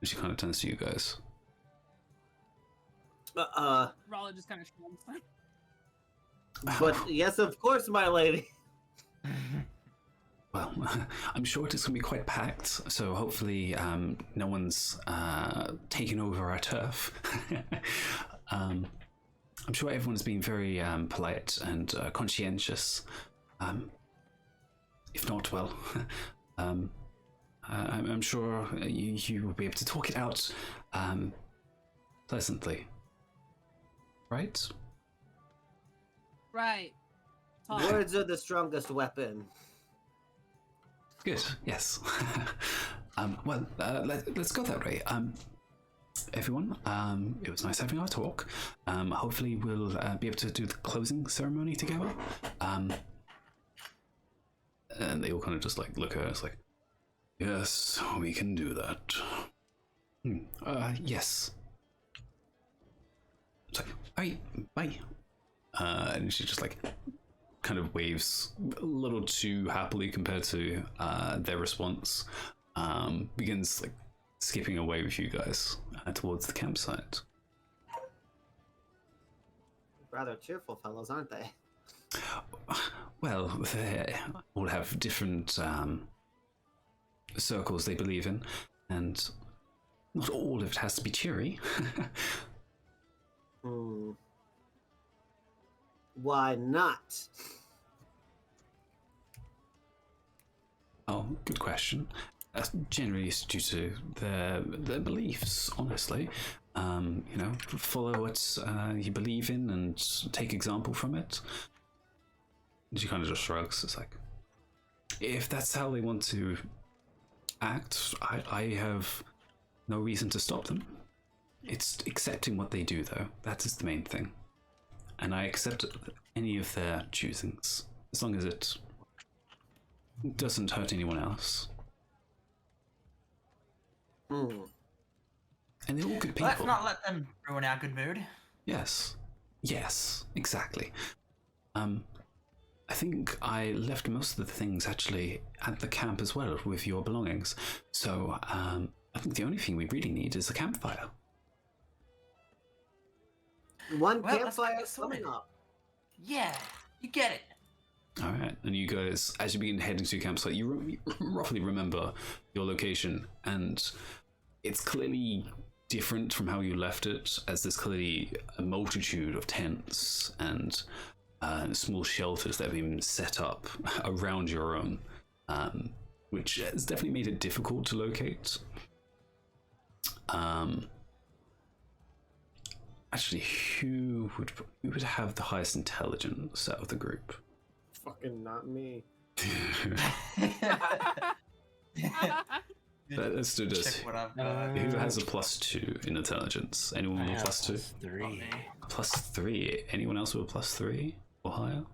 And she kind of turns to you guys. Rala just kind of shrugs. But yes, of course, my lady. Well, I'm sure it is going to be quite packed, so hopefully no one's taken over our turf. I'm sure everyone's been very polite and conscientious. If not, well, I'm sure you will be able to talk it out pleasantly. Right? Right. Words are the strongest weapon. Good, yes. Well, let's go that way. Everyone, it was nice having our talk. Hopefully we'll be able to do the closing ceremony together. And they all kind of just like look at us like, yes, we can do that. Yes. It's like, bye. And she just like kind of waves a little too happily compared to their response. Begins like skipping away with you guys towards the campsite. Rather cheerful fellows, aren't they? Well, they all have different circles they believe in, and not all of it has to be cheery. Why not? Oh, good question. Generally, it's due to their beliefs, honestly. Follow what you believe in and take example from it. And she kind of just shrugs. It's like, if that's how they want to act, I have no reason to stop them. It's accepting what they do, though. That is the main thing. And I accept any of their choosings, as long as it doesn't hurt anyone else. And they're all good people. Let's not let them ruin our good mood. Yes, exactly. I think I left most of the things actually at the camp as well with your belongings. So I think the only thing we really need is a campfire. One campfire coming up. Yeah, you get it. All right, and you guys, as you begin heading to your campsite, you roughly remember your location, and it's clearly different from how you left it, as there's clearly a multitude of tents and small shelters that have been set up around your own, which has definitely made it difficult to locate. Actually, who would have the highest intelligence out of the group? Fucking not me. Let's do this. Check what I've got. Who has a +2 in intelligence? Anyone with a +2? +3. +3. Anyone else with a +3 or higher?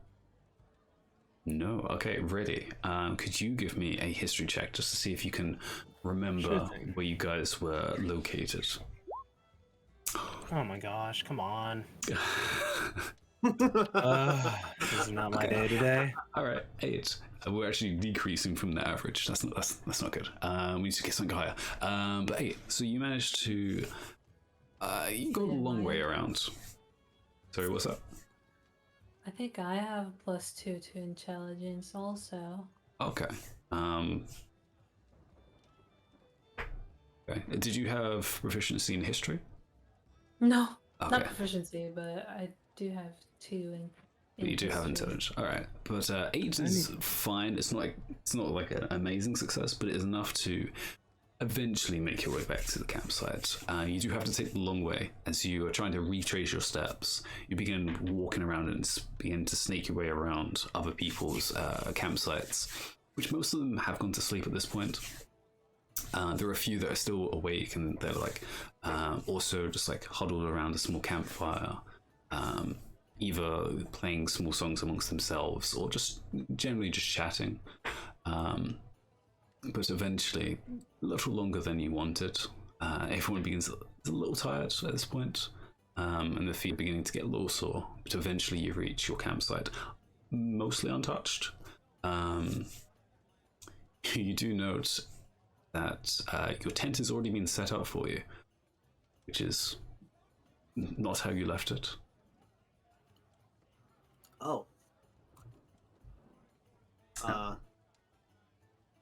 No. Okay, ready. Could you give me a history check just to see if you can remember where you guys were located? Oh my gosh, come on. This is not my day today. All right, 8. We're actually decreasing from the average. That's not good. We need to get something higher. But 8. So you managed to you go a long way around. Sorry, what's up? I think I have +2 to intelligence also. Okay. Okay. Did you have proficiency in history? No, Okay. not proficiency, but I do have 2 in You do have history. intelligence. All right, but 8 is fine. It's not like an amazing success, but it is enough to eventually make your way back to the campsite. You do have to take the long way as you are trying to retrace your steps. You begin walking around and begin to snake your way around other people's campsites, which most of them have gone to sleep at this point. There are a few that are still awake, and they're like also just like huddled around a small campfire, either playing small songs amongst themselves or just generally just chatting. But eventually, a little longer than you wanted, everyone begins a little tired at this point. and the feet are beginning to get a little sore, but eventually you reach your campsite, mostly untouched. You do note that your tent has already been set up for you, which is not how you left it. Oh.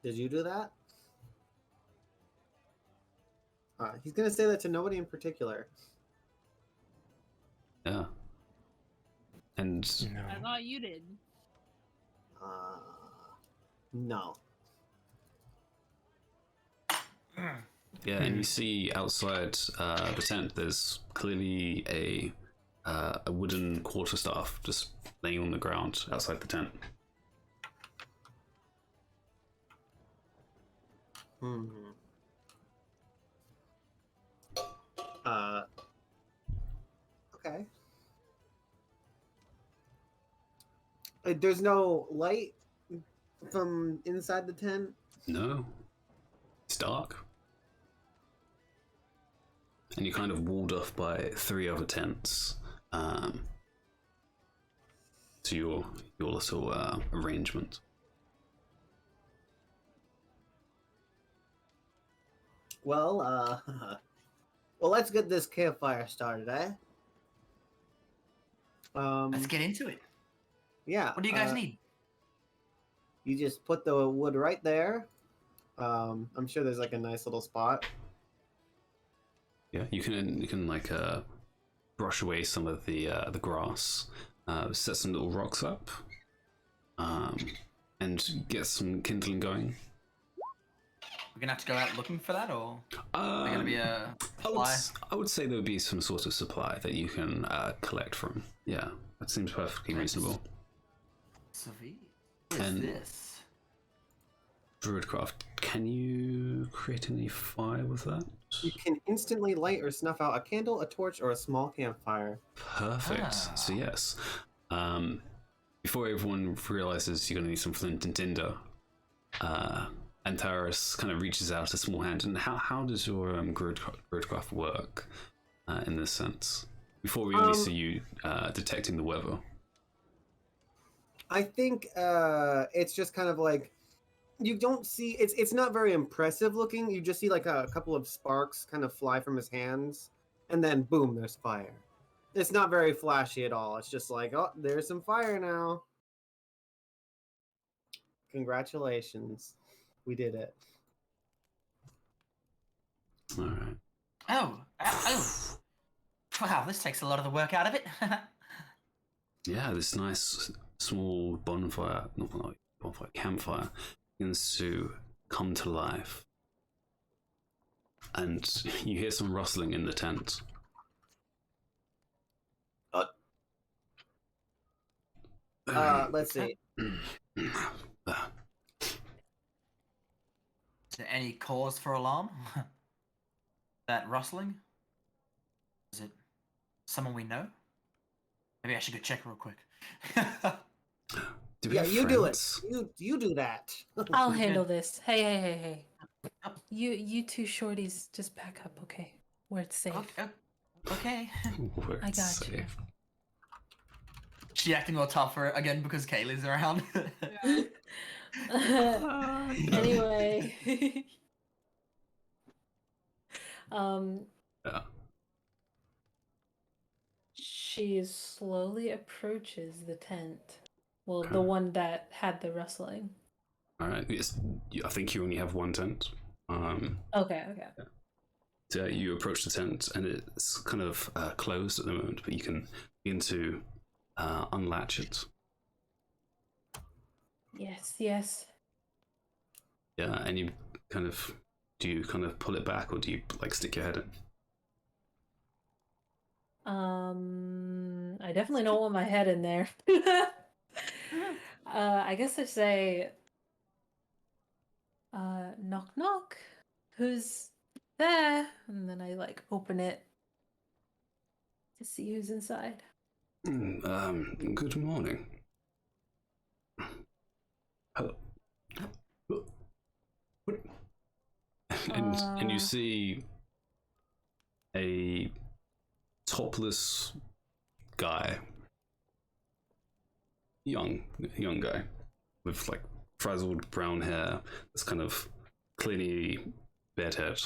Did you do that? He's gonna say that to nobody in particular. Yeah. And No. I thought you did. No. yeah, and you see outside the tent, there's clearly a wooden quarterstaff just laying on the ground outside the tent. Okay. There's no light from inside the tent? No. It's dark. And you're kind of walled off by 3 other tents to your little arrangement. Well, well, let's get this campfire started, eh? Let's get into it. Yeah. What do you guys need? You just put the wood right there. I'm sure there's like a nice little spot. Yeah, you can like brush away some of the grass, set some little rocks up, and get some kindling going. We're gonna have to go out looking for that, or are there gonna be a supply? I would say there would be some sort of supply that you can collect from. Yeah, that seems perfectly reasonable. Sweet. What is And this? Druidcraft, can you create any fire with that? You can instantly light or snuff out a candle, a torch, or a small campfire. Perfect. So yes, before everyone realizes you're going to need some flint and tinder, Antares kind of reaches out a small hand. And how does your Druidcraft work in this sense? Before we only see you detecting the weather. I think it's just kind of like you don't see it's not very impressive looking. You just see like a couple of sparks kind of fly from his hands, and then boom, there's fire. It's not very flashy at all. It's just like, oh, there's some fire now. Congratulations, we did it. All right. Oh. Wow, this takes a lot of the work out of it. Yeah, this nice small bonfire, not bonfire, campfire, begins to come to life. And you hear some rustling in the tent. Let's see. Is there any cause for alarm? That rustling? Is it someone we know? Maybe I should go check real quick. Yeah, you do it. You do that. I'll handle this. Hey. You two shorties just back up, okay? Where it's safe. Okay. I got you. She acting all tougher again because Kaylee's around. Anyway. Yeah. She slowly approaches the tent. Well, the one that had the rustling. All right. Yes, I think you only have one tent. Okay. Yeah. So you approach the tent, and it's kind of closed at the moment, but you can begin to unlatch it. Yes. Yeah, and you kind of pull it back, or do you like stick your head in? I definitely don't want my head in there. I guess I say, knock knock, who's there? And then I like open it to see who's inside. Good morning. Hello. And you see a topless guy, young guy with like frazzled brown hair. That's kind of clearly bedhead.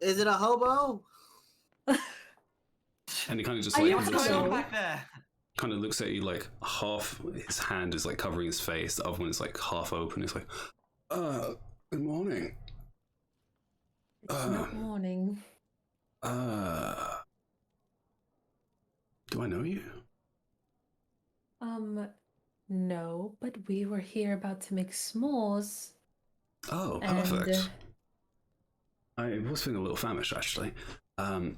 Is it a hobo? And he kind of just Are like you What's looks going at on you, back there? kind of looks at you like half his hand is like covering his face, the other one is like half open. It's like, good morning. It's not morning. Do I know you? No, but we were here about to make s'mores. Oh, And, perfect. I was feeling a little famished, actually. Not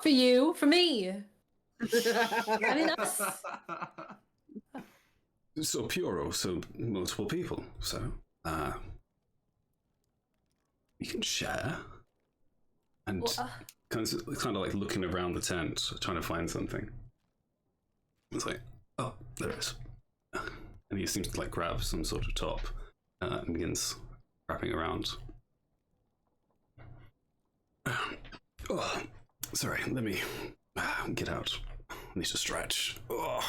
for you, for me. I mean, us. So plural, so multiple people. So, we can share. And Well, kind of like looking around the tent, trying to find something. It's like, oh, there it is. And he seems to like grab some sort of top and begins wrapping around. Oh, sorry, let me get out. I need to stretch. Oh,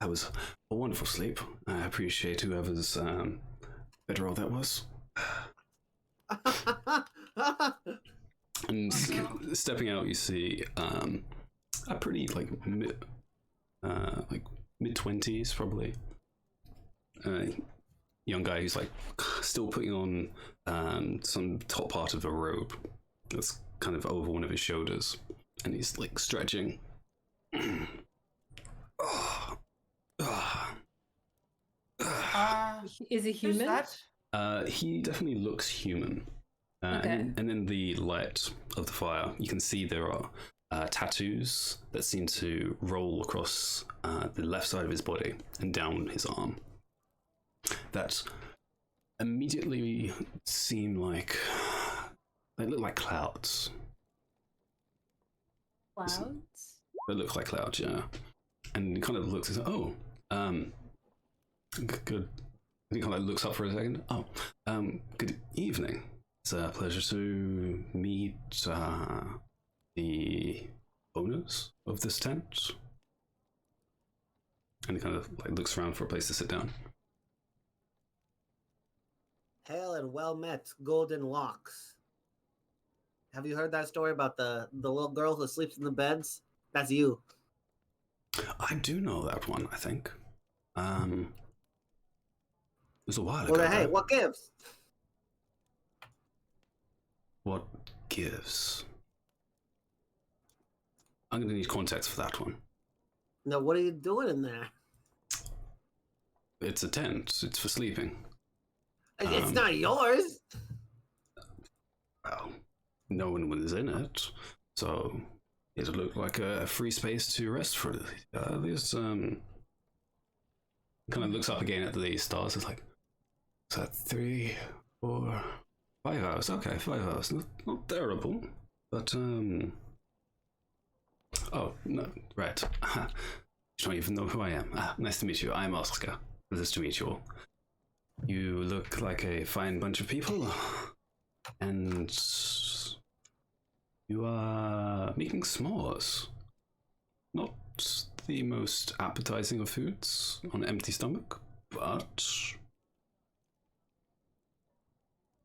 that was a wonderful sleep. I appreciate whoever's bedroll that was. And stepping out, you see a pretty like mid-20s probably. Young guy who's like still putting on some top part of a robe that's kind of over one of his shoulders, and he's like stretching. is he Who's human? that? He definitely looks human. Okay. And in the light of the fire, you can see there are tattoos that seem to roll across the left side of his body and down his arm. That immediately seem like they look like clouds. Clouds? They look like clouds, yeah. And he kind of looks and says, "Oh, good." And he kind of looks up for a second. "Oh, good evening. It's a pleasure to meet the owners of this tent." And he kind of like looks around for a place to sit down. Hail and well met, Golden Locks. Have you heard that story about the little girl who sleeps in the beds? That's you. I do know that one, I think. It was a while ago. Well, then, hey, though. what gives? What gives? I'm going to need context for that one. No, what are you doing in there? It's a tent. It's for sleeping. It's not yours. Well, no one was in it, so it looked like a free space to rest for this. Kind of looks up again at the stars. It's like, is that 3, 4, 5 hours? Okay, 5 hours. Not terrible, but oh no, right. You don't even know who I am. Nice to meet you. I'm Oscar. Nice to meet you all. You look like a fine bunch of people, and you are making s'mores. Not the most appetizing of foods on an empty stomach, but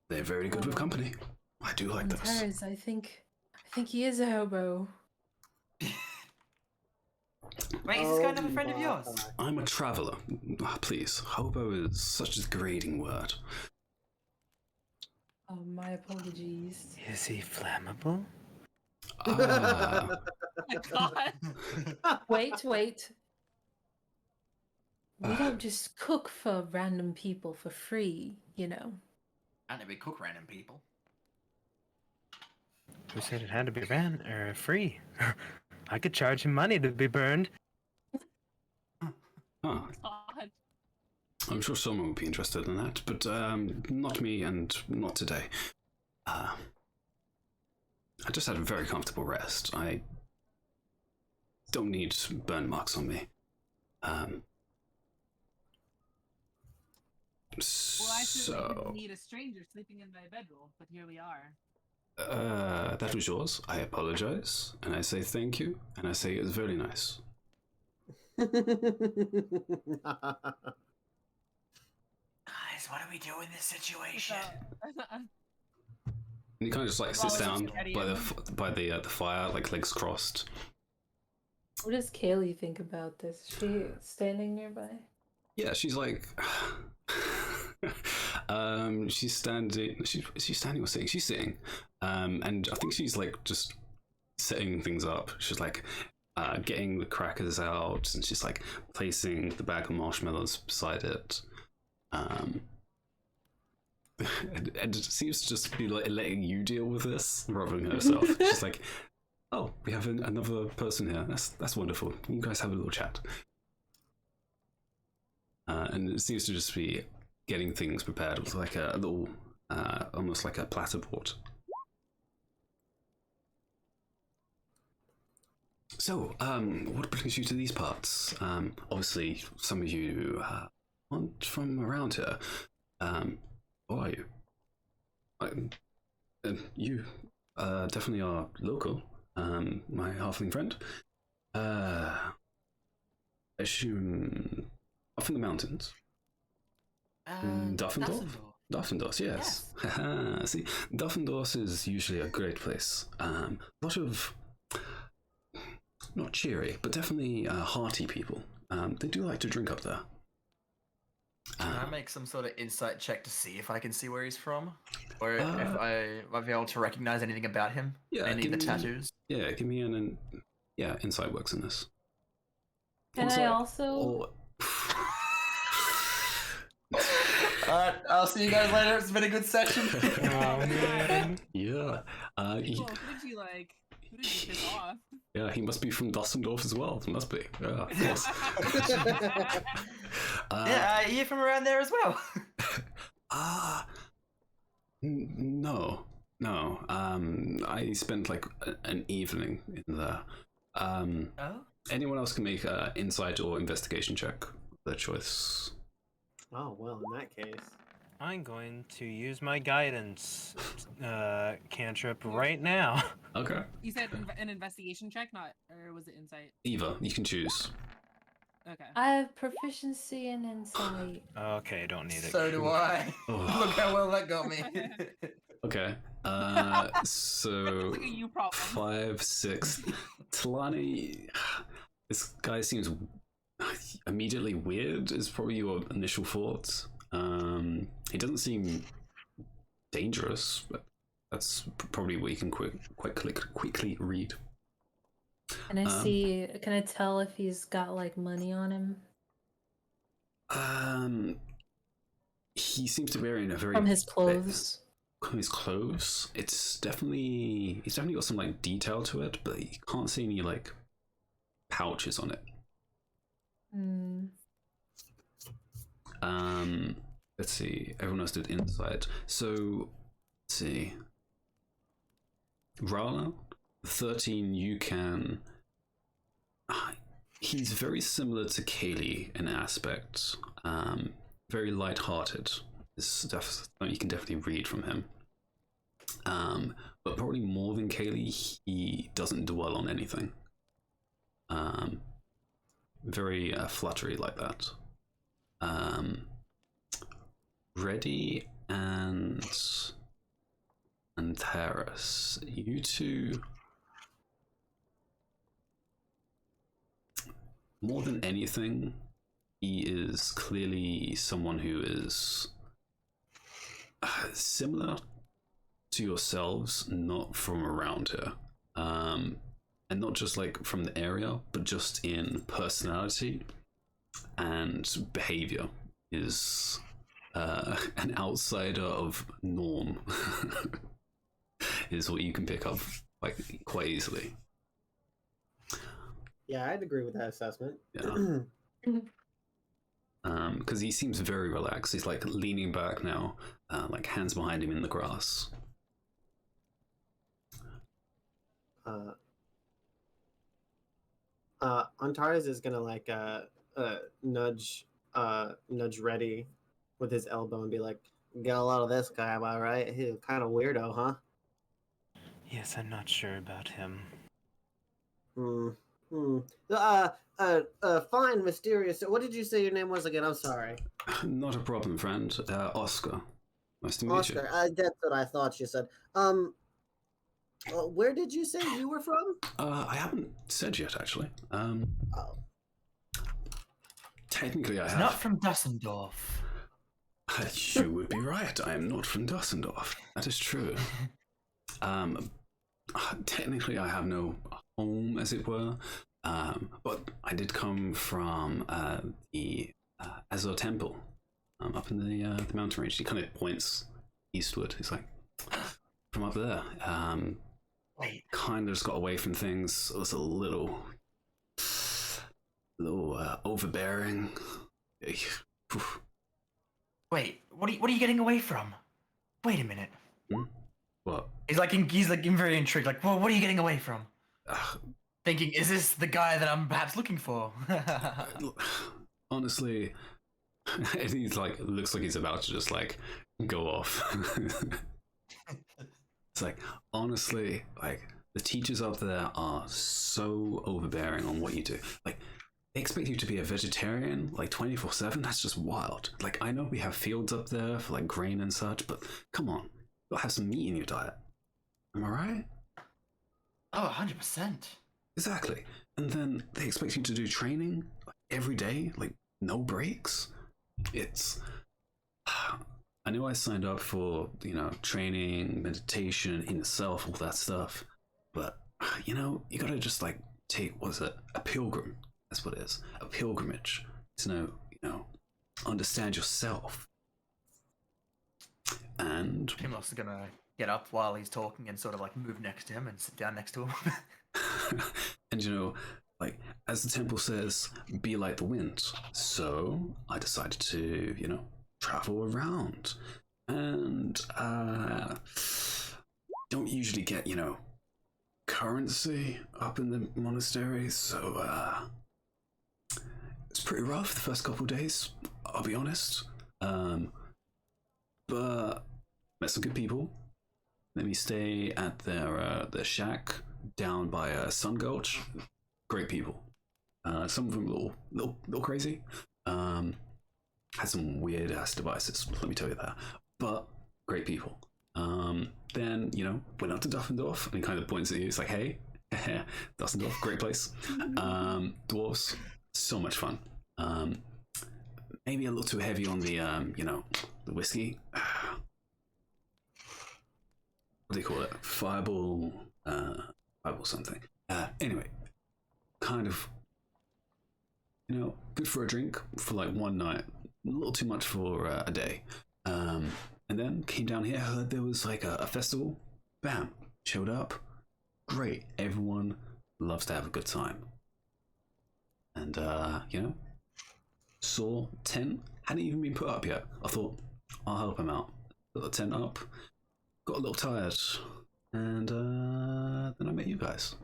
they're very good with company. I do like those. Terra's, I think he is a hobo. Wait, is this guy another friend of yours? I'm a traveler. Please, hobo is such a degrading word. Oh, my apologies. Is he flammable? Ah, Oh my god. Wait. We don't just cook for random people for free, you know. And we cook random people. Who said it had to be free? I could charge him money to be burned. ah. God. I'm sure someone would be interested in that, but not me and not today. I just had a very comfortable rest. I don't need burn marks on me. Well, I certainly didn't So, need a stranger sleeping in my bedroom, but here we are. that was yours. I apologize, and I say thank you, and I say it was very nice. Guys, what do we do in this situation? And he kind of just like sits down by the fire, like legs crossed. What does Kaylee think about this? Is she standing nearby? Yeah, she's like, she's standing. She's standing or sitting? She's sitting, and I think she's like just setting things up. She's like getting the crackers out, and she's like placing the bag of marshmallows beside it. And it seems to just be like letting you deal with this rather than herself. She's like, "Oh, we have another person here. That's wonderful. You guys have a little chat." And it seems to just be getting things prepared with like a little, almost like a platter board. So, what brings you to these parts? Obviously, some of you aren't from around here. Who are you? You definitely are local. My halfling friend. I assume up in the mountains. Duffendorf? Duffendorf, yes. Yes. See, Duffendorf is usually a great place. A lot of not cheery, but definitely hearty people. They do like to drink up there. Can I make some sort of insight check to see if I can see where he's from? Or if I might be able to recognize anything about him? Yeah, any of the tattoos? Yeah, give me an insight works in this. Can I also... Alright, I'll see you guys later. It's been a good session. Oh, man. Yeah. Who did you like? Who did you piss off? Yeah, he must be from Dussendorf as well. He must be. Yeah, of course. Yeah, you're from around there as well. No. I spent like an evening in there. Anyone else can make an insight or investigation check. Their choice. Oh, well, in that case. I'm going to use my guidance cantrip right now. Okay. You said an investigation check, or was it insight? Either. You can choose. Okay. I have proficiency in insight. Okay, don't need it. So do I. Oh. Look how well that got me. Okay. So like a you problem. 5, 6. Talani, this guy seems immediately weird. Is probably your initial thoughts. He doesn't seem dangerous, but that's probably what you can quickly read. Can I see? Can I tell if he's got like money on him? He seems to be wearing a very from his clothes. His clothes. He's definitely got some like detail to it, but you can't see any like pouches on it. Let's see. Everyone else did insight. So let's see. Rala, 13. You can. He's very similar to Kaylee in aspect. Very light-hearted. This you can definitely read from him. But probably more than Kaylee, he doesn't dwell on anything. Very fluttery like that. Reddy and Terrace, you two. More than anything, he is clearly someone who is similar to yourselves, not from around here. And not just like from the area, but just in personality and behavior is an outsider of norm is what you can pick up like quite easily. Yeah, I'd agree with that assessment. Yeah. Because he seems very relaxed. He's like leaning back now, like hands behind him in the grass. Antares is gonna like nudge Reddy with his elbow and be like, "Get a lot of this guy, am I right? He's kind of weirdo, huh?" Yes, I'm not sure about him. Fine, mysterious. What did you say your name was again? I'm sorry. Not a problem, friend. Oscar. Nice to meet Oscar. That's what I thought you said. Where did you say you were from? I haven't said yet, actually. Oh. Technically, I have. Not from Dusseldorf. You would be right. I am not from Dusseldorf. That is true. Technically, I have no home, as it were. But I did come from the Azure Temple, up in the mountain range. He kind of points eastward. He's like, from up there. Wait. Kind of just got away from things. It was a little overbearing. Wait, what are you getting away from? Wait a minute. What? He's very intrigued. Like, well, what are you getting away from? Thinking, is this the guy that I'm perhaps looking for? Honestly, he's like, looks like he's about to just like go off. It's like, honestly, like the teachers up there are so overbearing on what you do. Like, they expect you to be a vegetarian like 24/7. That's just wild. Like, I know we have fields up there for like grain and such, but come on, you'll have some meat in your diet. Am I right? Oh, 100%. Exactly. And then they expect you to do training like, every day, like no breaks. It's. I know I signed up for, training, meditation, inner self, all that stuff. But, you gotta just like take, a pilgrim? That's what it is. A pilgrimage to know, understand yourself. And. Pimlos is gonna get up while he's talking and sort of like move next to him and sit down next to him. And like, as the temple says, be like the wind. So I decided to, travel around. And don't usually get, currency up in the monastery. So it's pretty rough the first couple of days, I'll be honest. But met some good people. Let me stay at their shack down by Sun Gulch. Great people. Some of them a little crazy. Had some weird ass devices, let me tell you that. But great people. Then, went up to Duffendorf and he kind of points at you. It's like, hey, Duffendorf, great place. Dwarves, so much fun. Maybe a little too heavy on the, the whiskey. What do you call it? Fireball something. Anyway, kind of, good for a drink for like one night. A little too much for a day. And then came down here, heard there was like a festival. Bam, showed up. Great, everyone loves to have a good time. And, saw tent, hadn't even been put up yet. I thought, I'll help him out. Put the tent up, got a little tired, and then I met you guys.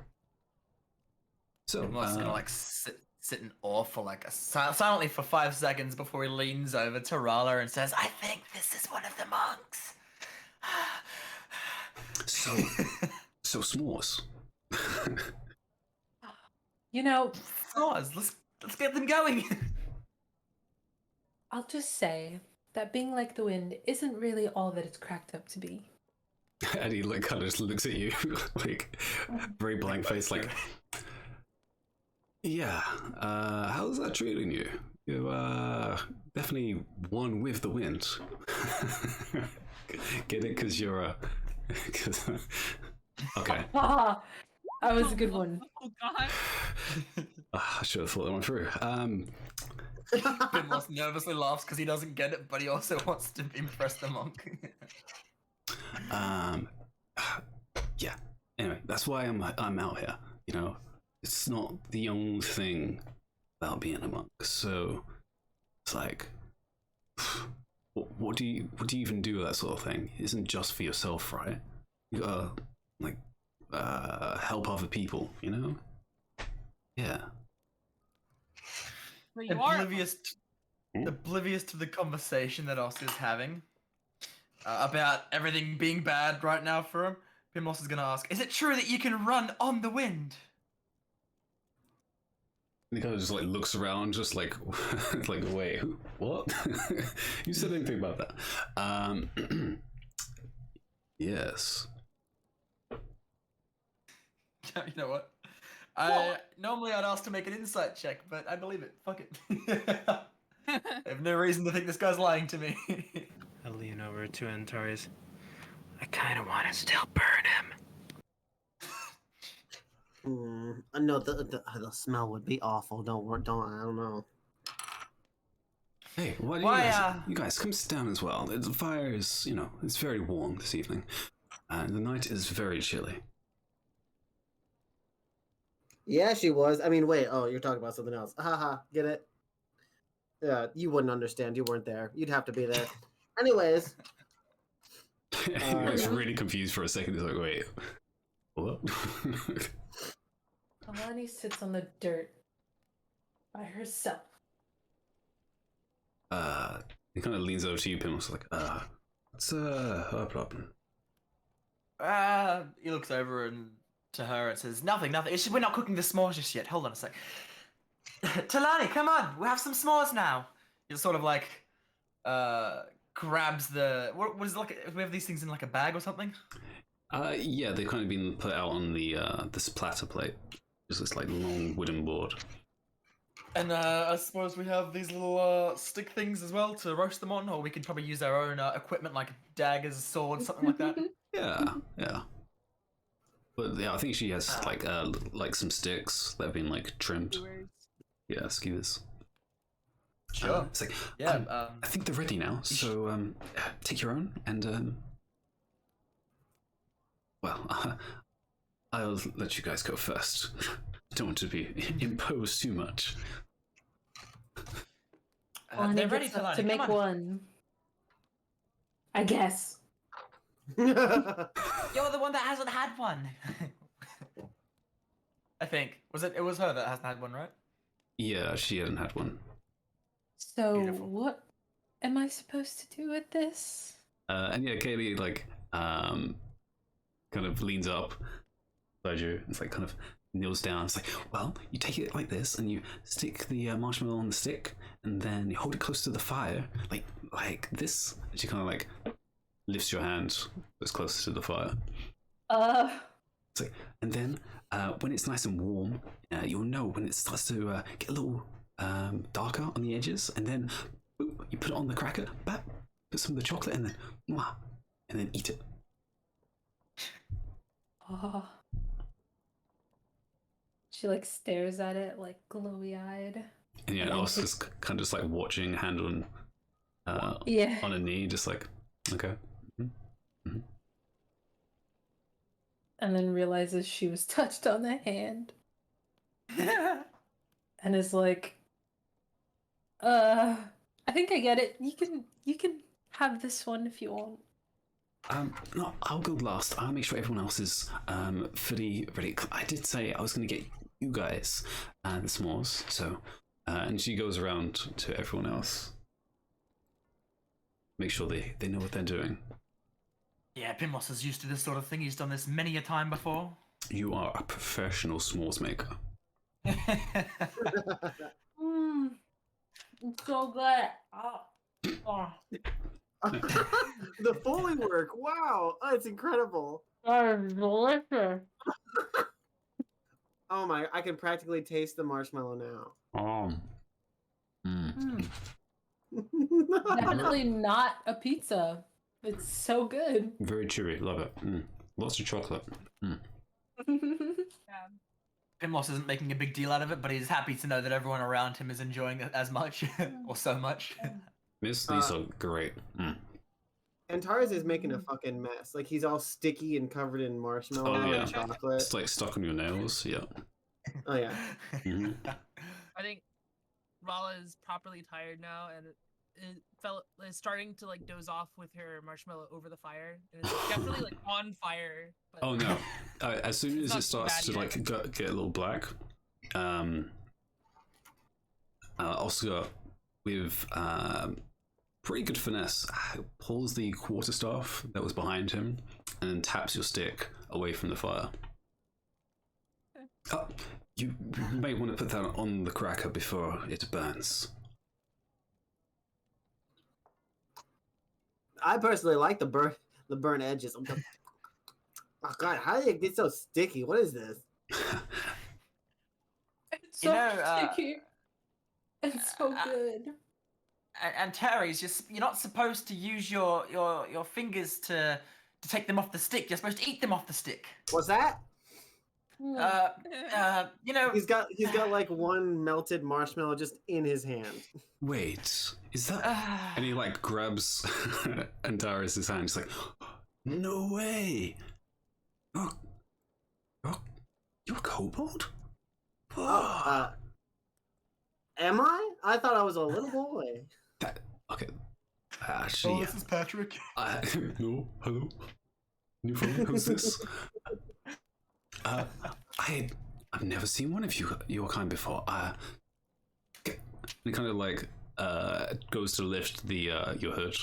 So, I'm just gonna like sit in awe for like silently for 5 seconds before he leans over to Rala and says, "I think this is one of the monks." so s'mores. S'mores. Let's get them going. I'll just say that being like the wind isn't really all that it's cracked up to be. And he like kind of just looks at you, like very blank face, like, yeah. How's that treating you? You definitely one with the wind. Get it? Because you're a. Okay. That was a good one. Oh God. I should have thought that one through. Finlos nervously laughs because he doesn't get it, but he also wants to impress the monk. Yeah. Anyway, that's why I'm out here. It's not the only thing about being a monk. So it's like, what do you even do with that sort of thing? It isn't just for yourself, right? You gotta help other people. Yeah. But you are. Oblivious. oblivious to the conversation that Oscar's having about everything being bad right now for him, Pimos is going to ask, is it true that you can run on the wind? And he kind of just like looks around, just like, like, wait, what? You said anything about that? Yes. You know what? Normally I'd ask to make an insight check, but I believe it. Fuck it. I have no reason to think this guy's lying to me. I lean over to Antares. I kind of want to still burn him. No, the smell would be awful. I don't know. Hey, you guys come sit down as well. The fire is, it's very warm this evening, and the night is very chilly. Yeah, she was. I mean, wait. Oh, you're talking about something else. Haha, get it? Yeah, you wouldn't understand. You weren't there. You'd have to be there. Anyways. You guys really confused for a second. It's like, wait, what? Alani sits on the dirt by herself. He kind of leans over to you, Pim. Like, what's her problem? He looks over and to her and says, nothing. We're not cooking the s'mores just yet. Hold on a sec. Talani, come on. We'll have some s'mores now. He sort of like, grabs the... What is it like? We have these things in like a bag or something? Yeah, they've kind of been put out on the this platter plate. Just this like long wooden board. And I suppose we have these little stick things as well to roast them on, or we could probably use our own equipment like daggers, swords, something like that. Yeah. But yeah, I think she has like some sticks that have been like trimmed. Skewers. Yeah, skewers. Sure. It's like, yeah. I think they're ready now. So take your own and well, I'll let you guys go first. Don't want to be imposed too much. They're ready to make one. I guess. You're the one that hasn't had one. I think. It was her that hasn't had one, right? Yeah, she hadn't had one. So Beautiful. what am I supposed to do with this? And yeah, Kaylee kind of leans up beside you. It's like kind of kneels down. It's like, well, you take it like this, and you stick the marshmallow on the stick, and then you hold it close to the fire, like this. And she kind of like lifts your hand as close to the fire. It's like, and then when it's nice and warm, you'll know when it starts to get a little darker on the edges, and then you put it on the cracker, put some of the chocolate, and then eat it. She like stares at it like glowy-eyed. And yeah, Oscar's kind of just like watching, hand on on a knee, just like, okay. Mm-hmm. And then realizes she was touched on the hand. And is like, I think I get it. You can have this one if you want. No, I'll go last. I'll make sure everyone else is fully ready. I did say I was going to get you guys the s'mores, so and she goes around to everyone else. Make sure they know what they're doing. Yeah, Pimos is used to this sort of thing. He's done this many a time before. You are a professional s'mores maker. I'm so good. The Foley work, wow, it's incredible. Delicious. Oh my, I can practically taste the marshmallow now. Definitely not a pizza. It's so good. Very chewy, love it. Lots of chocolate. Pimos isn't making a big deal out of it, but he's happy to know that everyone around him is enjoying it as much, or so much. These are great. Antares is making a fucking mess. Like, he's all sticky and covered in marshmallow and chocolate. It's like stuck on your nails, yeah. Oh, yeah. Mm-hmm. I think Rala is properly tired now, and is starting to like doze off with her marshmallow over the fire. And it's definitely like on fire. But Oh no! As soon as it starts to bad like get a little black, Oscar with pretty good finesse, pulls the quarterstaff that was behind him and then taps your stick away from the fire. Oh, you may want to put that on the cracker before it burns. I personally like the burn edges. Oh God, how did it get so sticky? What is this? It's so sticky. It's so good. And Terra, you're not supposed to use your fingers to take them off the stick. You're supposed to eat them off the stick. What's that? You know, he's got like one melted marshmallow just in his hand. Wait, is that? And he like grabs Antares' hand. He's like, no way. You're a kobold? Oh, am I? I thought I was a little boy. Okay. Actually, this is Patrick. No, hello. New phone. Who's this? I've never seen one of your kind before. He kind of like goes to lift the your hood.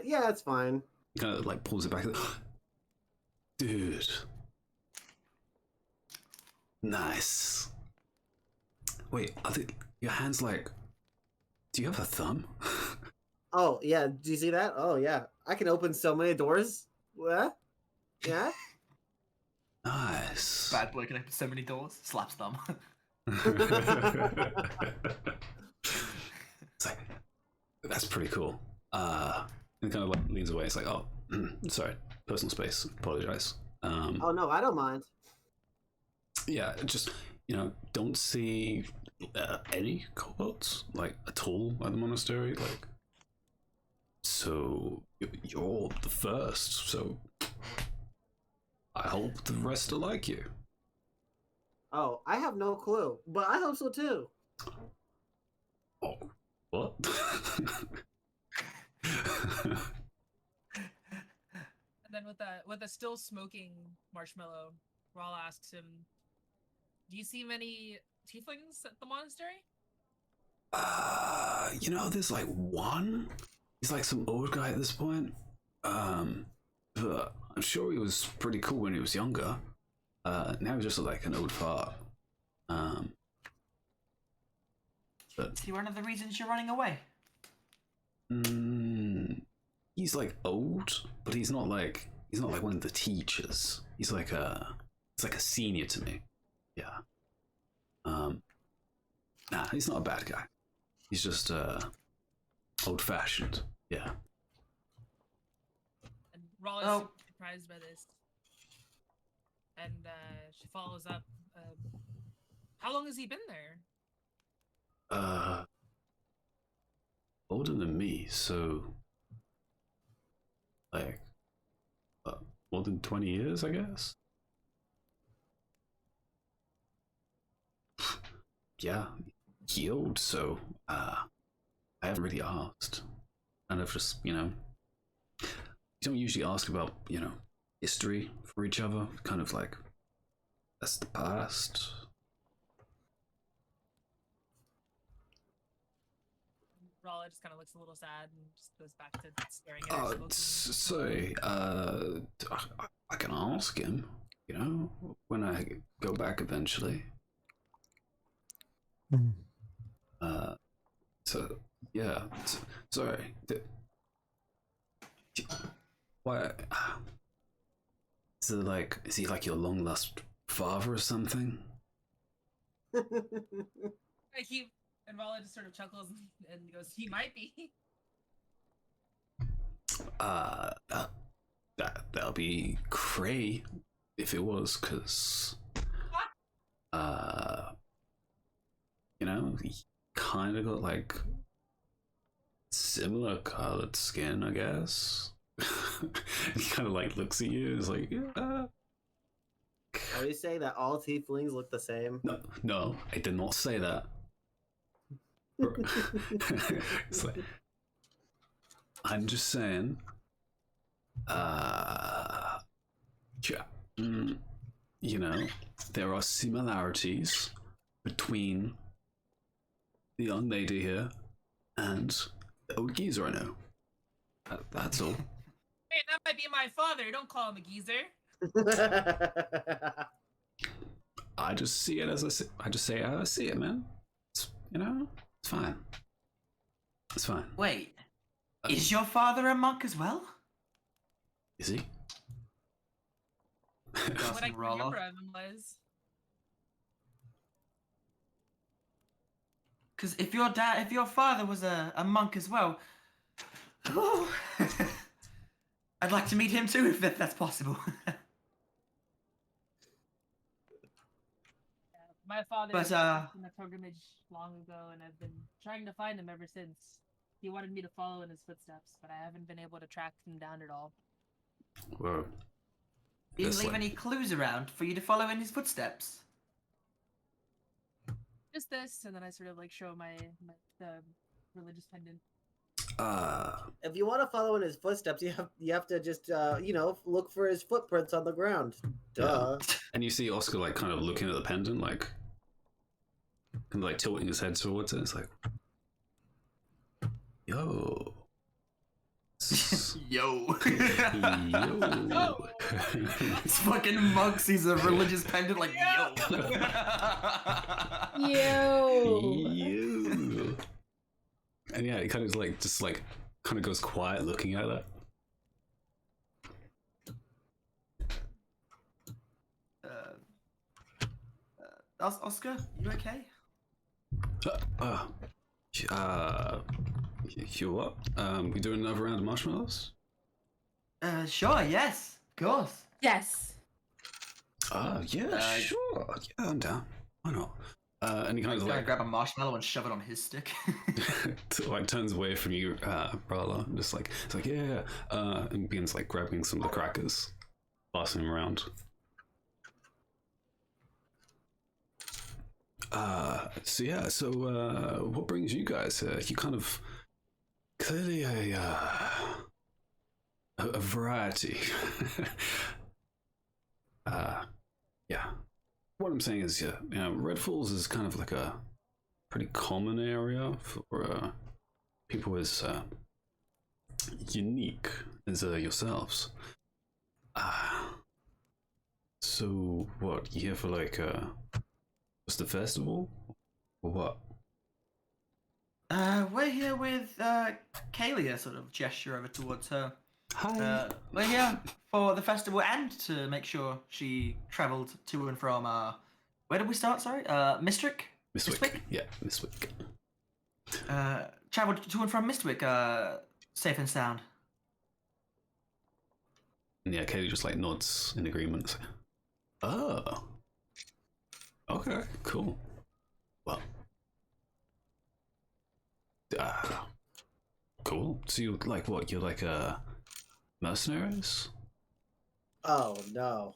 Yeah, it's fine. He kind of like pulls it back. Dude. Nice. Wait, your hands like... Do you have a thumb? Oh, yeah. Do you see that? Oh, yeah. I can open so many doors. What? Yeah? Nice. Bad boy can open so many doors. Slaps thumb. It's like, that's pretty cool. And kind of like leans away. It's like, oh, sorry. Personal space. Apologize. Oh, no, I don't mind. Yeah, just, don't see any kobolds, like, at all at the monastery. Like, so you're the first, so I hope the rest are like you. Oh, I have no clue, but I hope so too. Oh, what? And then with a still smoking marshmallow, Rawl asks him, "Do you see many tieflings at the monastery?" There's like one. He's like some old guy at this point. But I'm sure he was pretty cool when he was younger. Now he's just like an old fart. But is he one of the reasons you're running away? He's like old, but he's not like one of the teachers. He's like a senior to me. Yeah. Nah, he's not a bad guy. He's just old fashioned. Yeah. And Rawl is super surprised by this. And she follows up. How long has he been there? Older than me, so like more than 20 years, I guess. Yeah, he old, so I haven't really asked. And I've just, you don't usually ask about, history for each other. Kind of like, that's the past. Rawl just kind of looks a little sad and just goes back to staring at her. Sorry, I can ask him, when I go back eventually. So, yeah, sorry. Why? Is he like your long lost father or something? And Rawl just sort of chuckles and goes, "He might be." That'll be cray if it was, cause he kind of got like similar colored skin, I guess. He kind of like looks at you and is like, yeah. Are you saying that all tieflings look the same? No, I did not say that. It's like, I'm just saying, there are similarities between the young lady here, and the old geezer I know. That's all. Hey, that might be my father. Don't call him a geezer. I just see it as I just say how I see it, man. It's, it's fine. It's fine. Wait, is your father a monk as well? Is he? What I can remember of him was. Because if your father was a monk as well, oh, I'd like to meet him too, if that's possible. My father was in a pilgrimage long ago, and I've been trying to find him ever since. He wanted me to follow in his footsteps, but I haven't been able to track him down at all. Whoa. He didn't leave any clues around for you to follow in his footsteps. Just this, and then I sort of like show the religious pendant. If you want to follow in his footsteps, you have to just look for his footprints on the ground. Duh. Yeah. And you see Oscar like kind of looking at the pendant, like kind of like tilting his head towards it. It's like, yo. Yo. Yo. It's fucking monk sees a religious pendant like, yo. Yo. And yeah, he kind of like just like kind of goes quiet looking at it. Oscar, you okay? You what? We doing another round of marshmallows? Sure, yes, of course. Yes. Yeah, sure. Yeah, I'm down. Why not? And he kind of like grab a marshmallow and shove it on his stick. like turns away from you, brother. Just like it's like yeah, and begins like grabbing some of the crackers, passing them around. So what brings you guys here? You kind of clearly a variety. Yeah. What I'm saying is, Red Falls is kind of like a pretty common area for people as unique as yourselves. So what? You here for like what's the festival or what? We're here with Kalia, sort of gesture over towards her. Hi. We're here for the festival and to make sure she travelled to and from where did we start, sorry? Mistwick? Mistwick. Yeah, Mistwick. Travelled to and from Mistwick, safe and sound. And yeah, Katie just like nods in agreement. Oh. Okay, cool. Well. Cool. So you like what? You're like mercenaries? Oh no.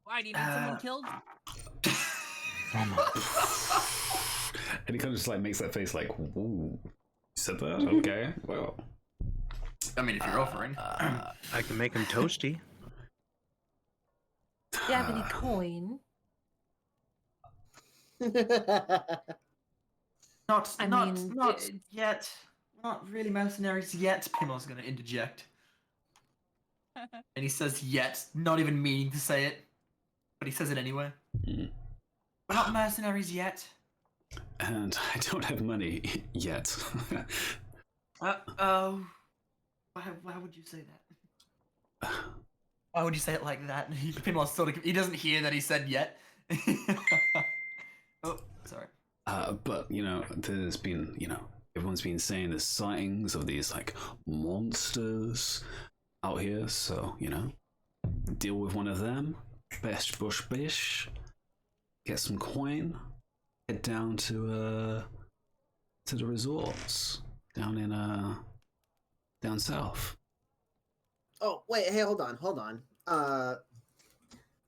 Why, do you need someone killed? And he kind of just like makes that face like, ooh, you said that? Okay, well. I mean, if you're offering. I can make him toasty. Do you have any coin? Not yet. Not really mercenaries yet. Pimmel's gonna interject. And he says yet, not even meaning to say it. But he says it anyway. We're not mercenaries yet. And I don't have money yet. Why would you say that? Why would you say it like that? Pimmel's sort of, he doesn't hear that he said yet. Oh, sorry. But, there's been, everyone's been saying there's sightings of these, like, monsters out here, so, deal with one of them, best bush bish, get some coin, head down to the resorts, down south. Oh, wait, hey, hold on.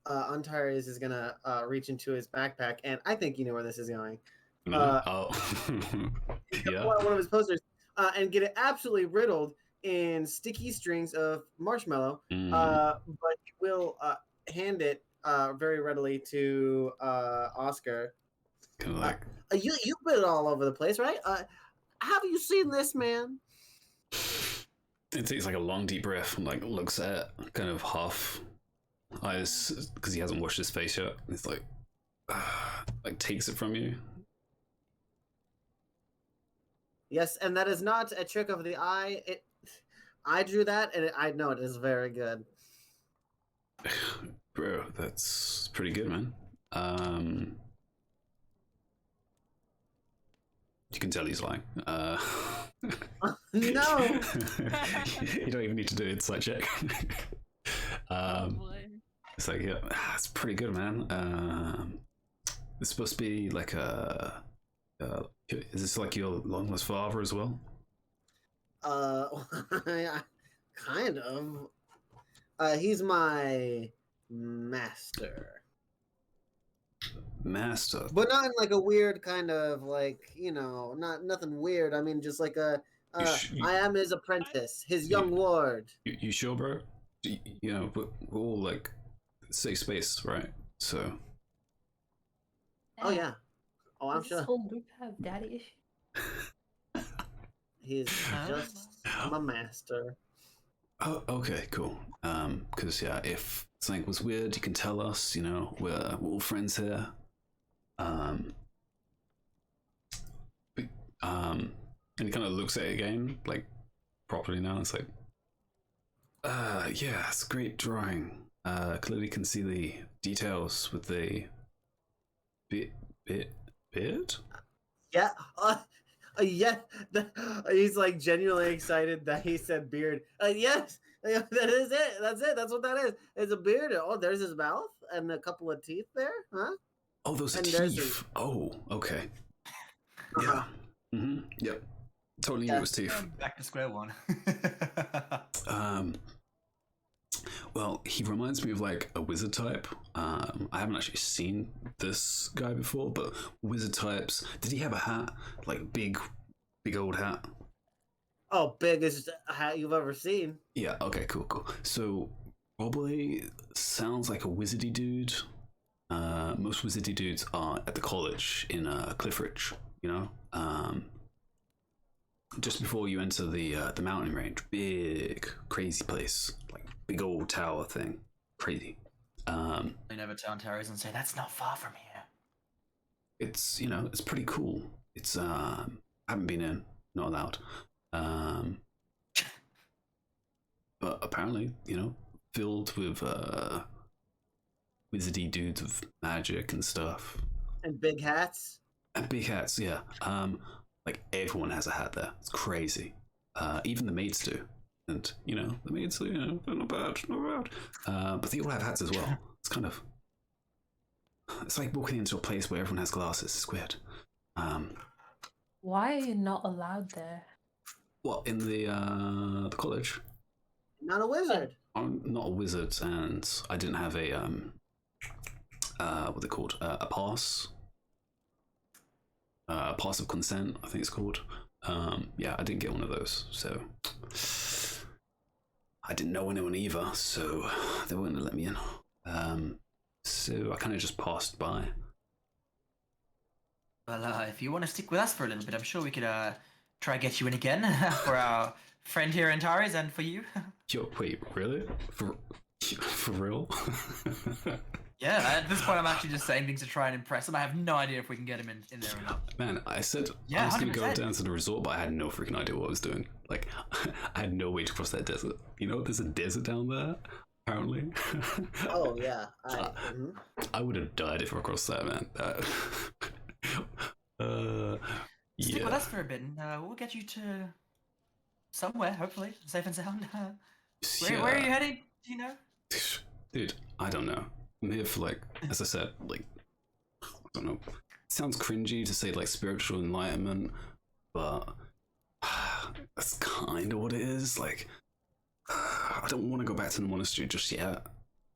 Antares is gonna reach into his backpack, and I think you know where this is going. Yeah. One of his posters, and get it absolutely riddled in sticky strings of marshmallow. But he will hand it very readily to Oscar. kind of like you've been all over the place, right? Have you seen this man? it takes like a long deep breath and like looks at it, kind of half eyes because he hasn't washed his face yet. It's like takes it from you. Yes, and that is not a trick of the eye. I drew that, and I know it is very good. Bro, that's pretty good, man. You can tell he's lying. No. You don't even need to do an insight check. It's like, yeah, it's pretty good, man. It's supposed to be like a. Is this like your long lost father as well? Kind of. He's my master. Master. But not in like a weird kind of like, not nothing weird. I mean, just like I am his apprentice, his young lord. You sure, bro? You know, we're all like safe space, right? So. Oh yeah. Oh, I'm Does sure. this whole group have daddy issues? He's just my master. Oh, okay, cool. Because yeah, if something was weird, you can tell us. You know, we're all friends here. And he kind of looks at it again, like properly now. It's like, yeah, it's a great drawing. Clearly can see the details with the beard. Yeah. Yeah. He's like genuinely excited that he said beard. Yes. That is it. That's it. That's what that is. It's a beard. Oh, there's his mouth and a couple of teeth there, huh? Oh, those are teeth. Oh, okay. Yeah. Mm-hmm. Yep. Totally knew it was teeth. Back to square one. Well, he reminds me of like a wizard type. I haven't actually seen this guy before, but wizard types. Did he have a hat? Like big old hat? Oh, biggest hat you've ever seen. Yeah, okay, cool. So probably sounds like a wizardy dude. Most wizardy dudes are at the college in Cliffridge, you know? Just before you enter the mountain range. Big, crazy place. Like big old tower thing. Crazy. They never turn terrors and say, that's not far from here. It's, you know, it's pretty cool. It's, haven't been in, not allowed. But apparently, you know, filled with wizardy dudes with magic and stuff. And big hats. And big hats, yeah. Like everyone has a hat there. It's crazy. Even the maids do. And, you know, the maids, you know, they're not bad. But they all have hats as well. It's kind of... It's like walking into a place where everyone has glasses. It's weird. Why are you not allowed there? What, in the college? Not a wizard. I'm not a wizard, and I didn't have a, what they called? A pass. Pass of consent, I think it's called. Yeah, I didn't get one of those, so... I didn't know anyone either, so they weren't gonna let me in. So I kind of just passed by. Well, if you want to stick with us for a little bit, I'm sure we could try get you in again for our friend here, Antares, and for you. Yo, wait, really? For real? Yeah, at this point I'm actually just saying things to try and impress him. I have no idea if we can get him in there or not. Man, I said Yeah, I was going to go 100%. down to the resort, but I had no freaking idea what I was doing. Like, I had no way to cross that desert. You know, there's a desert down there, apparently. Oh, yeah. I would have died if I crossed that, man. Stick Yeah. with us for a bit, and we'll get you to somewhere, hopefully, safe and sound. Where are you heading? Do you know? Dude, I don't know. I'm here for, like, as I said, like, I don't know. It sounds cringy to say, like, spiritual enlightenment, but that's kind of what it is. Like, I don't want to go back to the monastery just yet.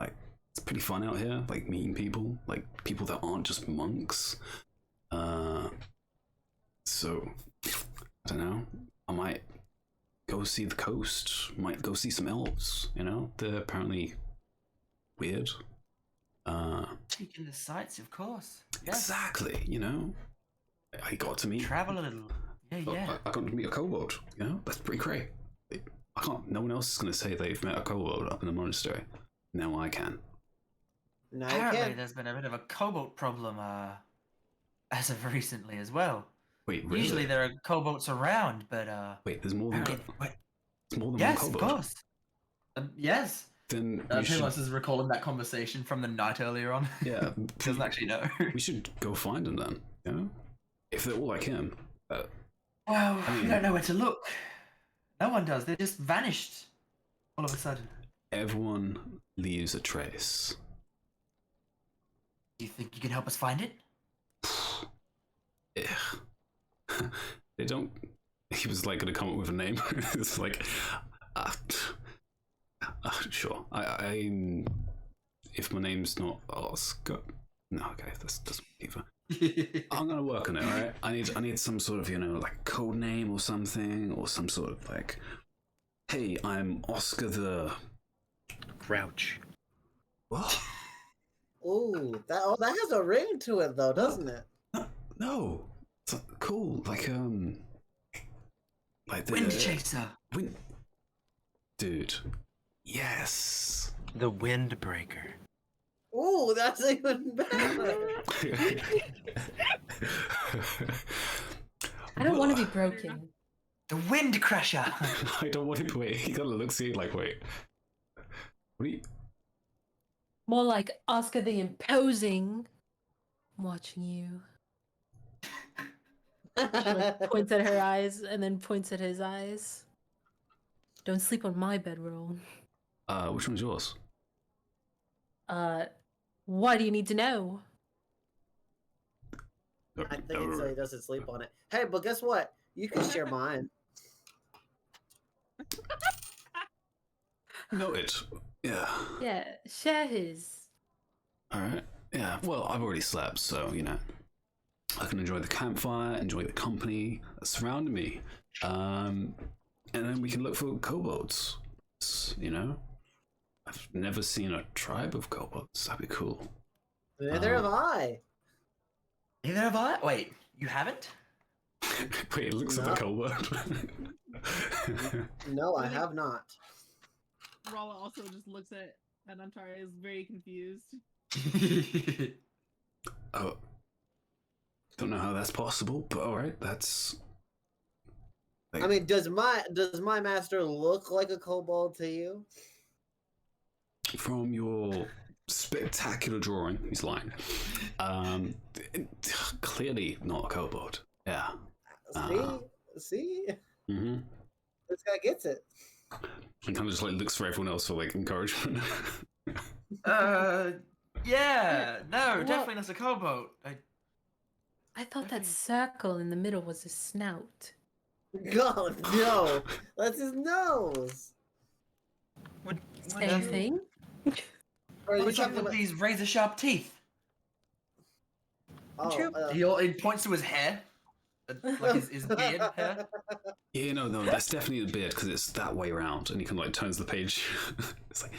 Like, it's pretty fun out here, like, meeting people, like, people that aren't just monks. So, I don't know. I might go see the coast, might go see some elves, you know? They're apparently weird. Taking the sights, of course. Yes. Exactly, you know? I got to meet... Travel a little. Yeah. I got to meet a kobold, you know? That's pretty great. No one else is going to say they've met a kobold up in the monastery. Now I can. Now Apparently there's been a bit of a kobold problem, as of recently as well. Wait, really? Usually there are kobolds around, but, Wait, there's more than... There's more than yes, one kobold? Of course. Yes. Then Pilos is recalling that conversation from the night earlier on. Yeah. Doesn't actually know. We should go find him then, you know? If they're all like him. Well, we don't know where to look. No one does. They just vanished all of a sudden. Everyone leaves a trace. Do you think you can help us find it? They don't... He was like going to come up with a name. It's like... sure. I if my name's not Oscar... No, okay, that's doesn't either. I'm gonna work on it, alright? I need some sort of, you know, like code name or something, or some sort of like, hey, I'm Oscar the Grouch. What? Ooh, that has a ring to it though, doesn't it? No. It's cool. Like the Wind Chaser. Dude. Yes. The Windbreaker. Ooh, that's even better. I don't want to be broken. The Wind Crusher. I don't want to wait. He kind of looks at you like, wait. What are you? More like Oscar the Imposing. I'm watching you. She like points at her eyes and then points at his eyes. Don't sleep on my bedroll. Which one's yours? Why do you need to know? I think it's so he doesn't sleep on it. Hey, but guess what? You can share mine. Noted. Yeah. Yeah, share his. Alright. Yeah, well, I've already slept, so, you know, I can enjoy the campfire, enjoy the company that's surrounding me. And then we can look for kobolds, you know? I've never seen a tribe of kobolds. That'd be cool. Neither have I. Neither have I. Wait, you haven't? Wait, it looks like a kobold. No, I have not. Rala also just looks at Antara is very confused. Oh. Don't know how that's possible, but alright, that's... Like... I mean, does my master look like a kobold to you? From your spectacular drawing, he's lying. Clearly not a kobold. Yeah. See? Mm-hmm. This guy gets it. He kind of just like looks for everyone else for like encouragement. Yeah, no, definitely not a kobold. I thought that circle in the middle was a snout. God, no. That's his nose. Same thing? Or What's up with these razor sharp teeth? Oh, He points to his hair. Like his beard hair. Yeah, no, that's definitely the beard because it's that way around, and he kind of like turns the page. It's like.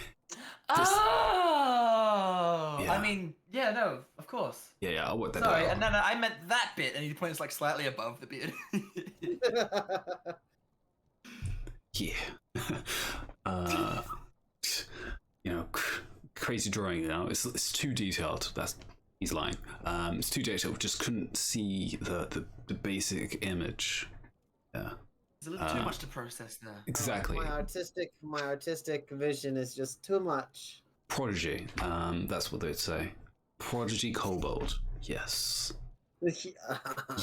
Oh! Yeah. I mean, yeah, no, of course. Yeah, I'll work that Sorry, out. and then I meant that bit, and he points like slightly above the beard. Yeah. You know, crazy drawing. You know, it's too detailed. He's lying. It's too detailed. Just couldn't see the basic image. Yeah. There's a little too much to process there. Exactly. My artistic vision is just too much. Prodigy. That's what they'd say. Prodigy kobold. Yes.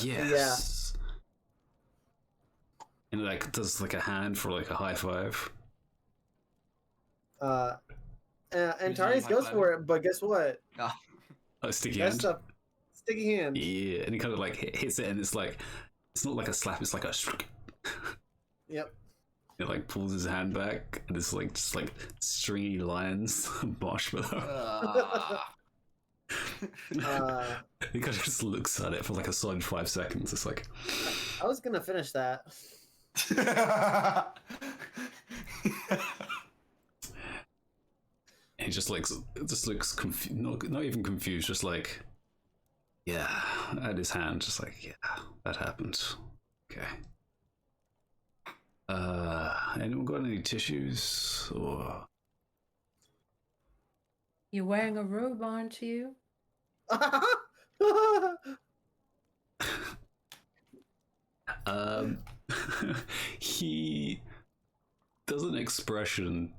Yes. And like does like a hand for like a high five. Antares goes for it, but guess what? A sticky That's hand. Sticky hand. Yeah, and he kind of like hits it, and it's like it's not like a slap. It's like a. Yep. It like pulls his hand back, and it's like just like stringy lines, marshmallow. He kind of just looks at it for like a solid 5 seconds. It's like I was gonna finish that. And just like just looks not even confused, just like, yeah, at his hand, just like, yeah, that happened. Okay. Anyone got any tissues or? You're wearing a robe, aren't you? He does an expression,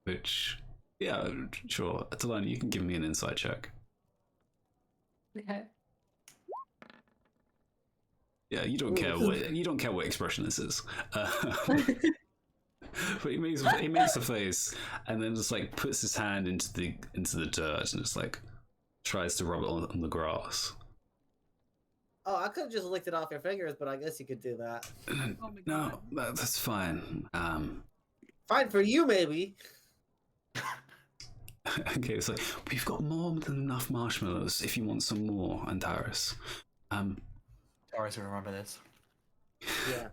which, yeah, sure. Atalani, you can give me an insight check. Okay. Yeah, you don't care what expression this is. But he makes a face and then just like puts his hand into the dirt and just like tries to rub it on the grass. Oh, I could have just licked it off your fingers, but I guess you could do that. Oh my No, God. that's fine. Fine for you, maybe. Okay, it's like, we've got more than enough marshmallows if you want some more, Antares. Taurus will remember this.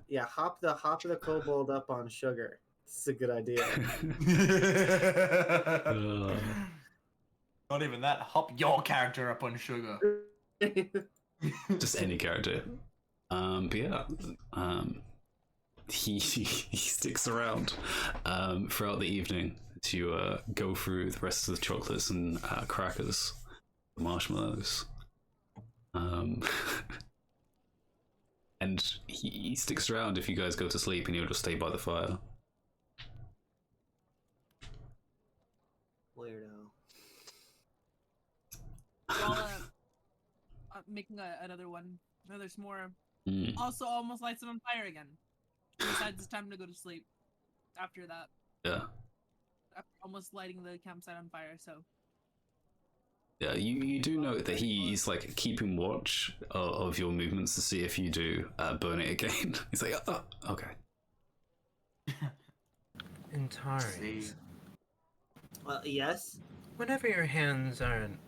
Yeah. Hop the kobold up on sugar. This is a good idea. Not even that. Hop your character up on sugar. Just any character. But yeah, he sticks around throughout the evening to go through the rest of the chocolates and crackers, marshmallows. And he sticks around if you guys go to sleep, and he'll just stay by the fire. Weirdo. While making another one, another s'more. Also, almost lights it on fire again. He decides it's time to go to sleep. After that, Yeah. after almost lighting the campsite on fire. So Yeah, you do note that he's like keeping watch of your movements to see if you do burn it again. He's like, oh, okay. Antares, Yes? whenever your hands aren't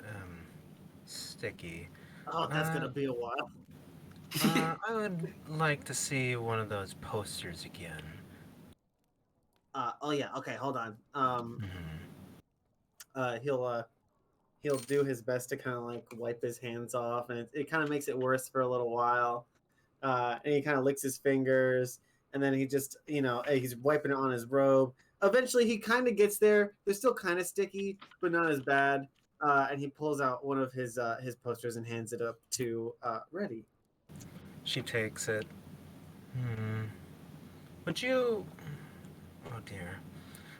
sticky, Oh, that's gonna be a while. I would like to see one of those posters again. Oh yeah, okay, hold on. He'll do his best to kind of like wipe his hands off, and it kind of makes it worse for a little while. And he kind of licks his fingers, and then he just, he's wiping it on his robe. Eventually, he kind of gets there. They're still kind of sticky, but not as bad. And he pulls out one of his posters and hands it up to Reddy. She takes it. Would you... Oh dear.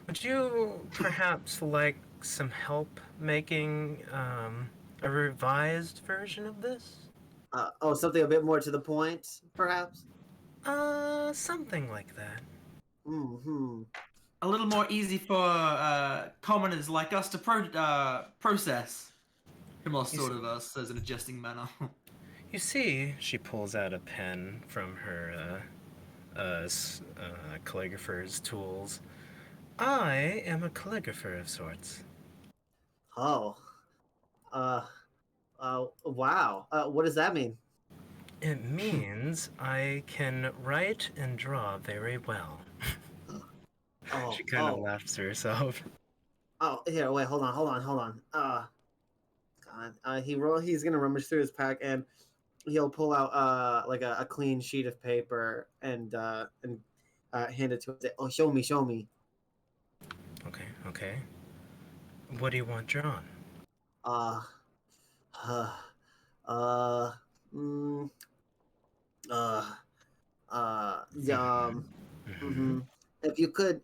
Would you perhaps like some help making a revised version of this? Something a bit more to the point, perhaps? Something like that. A little more easy for commoners like us to process. More sort of us as an adjusting manner. You see, she pulls out a pen from her calligrapher's tools. I am a calligrapher of sorts. Oh. Wow. What does that mean? It means I can write and draw very well. She kind of laughs to herself. Oh, here, wait, hold on. God. He's gonna rummage through his pack and he'll pull out like a clean sheet of paper and hand it to him. Oh, show me. Okay. What do you want drawn? If you could,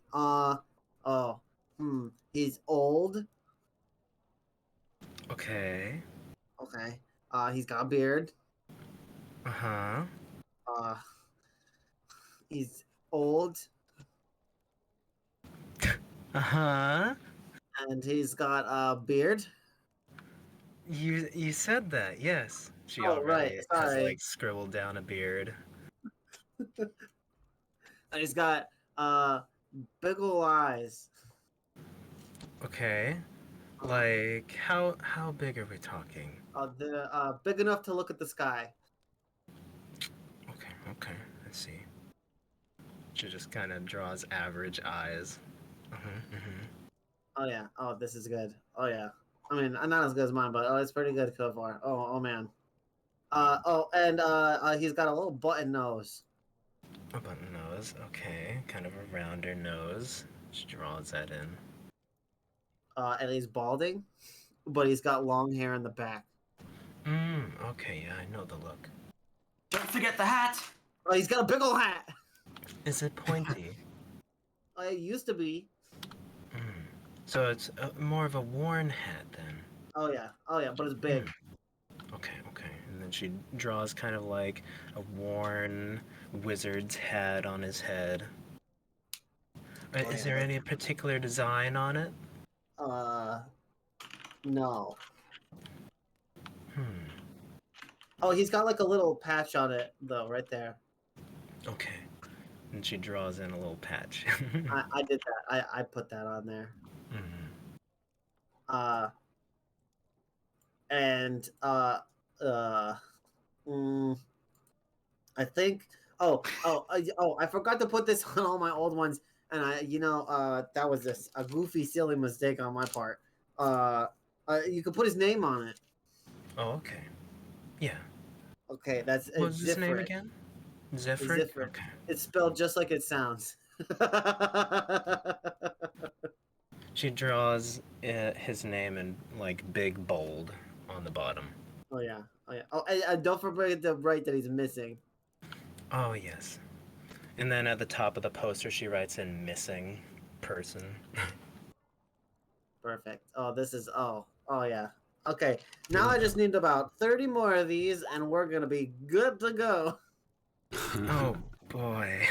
he's old. Okay. He's got a beard. Uh-huh. He's old. Uh-huh. And he's got a beard. You said that, yes. She right. has Sorry. like scribbled down a beard. And he's got Pickle eyes. Okay. Like how big are we talking? They're big enough to look at the sky. Okay, I see. She just kind of draws average eyes. Oh yeah. Oh, this is good. Oh yeah. I mean, not as good as mine, but it's pretty good so far. Oh man. He's got a little button nose. A button nose, okay. Kind of a rounder nose. She draws that in. And he's balding, but he's got long hair in the back. Okay, yeah, I know the look. Don't forget the hat. Oh, he's got a big old hat. Is it pointy? It used to be. So it's more of a worn hat then. Oh yeah, but it's big. Okay. And then she draws kind of like a worn wizard's hat on his head. Is there any particular design on it? No. Oh, he's got like a little patch on it though, right there. Okay. And she draws in a little patch. I did that. I put that on there. I think. I forgot to put this on all my old ones, and that was a goofy, silly mistake on my part. You could put his name on it. Oh, okay. Yeah. Okay, that's What's his name again? Zephyr? Okay. It's spelled just like it sounds. She draws his name in like big bold on the bottom. Oh yeah. Oh, and don't forget to write that he's missing. Oh yes. And then at the top of the poster, she writes in missing person. Perfect. Oh, this is oh yeah. Okay, now I just need about 30 more of these, and we're gonna be good to go. Oh boy.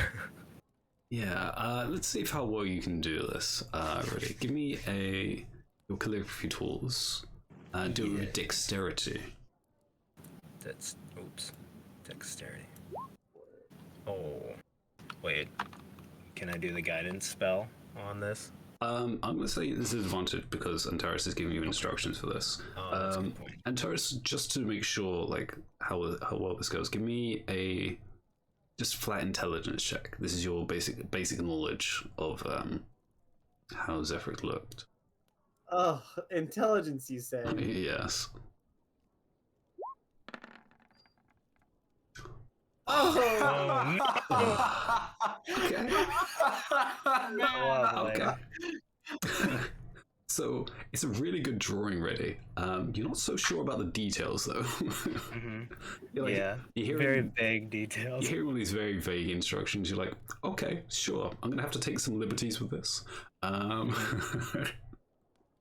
Yeah, let's see how well you can do this. Ready? Give me your calligraphy tools. Do dexterity. That's dexterity. Oh, wait. Can I do the guidance spell on this? I'm gonna say this is advantage because Antares is giving you instructions for this. That's a good point. Antares, just to make sure like how well this goes, give me a just flat intelligence check. This is your basic knowledge of how Zephyr looked. Oh, intelligence, you say? Yes. Oh! Okay. Okay. So it's a really good drawing, ready. You're not so sure about the details, though. Yeah, very vague details. You hear all these very vague instructions. You're like, okay, sure. I'm gonna have to take some liberties with this.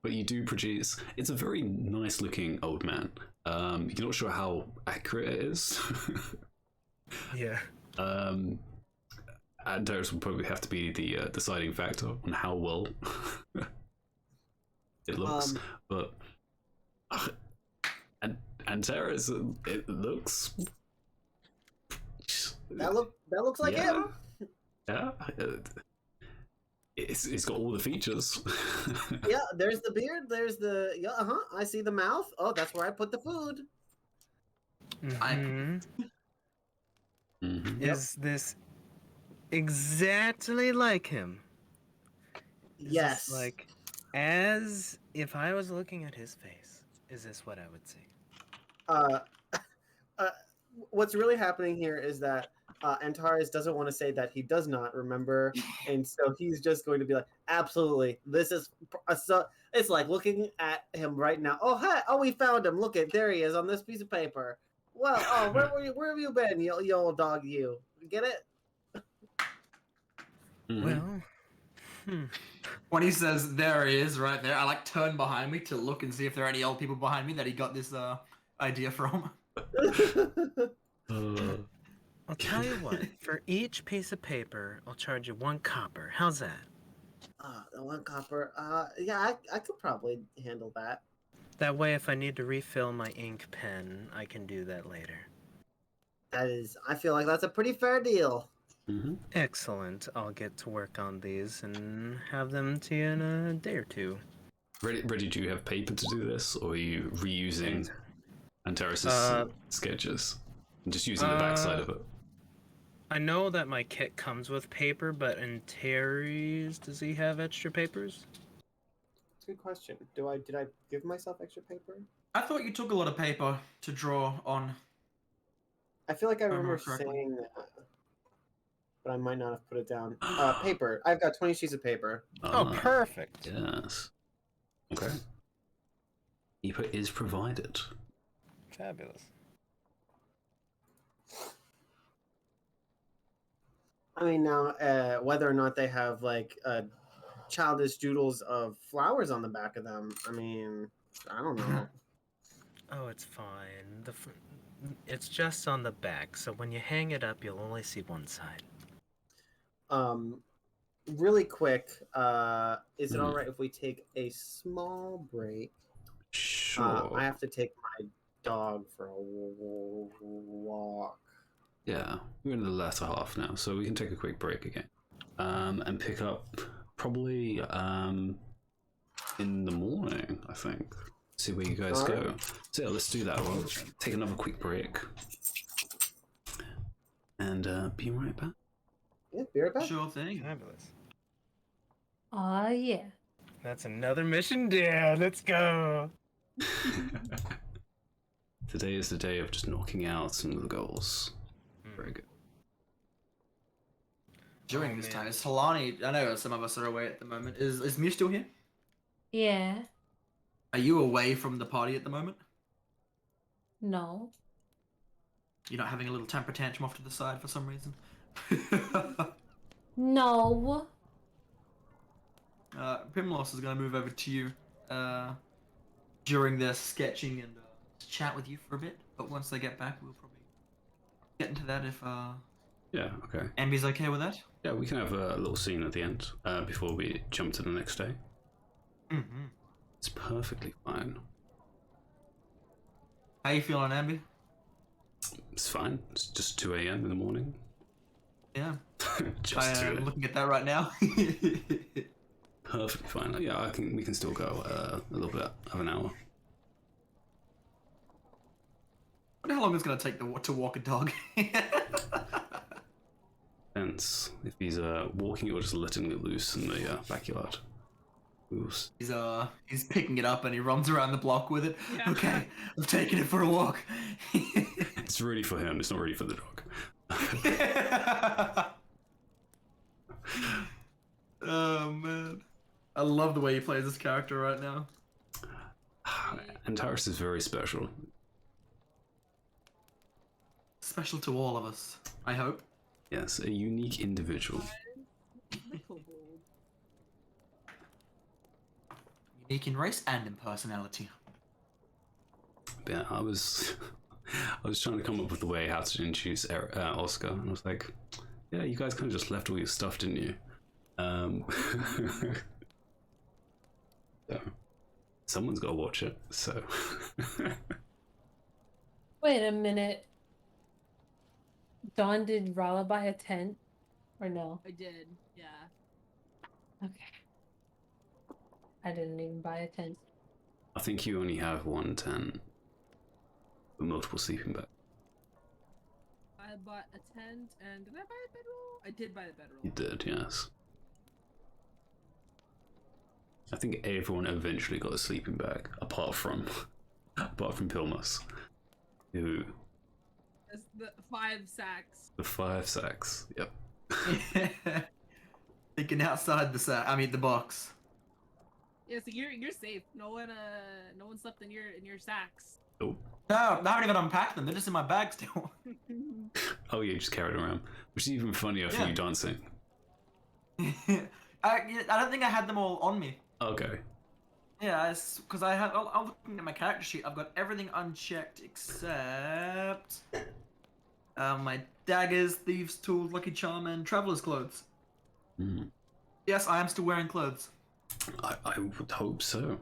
But you do produce. It's a very nice-looking old man. You're not sure how accurate it is. Yeah. And Darius will probably have to be the deciding factor on how well it looks. But and Terra's it looks. That looks like him. Yeah. It's got all the features. Yeah, there's the beard. There's the I see the mouth. Oh, that's where I put the food. Is this exactly like him? Yes. Like, as if I was looking at his face, is this what I would see? What's really happening here is that Antares doesn't want to say that he does not remember, and so he's just going to be like, absolutely, this is so. It's like looking at him right now. Oh, hi! Oh, we found him. Look at there he is on this piece of paper. Well, oh, where were you? Where have you been, you old dog? You get it? Well, when he says there he is right there, I like turn behind me to look and see if there are any old people behind me that he got this idea from. I'll tell you what. For each piece of paper, I'll charge you 1 copper. How's that? The 1 copper. Yeah, I could probably handle that. That way, if I need to refill my ink pen, I can do that later. I feel like that's a pretty fair deal. Excellent. I'll get to work on these and have them to you in a day or 2. Ready, do you have paper to do this, or are you reusing Antares' sketches and just using the backside of it? I know that my kit comes with paper, but in Terry's, does he have extra papers? Good question. Did I give myself extra paper? I thought you took a lot of paper to draw on. I feel like I If I remember correctly. saying that, but I might not have put it down. Paper. I've got 20 sheets of paper. Oh, perfect. Yes. Okay. Paper is provided. Fabulous. I mean, now, whether or not they have like childish doodles of flowers on the back of them, I mean, I don't know. Oh, it's fine. It's just on the back, so when you hang it up, you'll only see one side. Really quick, is it all right if we take a small break? Sure. I have to take my dog for a walk. Yeah, we're in the latter half now, so we can take a quick break again. And pick up probably in the morning, I think. See where you guys go. So yeah, let's do that. We'll take another quick break. And be right back. Yeah, be right back. Sure thing. Fabulous. Oh yeah. That's another mission down. Let's go. Today is the day of just knocking out some of the goals. Very good. During this time, is Talani, I know some of us are away at the moment. Is Mew still here? Yeah. Are you away from the party at the moment? No. You're not having a little temper tantrum off to the side for some reason? No. Primloss is going to move over to you during their sketching and chat with you for a bit. But once they get back, we'll probably get into that if Yeah, okay. Ambi's okay with that. Yeah, we can have a little scene at the end before we jump to the next day. Mm-hmm. It's perfectly fine. How you feeling, Ambi? It's fine. It's just 2 a.m. in the morning. Yeah. Just I'm looking at that right now. Perfectly fine. Yeah, we can still go a little bit of an hour. I wonder how long it's going to take to walk a dog. Depends if he's walking or just letting it loose in the backyard. Oops. He's picking it up and he runs around the block with it. Yeah. Okay, I'm taking it for a walk. It's really for him. It's not really for the dog. Oh man, I love the way he plays this character right now. Antares is very special. Special to all of us, I hope. Yes, a unique individual. Unique in race and in personality. But yeah, I was trying to come up with a way how to introduce Oscar, and I was like, yeah, you guys kind of just left all your stuff, didn't you? So, someone's got to watch it, so. Wait a minute. Dawn, did Rala buy a tent? Or no? I did, yeah. Okay. I didn't even buy a tent. I think you only have one tent with multiple sleeping bags. I bought a tent, and did I buy a bedroll? I did buy the bedroll. You did, yes. I think everyone eventually got a sleeping bag, apart from Pilmus, who. It's the 5 sacks. The 5 sacks. Yep. Thinking outside the sack. I mean the box. Yeah, so you're safe. No one slept in your sacks. Oh. No, I haven't even unpacked them. They're just in my bag still. Oh yeah, you just carried it around, which is even funnier for you dancing. I don't think I had them all on me. Okay. Yeah, because I'm looking at my character sheet. I've got everything unchecked except my daggers, thieves' tools, lucky charm, and traveler's clothes. Mm. Yes, I am still wearing clothes. I would hope so.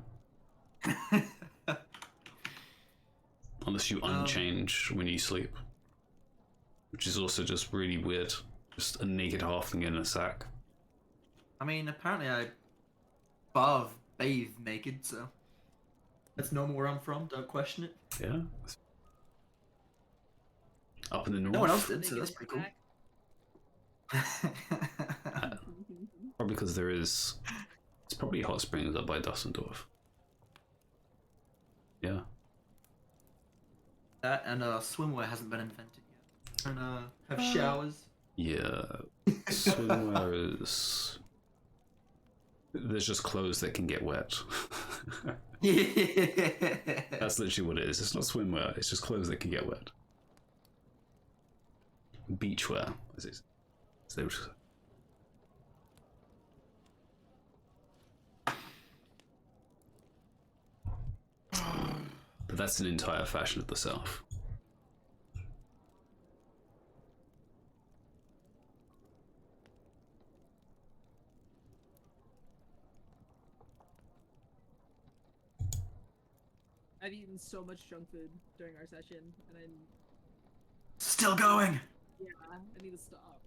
Unless you unchange when you sleep, which is also just really weird. Just a naked halfling in a sack. I mean, apparently I bathe naked, so that's normal where I'm from. Don't question it. Yeah. Up in the north. No one else did, so that's pretty cool. Probably because there is. It's probably hot springs up by Dusseldorf. Yeah. That and swimwear hasn't been invented yet. And have showers. Yeah. Swimwear is. There's just clothes that can get wet. Yeah. That's literally what it is. It's not swimwear. It's just clothes that can get wet. Beachwear, as they would say. But that's an entire fashion of the South. I've eaten so much junk food during our session, and I'm Still going. yeah, I need to stop.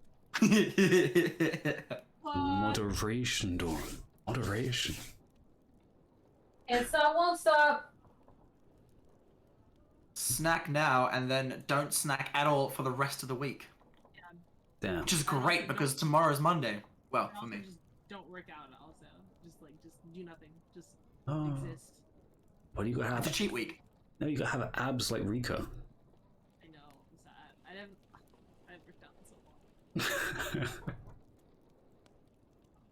Moderation, Dawn. Moderation. And stop won't stop. Snack now and then don't snack at all for the rest of the week. Damn. Which is great because tomorrow's Monday. Well, for me. Just don't work out. Also, just do nothing. Just Oh. exist. What do you gotta have? It's a cheat week. No, you gotta have abs like Rika. I know. I'm sad. I haven't worked out in so long.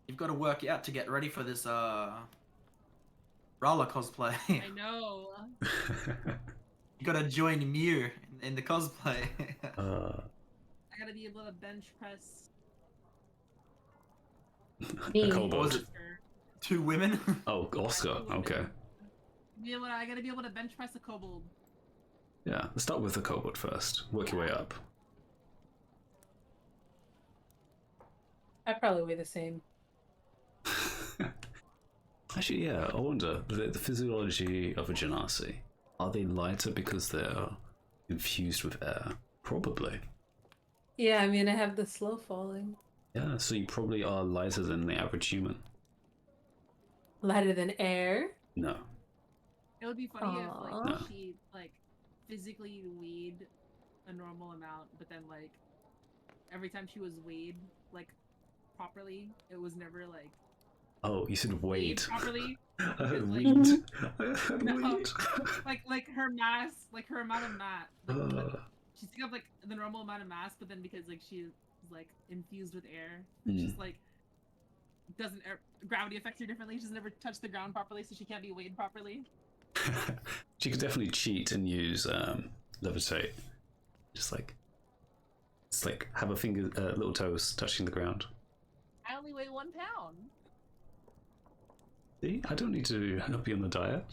You've got to work it out to get ready for this Rala cosplay. I know. You gotta join Mew in the cosplay. I gotta be able to bench press. A What kobold. was it? 2 women? Oh, Oscar. Okay. I gotta be able to bench press a kobold. Yeah, let's start with the kobold first. Work your way up. I probably weigh the same. Actually, yeah, I wonder, the physiology of a genasi, are they lighter because they're infused with air? Probably. Yeah, I mean, I have the slow falling. Yeah, so you probably are lighter than the average human. Lighter than air? No. It would be funny if Aw. No. she physically weighed a normal amount, but then every time she was weighed properly, it was never Oh, you said weighed weight. properly. I heard Like- weight. I heard No. weight. like her mass, her amount of mass. Uh, She's thinking of the normal amount of mass, but then because she's infused with air, Mm. she's doesn't gravity affects her differently. She doesn't ever touch the ground properly, so she can't be weighed properly. She could definitely cheat and use levitate. Just have a finger, little toes touching the ground. I only weigh 1 pound. See, I don't need to help you on the diet.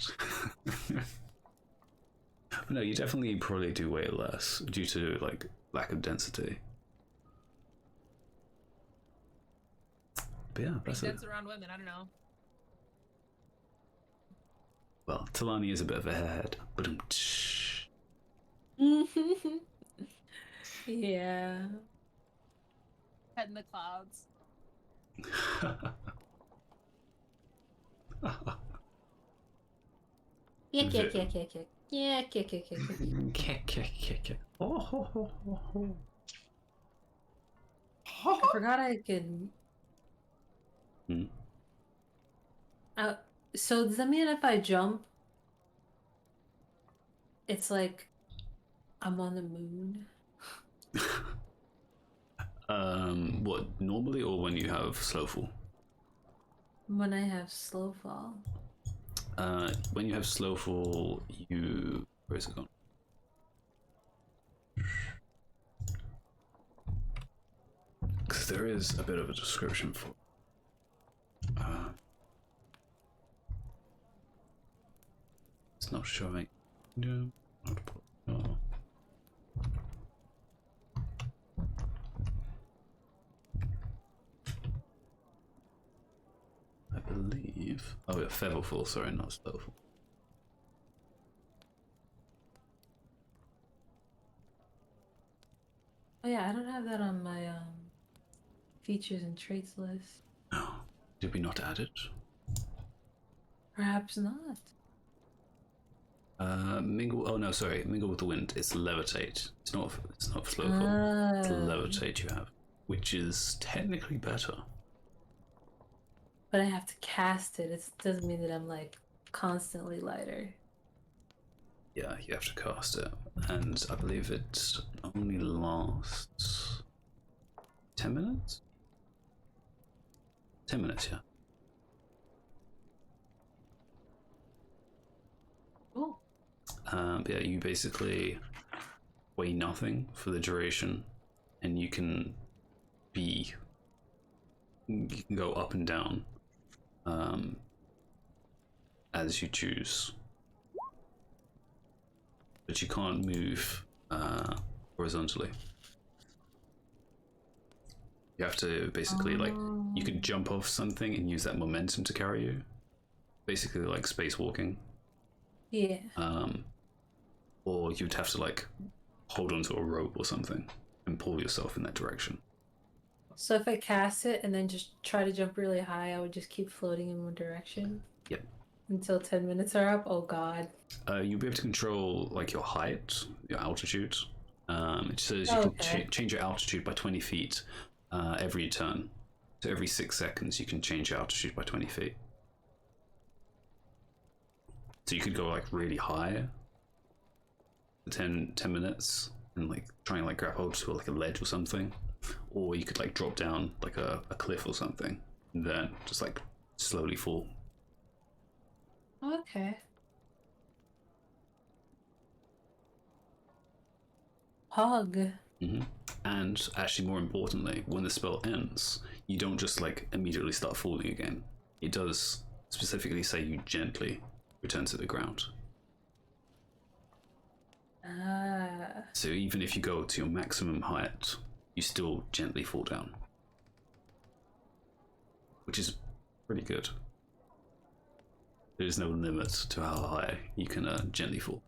But no, you definitely probably do weigh less due to lack of density. But yeah, that's it. Dance around women. I don't know. Well, Talani is a bit of a hairhead, but Yeah. Head in the clouds. Yeah, yeah, yeah, yeah, yeah. Yeah, yeah, yeah, yeah, yeah. Oh. I forgot I could. Hmm. So does that mean if I jump, it's like I'm on the moon? What, normally or when you have slow fall? When I have slow fall. When you have slow fall, where is it gone? Because there is a bit of a description for. It's not showing. No. No. I believe. Oh, yeah, featherfall. Sorry, not slowfall. Oh yeah, I don't have that on my features and traits list. No. Did we not add it? Perhaps not. Mingle. Oh no, sorry. Mingle with the wind. It's levitate. It's not slowfall. It's levitate you have. which is technically better. But I have to cast it. It doesn't mean that I'm like constantly lighter. Yeah, you have to cast it, and I believe it only lasts 10 minutes? 10 minutes, yeah. Oh. Yeah, you basically weigh nothing for the duration, and you can go up and down as you choose, but you can't move horizontally. You have to basically like, you could jump off something and use that momentum to carry you, basically like spacewalking. Yeah. Or you'd have to like hold onto a rope or something and pull yourself in that direction. So if I cast it and then just try to jump really high, I would just keep floating in one direction? Yep. Until 10 minutes are up? Oh god. You'll be able to control like your height, your altitude. It says you can change your altitude by 20 feet every turn. So every 6 seconds you can change your altitude by 20 feet. So you could go like really high for 10 minutes and like try and like grab hold to like a ledge or something. Or you could like drop down like a cliff or something and then just like slowly fall. Okay. Hug. Mm-hmm. And actually, more importantly, when the spell ends, you don't just like immediately start falling again. It does specifically say you gently return to the ground. So even if you go to your maximum height, you still gently fall down, which is pretty good. There is no limit to how high you can gently fall.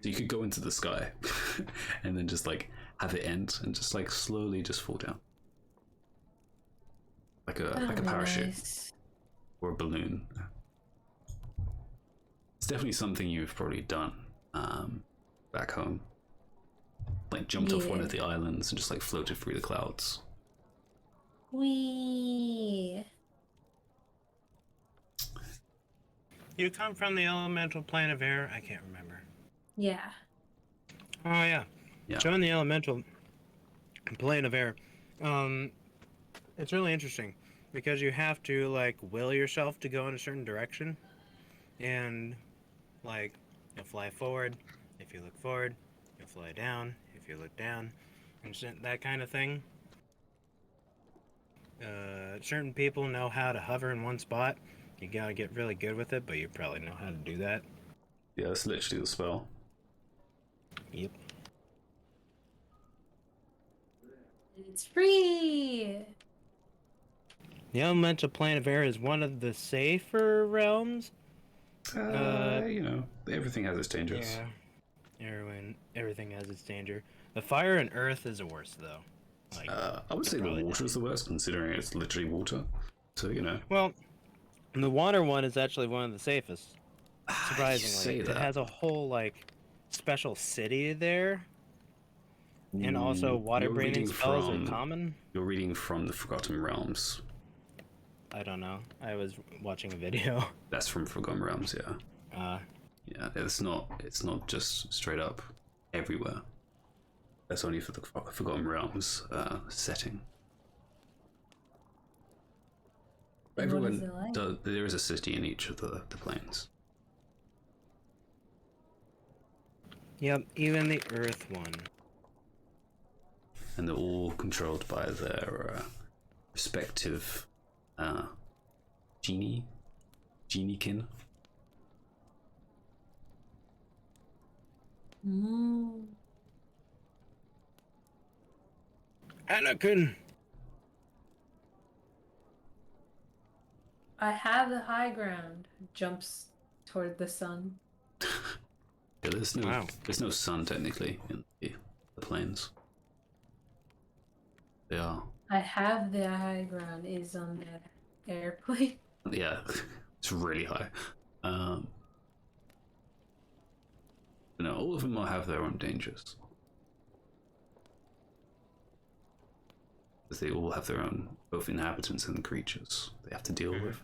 So you could go into the sky and then just like have it end and just like slowly just fall down. Like a parachute. Nice. Or a balloon. It's definitely something you've probably done back home. Like jumped off one of the islands and just like floated through the clouds. Wee. You come from the elemental plane of air? I can't remember. Yeah. Oh yeah. So in the elemental plane of air, it's really interesting because you have to like will yourself to go in a certain direction, and like you'll fly forward if you look forward, you'll fly down if you look down, and that kind of thing. Certain people know how to hover in one spot. You gotta get really good with it, but you probably know how to do that. Yeah, that's literally the spell. Yep. It's free! The elemental plane of air is one of the safer realms. You know, everything has its dangers. Yeah. Everything has its danger. The fire and earth is the worst, though. Like, I would say the water is the worst, considering it's literally water. So, you know. Well, the water one is actually one of the safest. Surprisingly. It has a whole, like, special city there. And also water-breathing spells are common. You're reading from the Forgotten Realms. I don't know. I was watching a video. That's from Forgotten Realms, yeah. Yeah, it's not just straight up everywhere. That's only for the Forgotten Realms setting. Everyone there is a city in each of the planes. Yep, even the Earth one. And they're all controlled by their respective geniekin. Anakin! I have the high ground. Jumps toward the sun. Yeah, there's no sun technically in the planes. They are. I have the high ground is on the airplane. Yeah, it's really high. No, all of them will have their own dangers. because they all have their own, both inhabitants and creatures they have to deal with.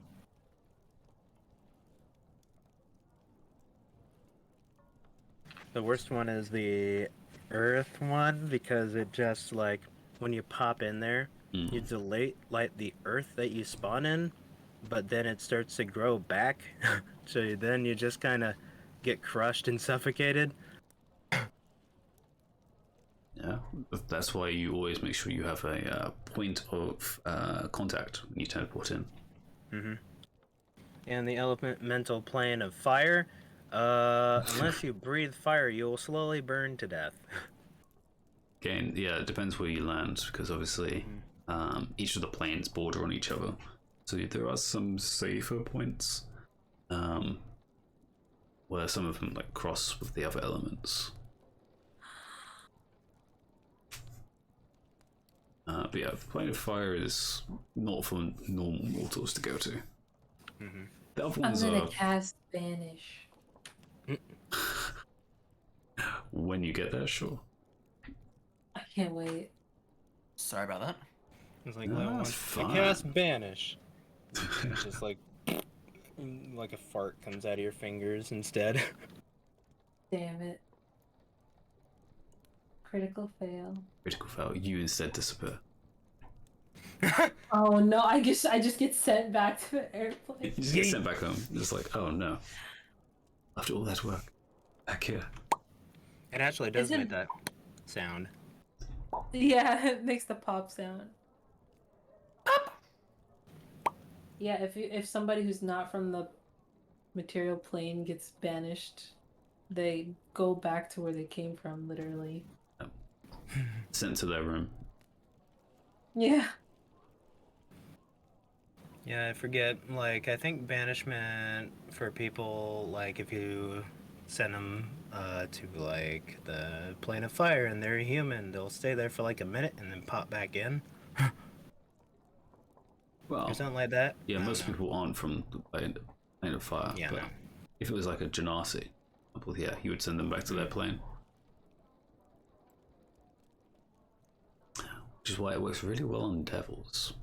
The worst one is the Earth one because it just like when you pop in there, you delete like the Earth that you spawn in, but then it starts to grow back, so then you just kind of get crushed and suffocated. Yeah, that's why you always make sure you have a point of contact when you teleport in. And the elemental plane of fire, unless you breathe fire, you will slowly burn to death. Again, yeah, it depends where you land, because obviously each of the planes border on each other. So there are some safer points where some of them like cross with the other elements. But yeah, the plane of fire is not for normal mortals to go to. The other ones I'm gonna are cast Banish. when you get there, sure. I can't wait. Sorry about that. It's like No, level that's 1. fine. You cast Banish. It's just like a fart comes out of your fingers instead. Damn it. Critical fail. Critical fail. You instead disappear. Oh no, I just get sent back to the airplane. You just get sent back home. It's like, oh no. After all that work, back here. It actually does make that sound. Yeah, it makes the pop sound. Pop! Yeah, if somebody who's not from the material plane gets banished, they go back to where they came from, literally. Sent to their room. Yeah. Yeah, I forget. Like, I think banishment for people, like, if you send them to, like, the plane of fire and they're human, they'll stay there for, like, a minute and then pop back in. Well, or something like that. Yeah, most people aren't from the plane of fire. Yeah, but no. if it was like a Genasi, well, yeah, he would send them back to their plane. Which is why it works really well on devils.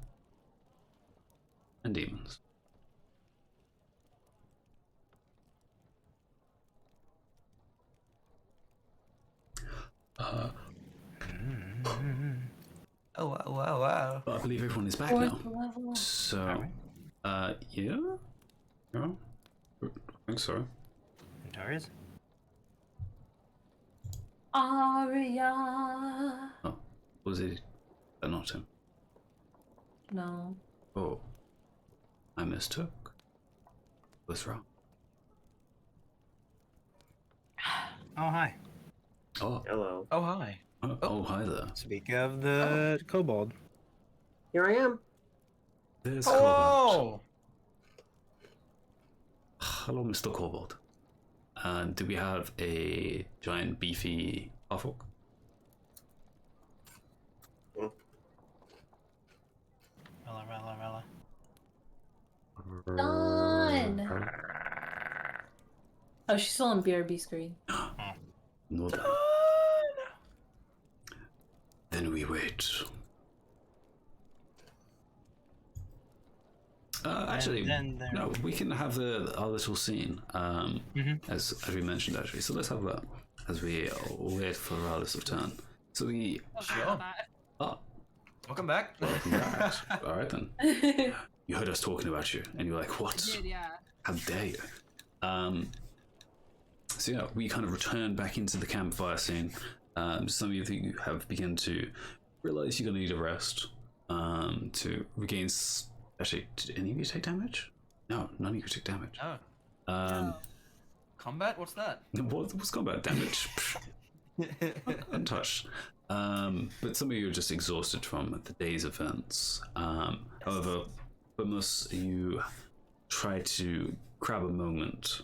And demons. Oh wow. But I believe everyone is back now. So, yeah? Yeah? I think so. Antares? Aeria. Oh, was it not him? No. Oh, I mistook. What's wrong? Oh, hi. Oh. Hello. Oh hi. Oh, hi there. Speak of the kobold. Here I am. There's Oh! Kobold. Hello, Mr. Kobold. Do we have a giant beefy Harfolk? Rella. Done. Oh, she's still on BRB screen. No, then we wait. Actually, no, we can have our little scene, as we mentioned, actually. So let's have that as we wait for Rallis' return. So we... Welcome back. Welcome back. All right, then. You heard us talking about you, and you're like, what? I did, yeah. How dare you? So yeah, we kind of return back into the campfire scene. Some of you have begun to realize you're going to need a rest to regain... Actually, did any of you take damage? No, none of you took damage. No. Combat? What's that? What's combat damage? Untouched. But some of you are just exhausted from the day's events. However, unless you try to grab a moment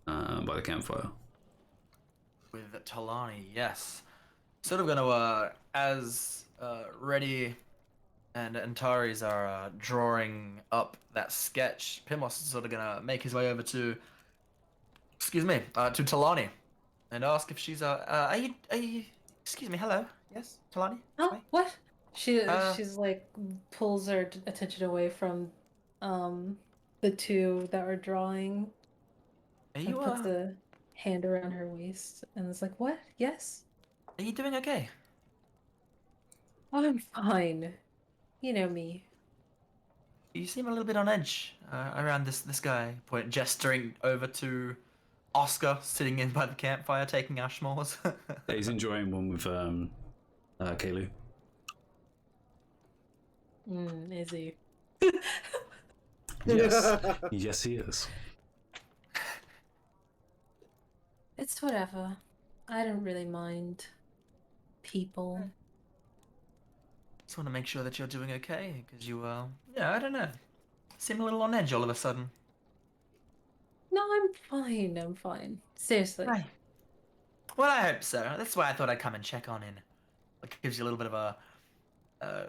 by the campfire. With Talani, yes. Sort of gonna, as Reddy and Antares are drawing up that sketch, Pimos is sort of gonna make his way over to, to Talani, and ask if she's, are you, excuse me, hello, yes, Talani? Oh, what? She's like pulls her attention away from the two that were drawing. Are you puts a hand around her waist and is like, "What? Yes." Are you doing okay? Oh, I'm fine. You know me. You seem a little bit on edge around this guy. Gesturing over to Oscar sitting in by the campfire taking our s'mores. He's enjoying one with Kaylee. Is he? Yes, yes, he is. It's whatever. I don't really mind people. Just want to make sure that you're doing okay, because you, yeah, I don't know. Seem a little on edge all of a sudden. No, I'm fine. I'm fine. Seriously. Right. Well, I hope so. That's why I thought I'd come and check on in. Like, gives you a little bit of a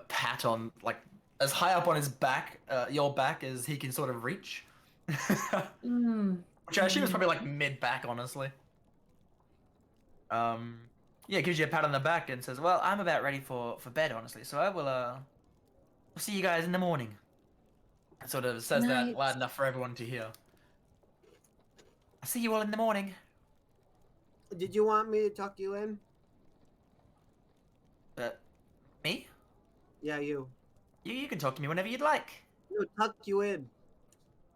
pat on, like, as high up on his back, your back, as he can sort of reach. Which I assume is probably like mid-back, honestly. Yeah, gives you a pat on the back and says, "Well, I'm about ready for bed, honestly. So I will we'll see you guys in the morning." And sort of says that loud enough for everyone to hear. I'll see you all in the morning. Did you want me to tuck you in? Me? Yeah, you. You can talk to me whenever you'd like. No, tuck you in.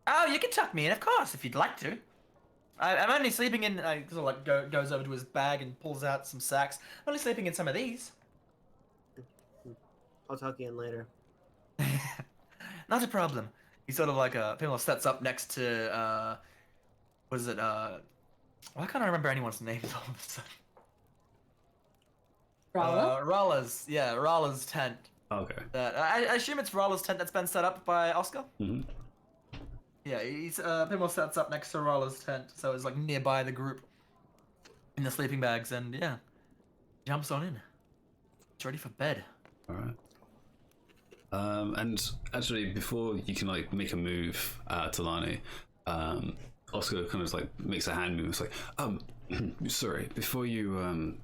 Oh, you can tuck me in, of course, if you'd like to. I'm only sleeping in. Sort of like goes over to his bag and pulls out some sacks. I'm only sleeping in some of these. I'll tuck you in later. Not a problem. He sort of like Pickle sets up next to what is it? Why can't I remember anyone's names all of a sudden? Rala's, yeah, Rala's tent. Okay. I assume it's Rala's tent that's been set up by Oscar. Mm-hmm. Yeah, Pickle sets up next to Rala's tent, so it's like nearby the group in the sleeping bags, and yeah, jumps on in. It's ready for bed. All right. And actually, before you can like make a move to Lani, Oscar kind of like makes a hand move. It's like, sorry, before you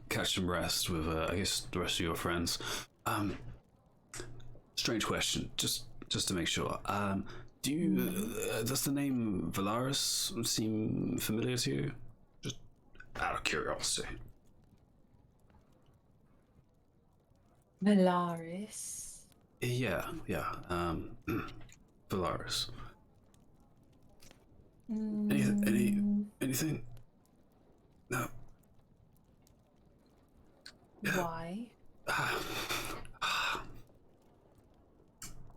catch some rest with I guess the rest of your friends. Strange question, just to make sure. Do you does the name Valaris seem familiar to you? Just out of curiosity. Valaris. Yeah. Valaris. Anything? No. Yeah. Why?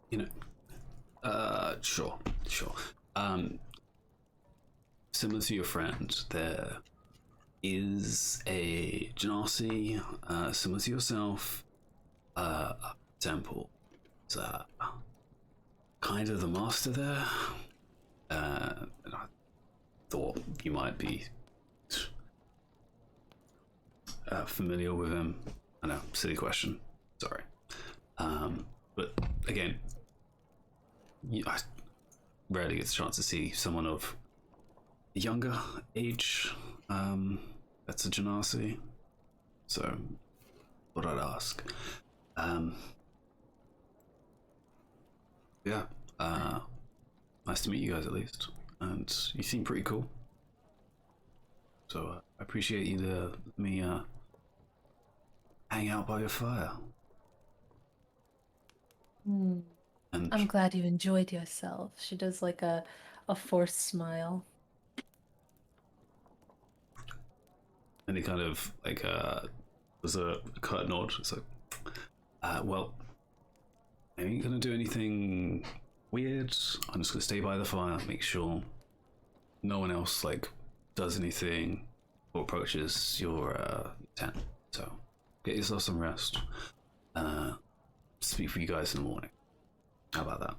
You know, sure. Similar to your friend, there is a genasi, similar to yourself, temple. It's kind of the master there. And I thought you might be familiar with him. I know, silly question. Sorry. But again, I rarely get a chance to see someone of younger age that's a genasi. So, what I'd ask. Yeah. Nice to meet you guys at least. And you seem pretty cool. So I appreciate you to let me hang out by your fire. And I'm glad you enjoyed yourself. She does like a forced smile. And he kind of like there's a curt nod. It's like, well, I ain't gonna do anything weird. I'm just gonna stay by the fire, make sure no one else like does anything or approaches your tent. So get yourself some rest. Speak for you guys in the morning. How about that?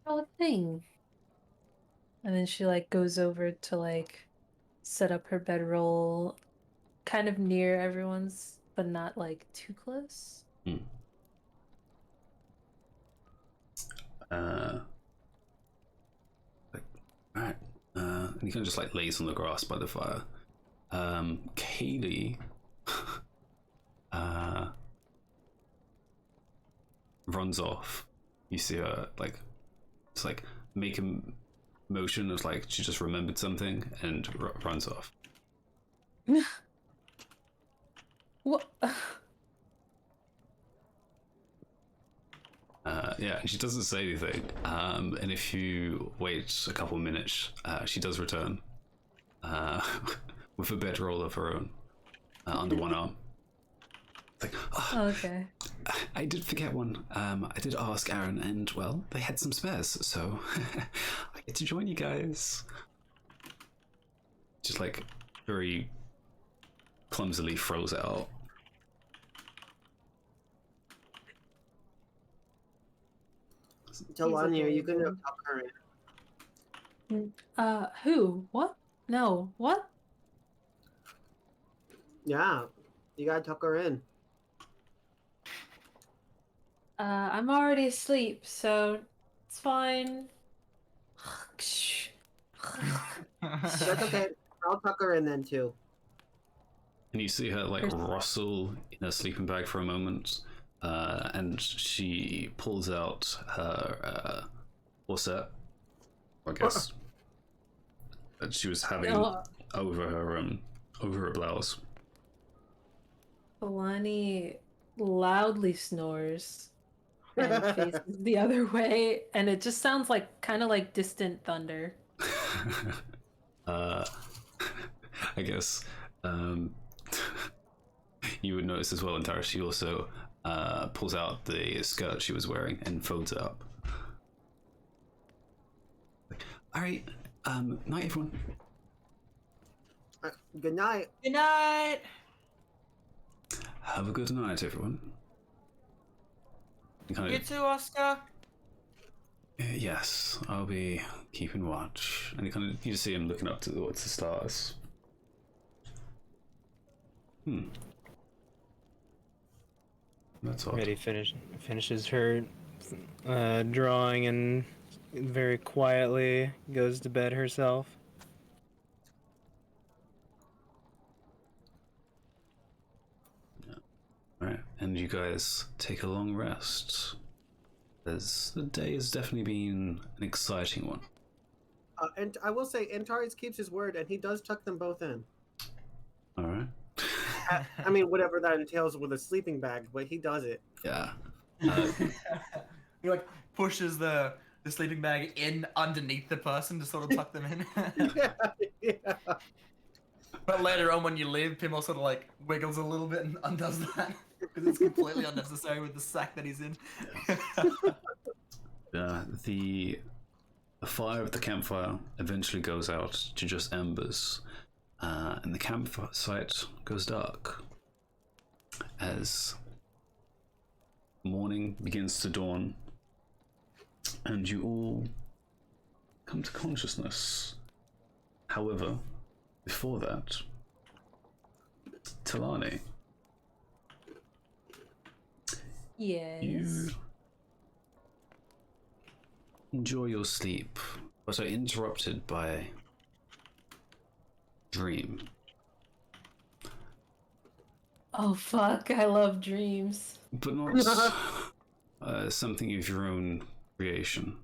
Oh, thing. And then she like goes over to like set up her bedroll kind of near everyone's, but not like too close. Like, all right. And he kind of just like lays on the grass by the fire. Kaylee runs off. You see her like it's like make a motion of like she just remembered something and runs off. What? Yeah, and she doesn't say anything. And if you wait a couple minutes, she does return with a bedroll of her own under one arm. It's like, oh, Okay. I did forget one. I did ask Aaron, and well, they had some spares, so I get to join you guys. Just like very clumsily throws it out. Telania, are you gonna tuck her in? Who? What? No. What? Yeah, you gotta tuck her in. I'm already asleep, so it's fine. That's okay. I'll tuck her in then too. And you see her like rustle in her sleeping bag for a moment, and she pulls out her corset, I guess, that she was having over her blouse. Kalani loudly snores and faces the other way, and it just sounds like kind of like distant thunder. I guess you would notice as well in Terra, she also pulls out the skirt she was wearing and folds it up. Alright, night everyone. Good night. Good night. Have a good night, everyone. You too, Oscar. Yes, I'll be keeping watch. And you just see him looking up towards the stars. That's odd. Betty finishes her drawing and very quietly goes to bed herself. Right, and you guys take a long rest. The day has definitely been an exciting one. And I will say, Antares keeps his word, and he does tuck them both in. All right. I mean, whatever that entails with a sleeping bag, but he does it. Yeah. He like pushes the sleeping bag in underneath the person to sort of tuck them in. Yeah. But later on, when you leave, Pim sort of like wiggles a little bit and undoes that because it's completely unnecessary with the sack that he's in. The fire at the campfire eventually goes out to just embers, and the campsite goes dark as morning begins to dawn, and you all come to consciousness. However, before that, Talani, Yes. you enjoy your sleep, but are interrupted by dream. Oh fuck, I love dreams. But not something of your own creation.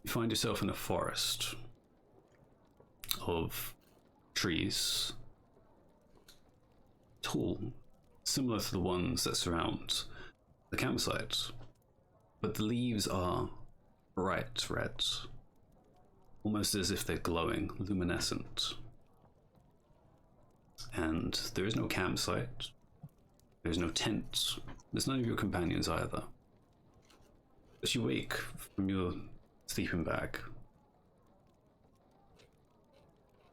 You find yourself in a forest of trees, tall, similar to the ones that surround the campsite, but the leaves are bright red, almost as if they're glowing, luminescent. And there is no campsite, there's no tent, there's none of your companions either. As you wake from your sleeping bag,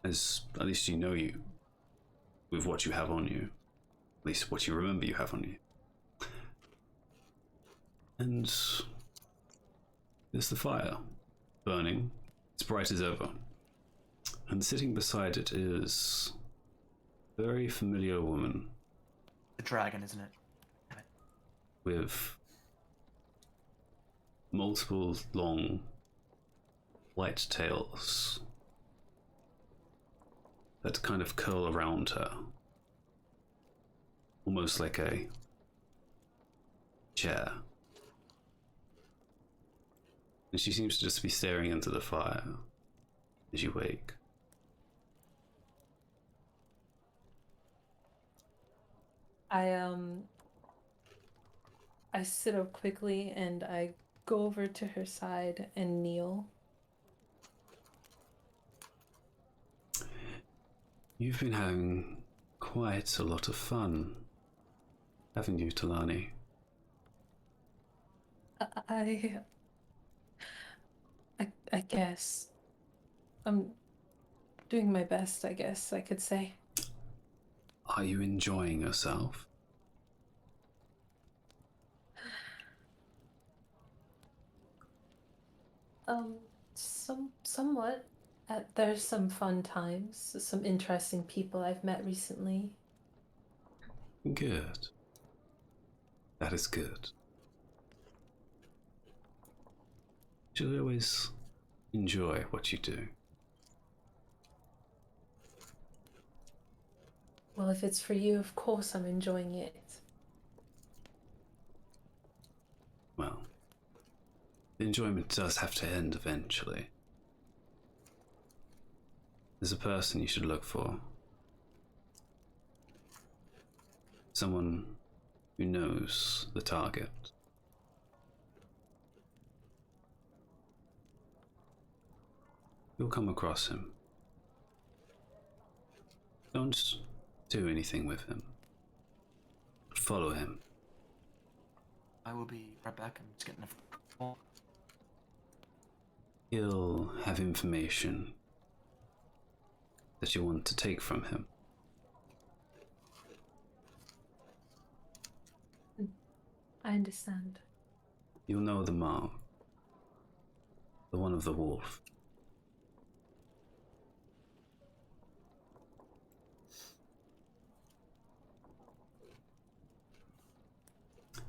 as at least you know you, with what you have on you, at least what you remember you have on you. And there's the fire, burning, it's bright as ever. And sitting beside it is a very familiar woman. The dragon, isn't it? With multiple long white tails that kind of curl around her. almost like a chair. And she seems to just be staring into the fire as you wake. I sit up quickly and I go over to her side and kneel. You've been having quite a lot of fun, haven't you, Talani? I guess. I'm doing my best, I guess I could say. Are you enjoying yourself? Somewhat. There's some fun times, some interesting people I've met recently. Good. That is good. You should always enjoy what you do. Well, if it's for you, of course I'm enjoying it. Well, the enjoyment does have to end eventually. There's a person you should look for. Someone who knows the target. You'll come across him. Don't do anything with him. Follow him. I will be right back. I'm just getting a... He'll have information that you want to take from him. I understand. You'll know the mark. The one of the wolf.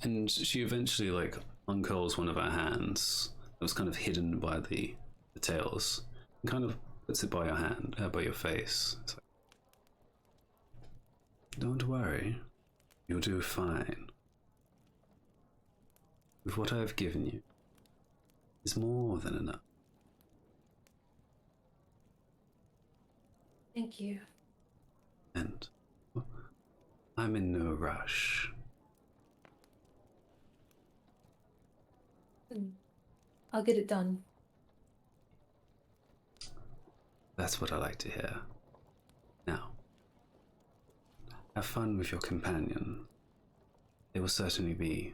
And she eventually uncurls one of her hands that was kind of hidden by the tails and kind of puts it by your hand, by your face. It's like, don't worry, you'll do fine. With what I've given you is more than enough. Thank you. And I'm in no rush. I'll get it done. That's what I like to hear. Now, have fun with your companion. They will certainly be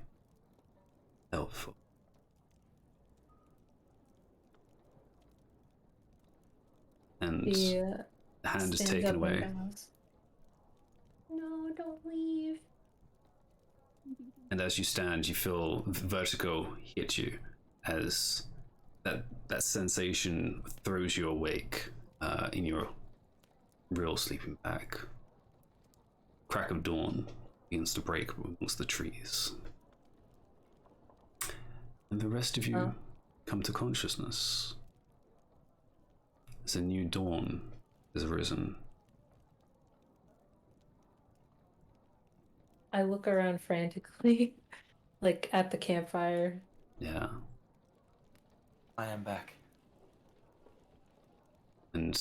helpful. And the hand is taken away. No, don't leave. And as you stand, you feel vertigo hit you as that sensation throws you awake in your real sleeping bag. Crack of dawn begins to break amongst the trees. And the rest of you come to consciousness. As a new dawn has arisen. I look around frantically, like at the campfire. Yeah. I am back. And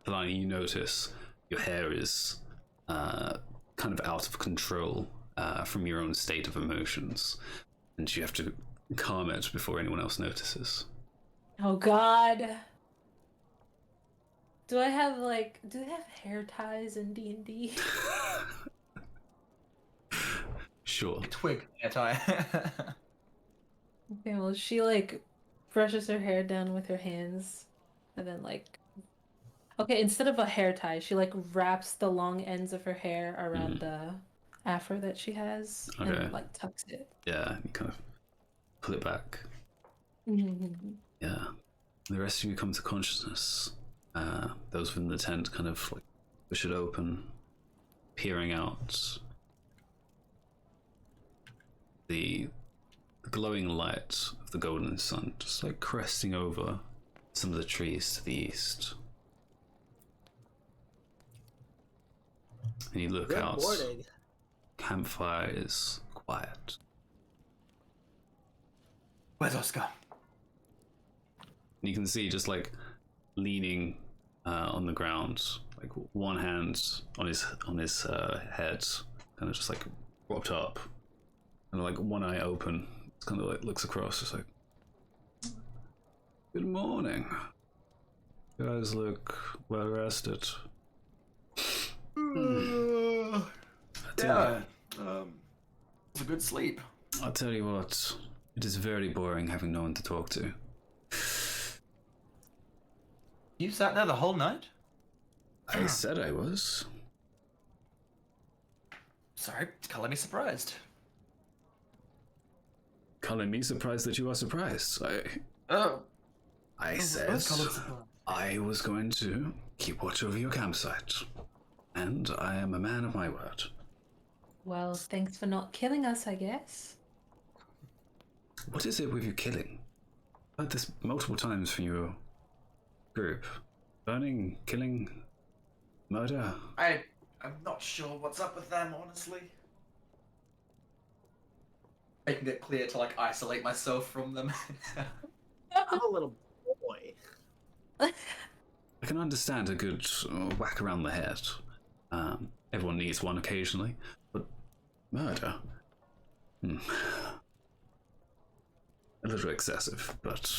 Kalani, you notice your hair is kind of out of control from your own state of emotions, and you have to calm it before anyone else notices. Oh God. Do they have hair ties in D&D? Sure. A twig hair tie. Okay, well she brushes her hair down with her hands and then okay, instead of a hair tie, she wraps the long ends of her hair around the afro that she has and tucks it. Yeah, you kind of pull it back. Yeah. The rest of you come to consciousness. Those within the tent kind of push it open, peering out. The glowing light of the golden sun just cresting over some of the trees to the east. And you look out campfire is quiet. Where's Oscar? You can see just like leaning on the ground, like one hand on his head, kind of just like propped up, and like one eye open. It's kind of like looks across, just like, "Good morning. You guys look well rested." Yeah. It's a good sleep. I'll tell you what, it is very boring having no one to talk to. You sat there the whole night? I said I was. Sorry, it's color me surprised. Calling me surprised that you are surprised. I said I was going to keep watch over your campsite. And I am a man of my word. Well, thanks for not killing us, I guess. What is it with you killing? I've heard this multiple times from your group. Burning, killing, murder. I'm not sure what's up with them, honestly. Making it clear to like isolate myself from them. I'm a little boy. I can understand a good whack around the head. Everyone needs one occasionally, but murder? A little excessive, but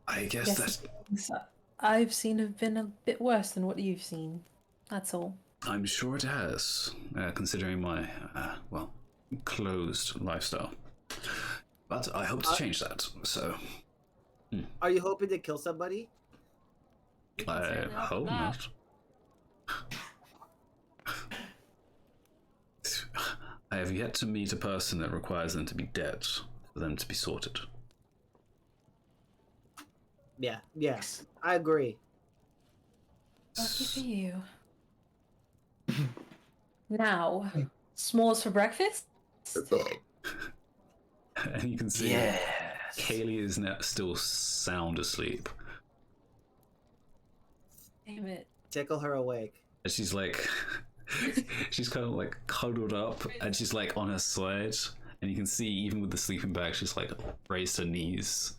I guess that I've seen have been a bit worse than what you've seen. That's all. I'm sure it has, considering my, closed lifestyle. But I hope to change that, so... Are you hoping to kill somebody? I hope not. I have yet to meet a person that requires them to be dead for them to be sorted. Yeah, yes, I agree. Lucky for you. Now, s'mores for breakfast? And you can see Kaylee is now still sound asleep. Damn it. Tickle her awake. And she's like, she's kind of like cuddled up and she's like on her side. And you can see even with the sleeping bag, she's like raised her knees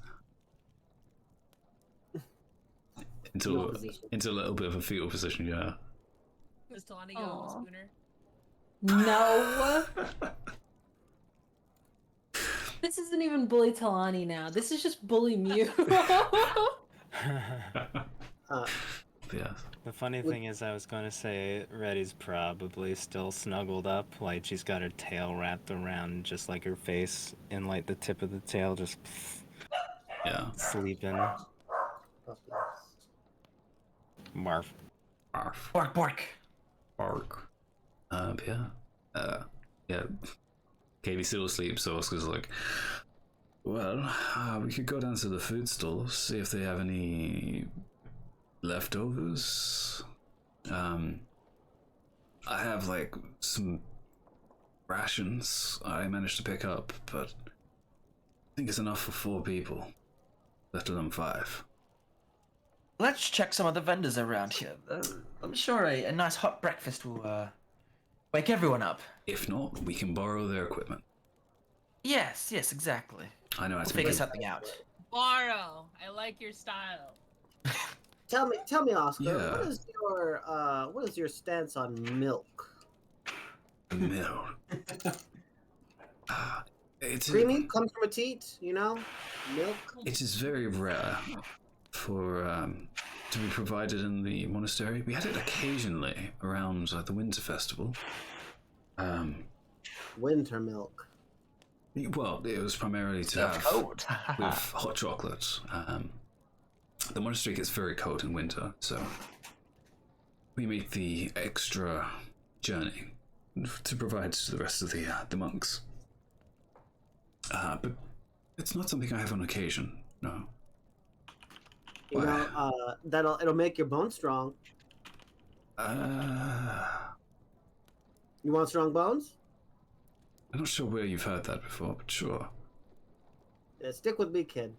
into a little bit of a fetal position, yeah. Does Talani go on the schooner? No. This isn't even bully Talani now. This is just bully Mew. Yeah. The funny thing is, I was going to say Reddy's probably still snuggled up, like she's got her tail wrapped around just like her face, and like the tip of the tail just sleeping. Marf. Barf. Bark, bark. Bark. Yeah. Katie's still asleep, so Oscar's like, well, we could go down to the food stall, see if they have any leftovers. I have like some rations I managed to pick up, but I think it's enough for 4 people, let alone 5. Let's check some of the vendors around here. I'm sure a nice hot breakfast will wake everyone up. If not, we can borrow their equipment. Yes, exactly. I know how We'll to figure make something out. Borrow. I like your style. Tell me, Oscar. Yeah. What is your stance on milk? milk. It's Creamy comes from a teat, you know, milk. It is very rare for to be provided in the monastery. We had it occasionally around the winter festival. Winter milk. Well, it was primarily to have cold. with hot chocolate. The monastery gets very cold in winter, so we make the extra journey to provide to the rest of the monks. But it's not something I have on occasion. No. You know, it'll make your bones strong. You want strong bones? I'm not sure where you've heard that before, but sure. Yeah, stick with me, kid.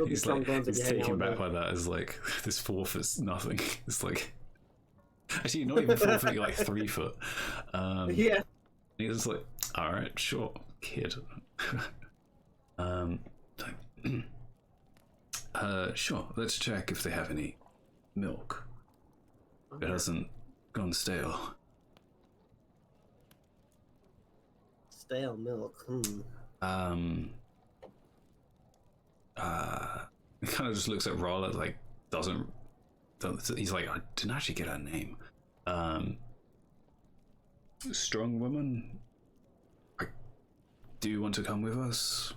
He's like, he's taken back by that as like this 4 is nothing. It's like Actually, not even 4 foot, you're like 3 foot. Yeah. He's just like, all right, sure, kid. Sure. Let's check if they have any milk. It hasn't gone stale. Stale milk. He kind of just looks at Rolla, like doesn't. He's like, I didn't actually get her name. Strong woman. Do you want to come with us?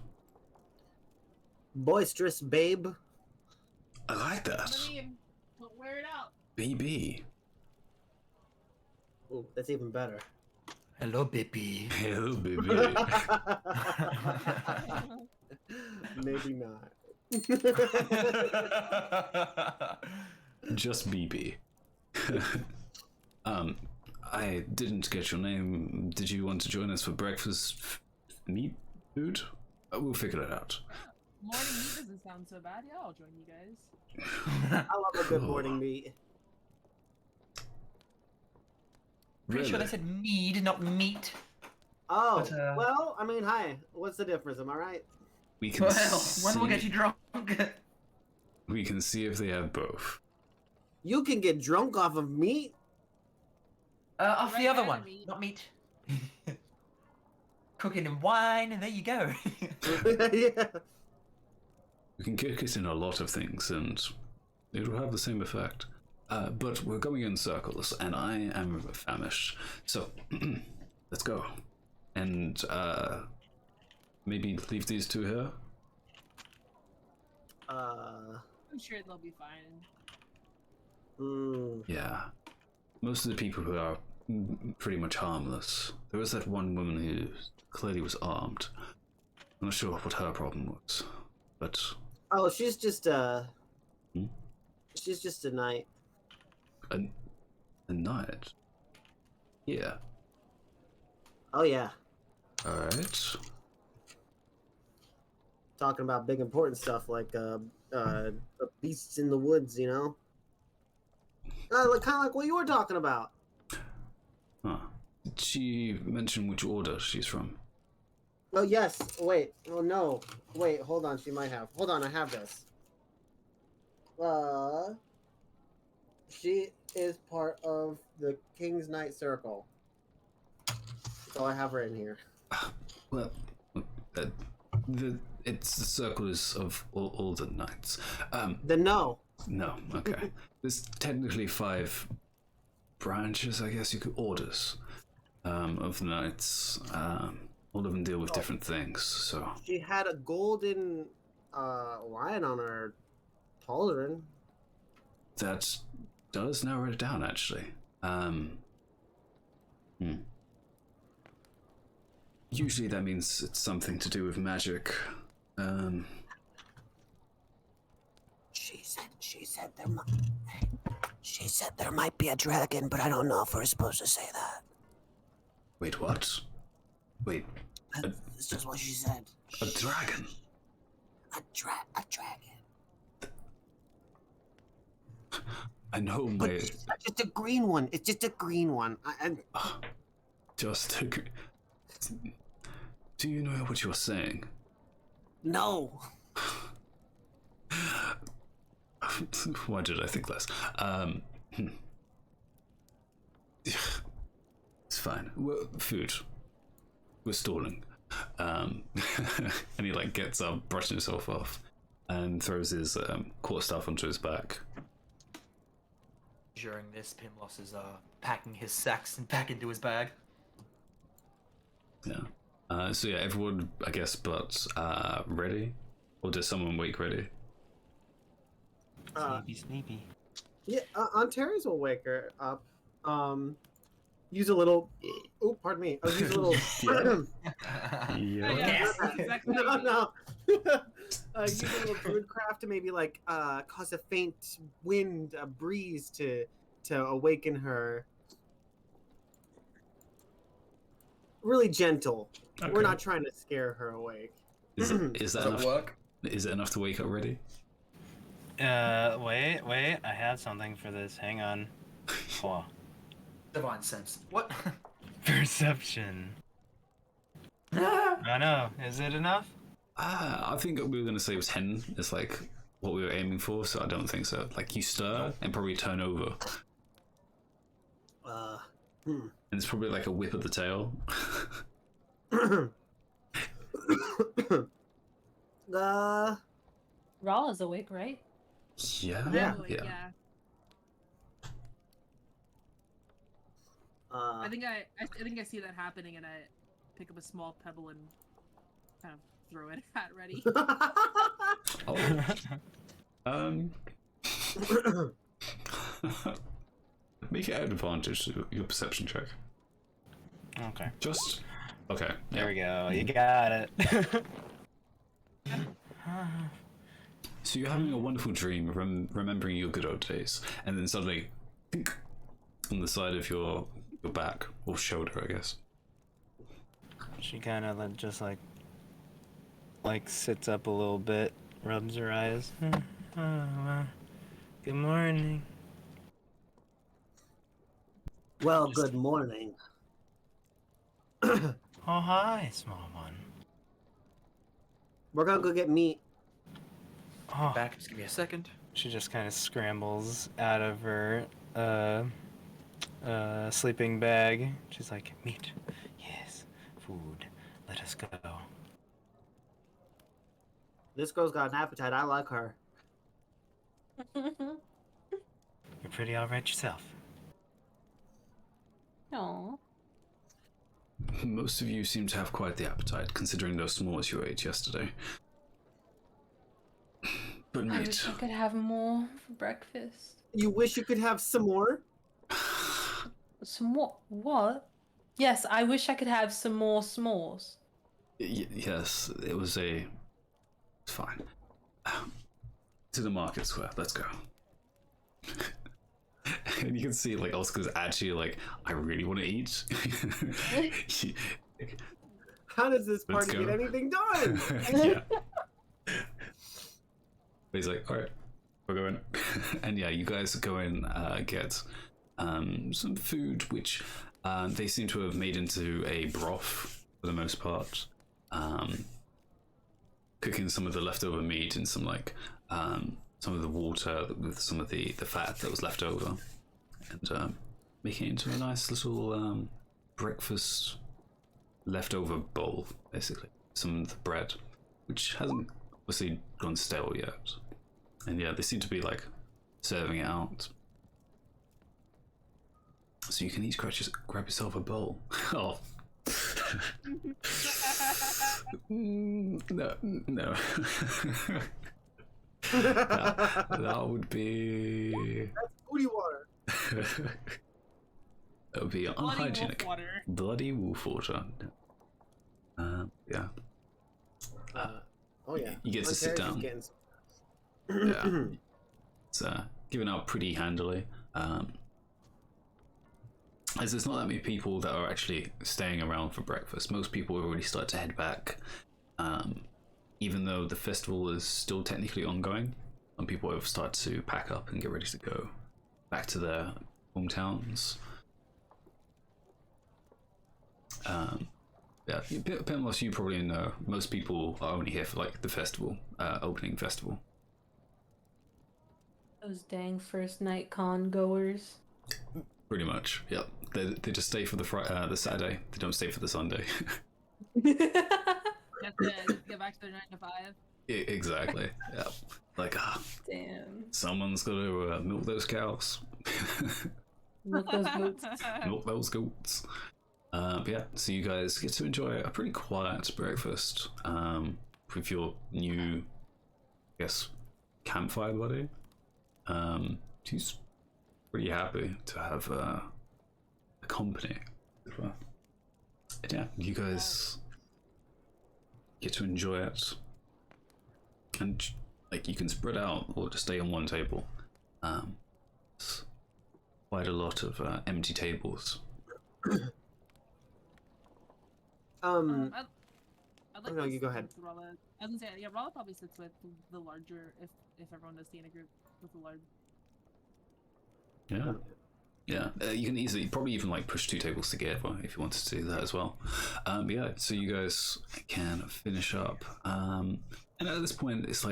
Boisterous babe. I like that. Don't wear it out. BB. Ooh, that's even better. Hello, baby. Hello, baby. Maybe not. Just BB. I didn't get your name. Did you want to join us for breakfast? Meat? Food? We'll figure it out. Morning meat doesn't sound so bad. Yeah, I'll join you guys. I love a good morning meat. Pretty sure they said mead, not meat. Oh, But, well, I mean, hi. What's the difference? Am I right? We can Well, one will get you drunk. We can see if they have both. You can get drunk off of meat. Off the Right other hand one, meat. not meat. Cooking in wine, and there you go. Yeah. We can cook it in a lot of things, and it will have the same effect. But we're going in circles, and I am famished. So, let's go. And maybe leave these two here? I'm sure they'll be fine. Yeah. Most of the people who are pretty much harmless. There was that one woman who clearly was armed. I'm not sure what her problem was, but... Oh, she's just she's just a knight. A knight? Yeah. Oh yeah. Alright. Talking about big important stuff like beasts in the woods, you know. Kind of like what you were talking about. Huh. Did she mention which order she's from? Oh yes. Wait. Oh no. Wait. Hold on. She might have. Hold on. I have this. She is part of the King's Knight Circle. So I have her in here. Well, it's the circles of all the knights. No. No, okay. There's technically 5 branches, I guess you could orders of the knights. All of them deal with different things. So She had a golden lion on her pauldron. that does narrow it down, actually. Usually that means it's something to do with magic. She said there might be a dragon, but I don't know if we're supposed to say that. Wait, what? Wait, This is what she said. a dragon? A dragon. I know But my... it's just a green one. It's just a green one. Just agree. Do you know what you're saying? No. Why did I think less? It's fine. Food. We're stalling. And he like gets up, brushing himself off, and throws his court staff onto his back. During this, Pimlos is packing his sacks and back into his bag. Yeah. So yeah, everyone, I guess, but ready? Or does someone wake ready? Sleepy. Yeah, Ontario's will wake her up. Use a little. Oh, pardon me. I'll use a little. Yeah. Exactly. No. Use a little druidcraft to maybe like cause a faint wind, a breeze to awaken her. Really gentle. Okay. We're not trying to scare her awake. Is that enough? Work? Is it enough to wake up ready? Wait. I have something for this. Hang on. Divine sense. What? Perception. I know. Is it enough? I think we were going to say 10 is like what we were aiming for, so I don't think so. Like you stir and probably turn over. And it's probably like a whip of the tail. Raw is awake, right? Yeah. I think I see that happening, and I pick up a small pebble and kind of throw it at Reddy. Make it an advantage to your perception check. Okay. Just okay. There we go. You got it. So you're having a wonderful dream, remembering your good old days, and then suddenly, think, on the side of your back or shoulder, I guess. She kind of just like sits up a little bit, rubs her eyes. Good morning. Well, good morning. Oh, hi, small one. We're gonna go get meat. Oh. Back, just give me a second. She just kind of scrambles out of her sleeping bag. She's like, meat, yes, food, let us go. This girl's got an appetite. I like her. You're pretty all right yourself. No. Most of you seem to have quite the appetite, considering those s'mores you ate yesterday. But I wish I could have more for breakfast. You wish you could have some more? Some more? What? Yes, I wish I could have some more s'mores. Yes, it was a... Fine. To the market square, let's go. And you can see, like, Oscar's actually like, I really want to eat. How does this party get anything done? Yeah. He's like, all right, we're going. And yeah, you guys go and get some food, which they seem to have made into a broth for the most part. Cooking some of the leftover meat and some like some of the water with some of the fat that was left over, and making it into a nice little breakfast leftover bowl, basically. Some of the bread, which hasn't obviously gone stale yet. And yeah, they seem to be like serving it out. So you can each grab yourself a bowl. Oh. No. that would be... That's booty water. That would be unhygienic. Bloody wolf water. Yeah. Oh yeah. You get to sit down. Yeah. It's given out pretty handily. As there's not that many people that are actually staying around for breakfast. Most people already start to head back. Even though the festival is still technically ongoing, some people have started to pack up and get ready to go back to their hometowns. Yeah, Penlos, you probably know, most people are only here for like the festival, opening festival. Those dang first night con goers. Pretty much, yep. They just stay for the Saturday. They don't stay for the Sunday. Get back to their 9 to 5. Exactly. Yep. Like, damn. Someone's got to milk those cows. Milk those goats. Milk those goats. But yeah, so you guys get to enjoy a pretty quiet breakfast with your new, I guess, campfire buddy. He's pretty happy to have a company. And yeah, you guys get to enjoy it, and like you can spread out or just stay on one table. It's quite a lot of empty tables. I'd like no, you go ahead. Rala. I was gonna say, yeah, Rala probably sits with the larger, if everyone does stay in a group with the large. Yeah. Yeah, you can easily, probably even like push 2 tables together if you wanted to do that as well. Yeah, so you guys can finish up. And at this point, it's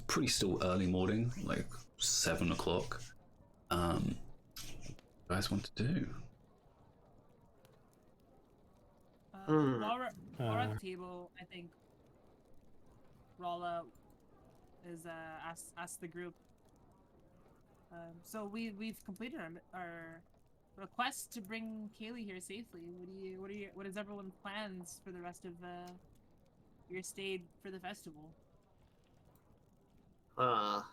pretty still early morning, like 7 o'clock. What do you guys want to do? While we're at the table, I think Rala is asked the group. So we've completed our request to bring Kaylee here safely. What is everyone's plans for the rest of your stay for the festival? I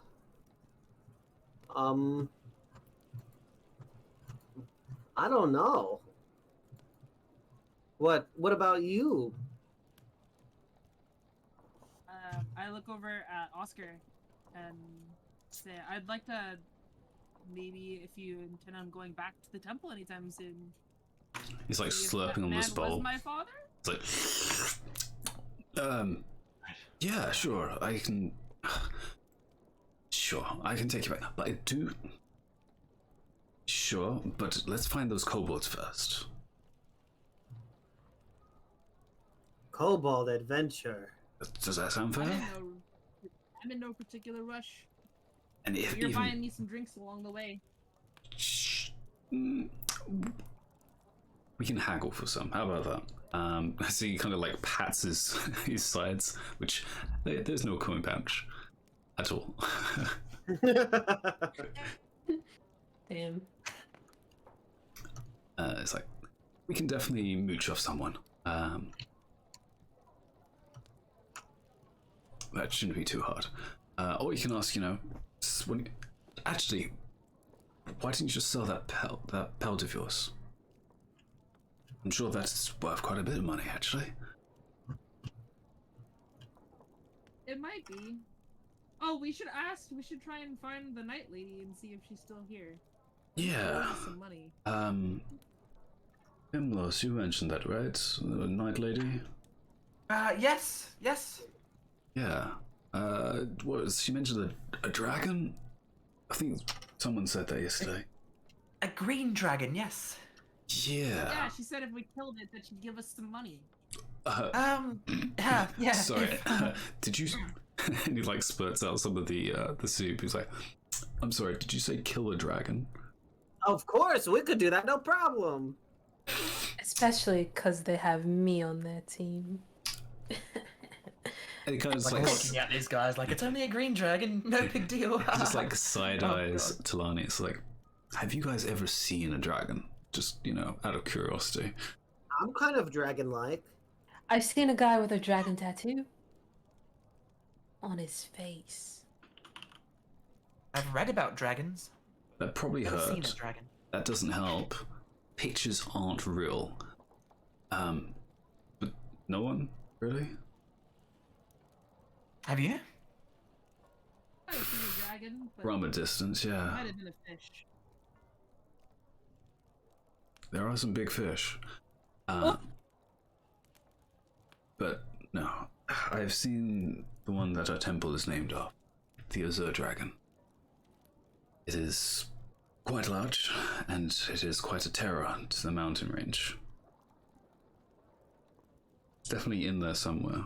don't know. What about you? I look over at Oscar and say, I'd like to maybe if you intend on going back to the temple anytime soon. He's like slurping on this bowl. Was my father? It's like, yeah, sure, I can. Sure, I can take you back, but I do. Sure, but let's find those kobolds first. Kobold adventure. Does that sound fair? I'm in no particular rush. And if you're buying me some drinks along the way. We can haggle for some. How about that? So he kind of like pats his sides, which there's no coming back at all. Damn. It's like we can definitely mooch off someone. That shouldn't be too hard. Or you can ask, actually, why didn't you just sell that pelt of yours? I'm sure that's worth quite a bit of money, actually. It might be. Oh, we should try and find the night lady and see if she's still here. Yeah. Some money. Imlos, you mentioned that, right? The night lady? Yes. Yeah. She mentioned a dragon? I think someone said that yesterday. A green dragon, yes. Yeah. Yeah, she said if we killed it, that she'd give us some money. Yeah. Sorry. Did you? And he like spurts out some of the soup. He's like, I'm sorry. Did you say kill a dragon? Of course, we could do that. No problem. Especially because they have me on their team. And he kind of like looking at these guys like it's only a green dragon, no big deal. Just like side eyes Talani. It's like, have you guys ever seen a dragon? Just out of curiosity. I'm kind of dragon-like. I've seen a guy with a dragon tattoo on his face. I've read about dragons. That probably hurt. Seen a dragon. That doesn't help. Pictures aren't real. But no one really. Have you? I've seen a dragon, but From a distance, yeah. it might have been a fish. There are some big fish. But no, I've seen the one that our temple is named after, the Azure Dragon. It is quite large, and it is quite a terror to the mountain range. It's definitely in there somewhere.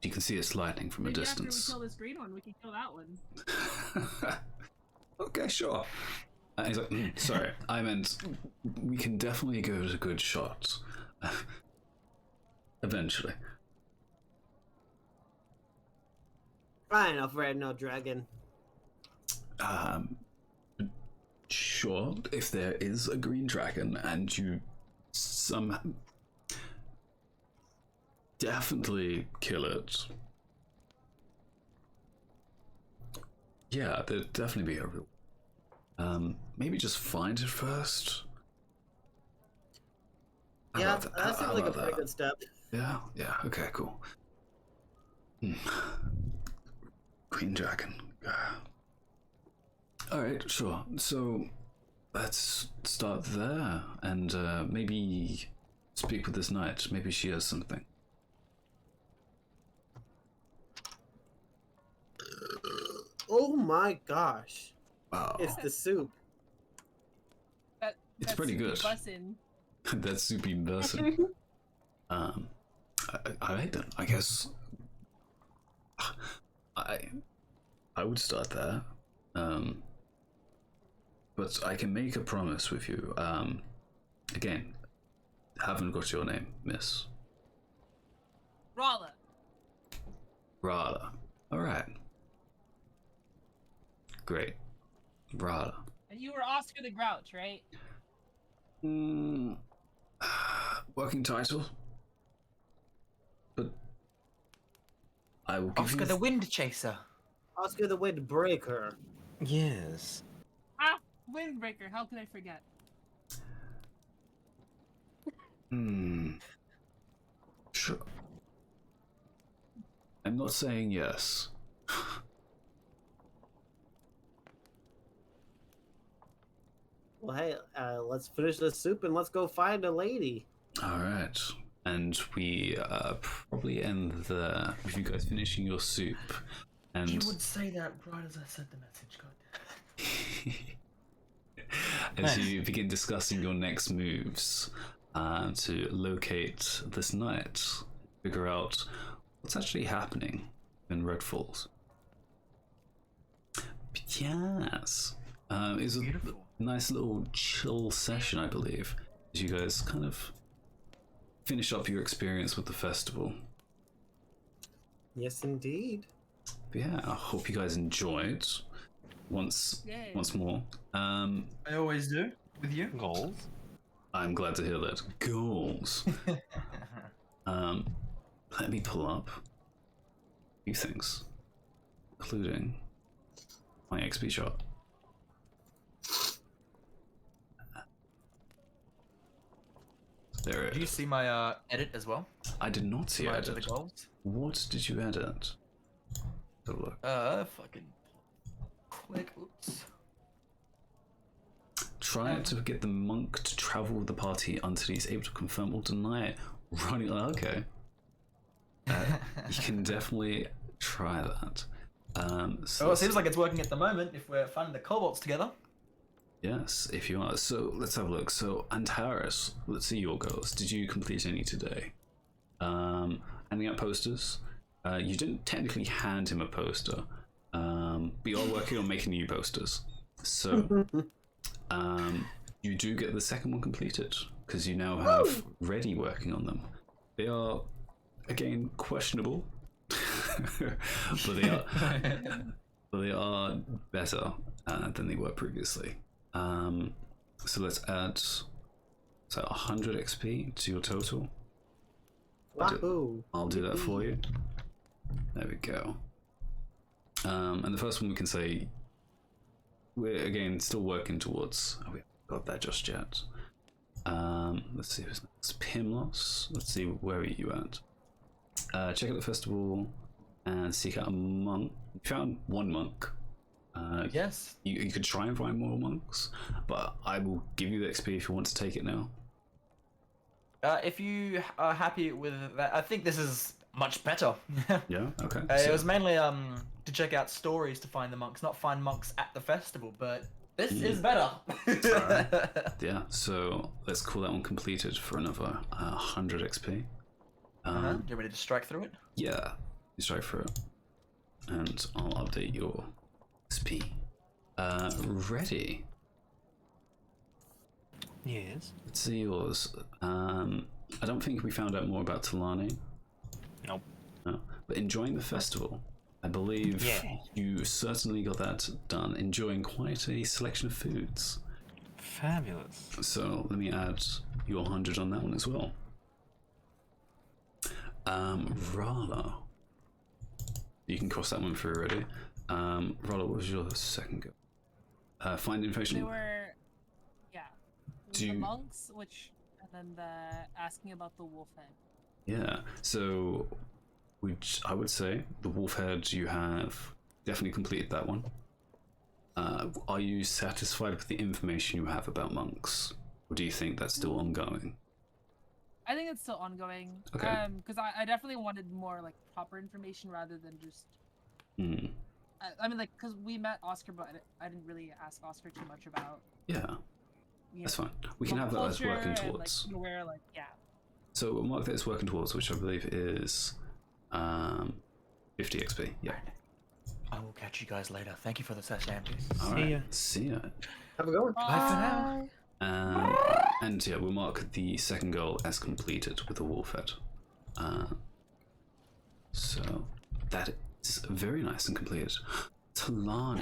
You can see its lightning from a distance. After we kill this green one, we can kill that one. Okay, sure. He's like, sorry, I meant we can definitely give it a good shot. Eventually. Fine, I'll afraid no dragon. Sure, if there is a green dragon and you somehow definitely kill it. Yeah, there'd definitely be a real. Maybe just find it first. Yeah, that seems like a pretty good step. Yeah, okay, cool. Green dragon. Alright, sure. So let's start there and maybe speak with this knight. Maybe she has something. Oh my gosh. Wow. It's the soup. It's pretty good. That's super bussin'. I then, I guess I would start there. But I can make a promise with you. Again, haven't got your name, miss. Rala. Rala. Alright. Great. Rala. And you were Oscar the Grouch, right? Working title. But I will give Oscar you... the Wind Chaser. Oscar the Windbreaker. Yes. Ah, Windbreaker. How could I forget? Sure. I'm not saying yes. Well, hey, let's finish the soup and let's go find a lady. All right. And we probably end there with you guys finishing your soup. And You would say that right as I said the message, God. as you begin discussing your next moves to locate this knight, figure out what's actually happening in Red Falls. But yes, it was a nice little chill session, I believe, as you guys kind of finish up your experience with the festival. Yes, indeed. But yeah, I hope you guys enjoyed. Once more. I always do with you. Goals. I'm glad to hear that. Goals. Let me pull up a few things, including my XP chart. There it is. Did you see my edit as well? I did not see My edit. goals? What did you edit? Have a look. Fucking click. Oops. Try to get the monk to travel with the party until he's able to confirm or deny it. Running. Okay. You can definitely try that. So it seems like it's working at the moment if we're finding the cobalts together. yes, if you are. So let's have a look. So Antares, let's see your goals. Did you complete any today? Handing out posters. You didn't technically hand him a poster, but you are working on making new posters. So you do get the second one completed because you now have Ready working on them. They are again questionable, but they are better than they were previously. So let's add 100 XP to your total. I'll do that for you. There we go. And the first one we can say we're again still working towards. Oh, we haven't got that just yet. Let's see who's next. Pimlos. Let's see, where are you at? Check out the festival and seek out a monk. You found one monk. Yes. You could try and find more monks, but I will give you the XP if you want to take it now. If you are happy with that, I think this is much better. Yeah. Okay. It was mainly to check out stories to find the monks, not find monks at the festival. But this is better. Alright. Yeah. So let's call that one completed for another 100 XP. Do you want me to just strike through it? Yeah. You strike through it, and I'll update your XP. Ready. Yes. Let's see yours. I don't think we found out more about Talani. Nope. No. But enjoying the festival, I believe you certainly got that done. Enjoying quite a selection of foods. Fabulous. So let me add your 100 on that one as well. Rala. You can cross that one through already. Rala, what was your second go? Find information. They were, the monks, and then the asking about the wolf head. Yeah, so I would say the wolf head, you have definitely completed that one. Are you satisfied with the information you have about monks, or do you think that's still ongoing? I think it's still ongoing. Okay. Because I definitely wanted more like proper information rather than just. I mean, like, because we met Oscar, but I didn't really ask Oscar too much about. Yeah. That's fine. We can have that as working towards. Like, where, like, yeah. So we'll mark that as working towards, which I believe is 50 XP. Yeah. I will catch you guys later. Thank you for the session, All right. See ya. Have a good one. Bye for now. And yeah, we'll mark the second goal as completed with a wolf head. So that is very nice and completed. Talani.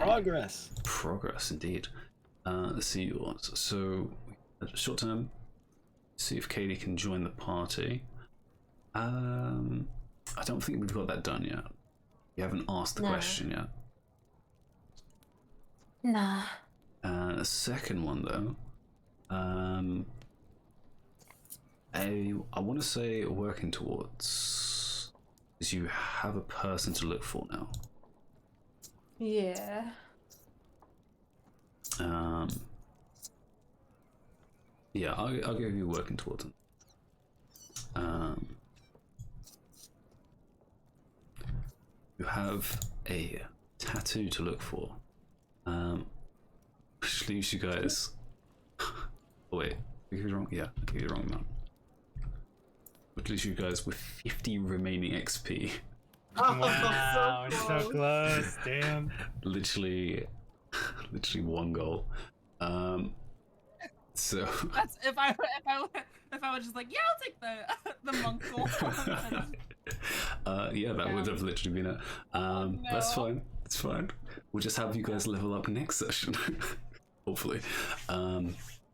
Progress indeed. Let's see yours. So short term, see if Katie can join the party. I don't think we've got that done yet. You haven't asked the question yet. Nah. The second one though, I want to say working towards is you have a person to look for now. Yeah. Yeah, I'll give you working towards them. You have a tattoo to look for. Which leaves you guys. Oh, wait, I gave you wrong. Yeah, I gave you the wrong amount. Which leaves you guys with 50 remaining XP. Oh, wow, so close. Damn. Literally one goal. So that's if I was just like, yeah, I'll take the monk goal. Yeah, that would have literally been it. No. That's fine. It's fine. We'll just have you guys level up next session. Hopefully.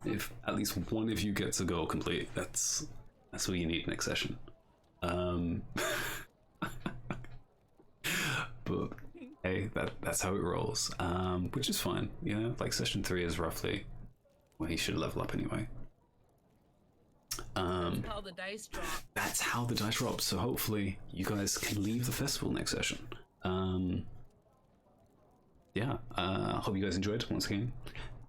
If at least one of you gets a goal complete, that's what you need next session. But hey, that's how it rolls. Which is fine, you know, like session 3 is roughly where he should level up anyway. That's how the dice drop. That's how the dice drop. So hopefully you guys can leave the festival next session. Yeah. Hope you guys enjoyed once again.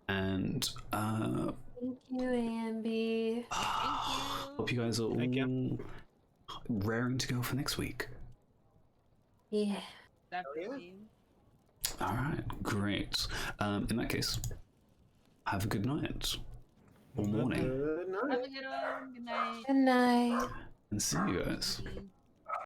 And thank you, Ambi. Hope you guys are all raring to go for next week. Yeah. Definitely. All right, great. In that case, have a good night or morning. Good night. Have a good one. Good night. Good night. And see you guys.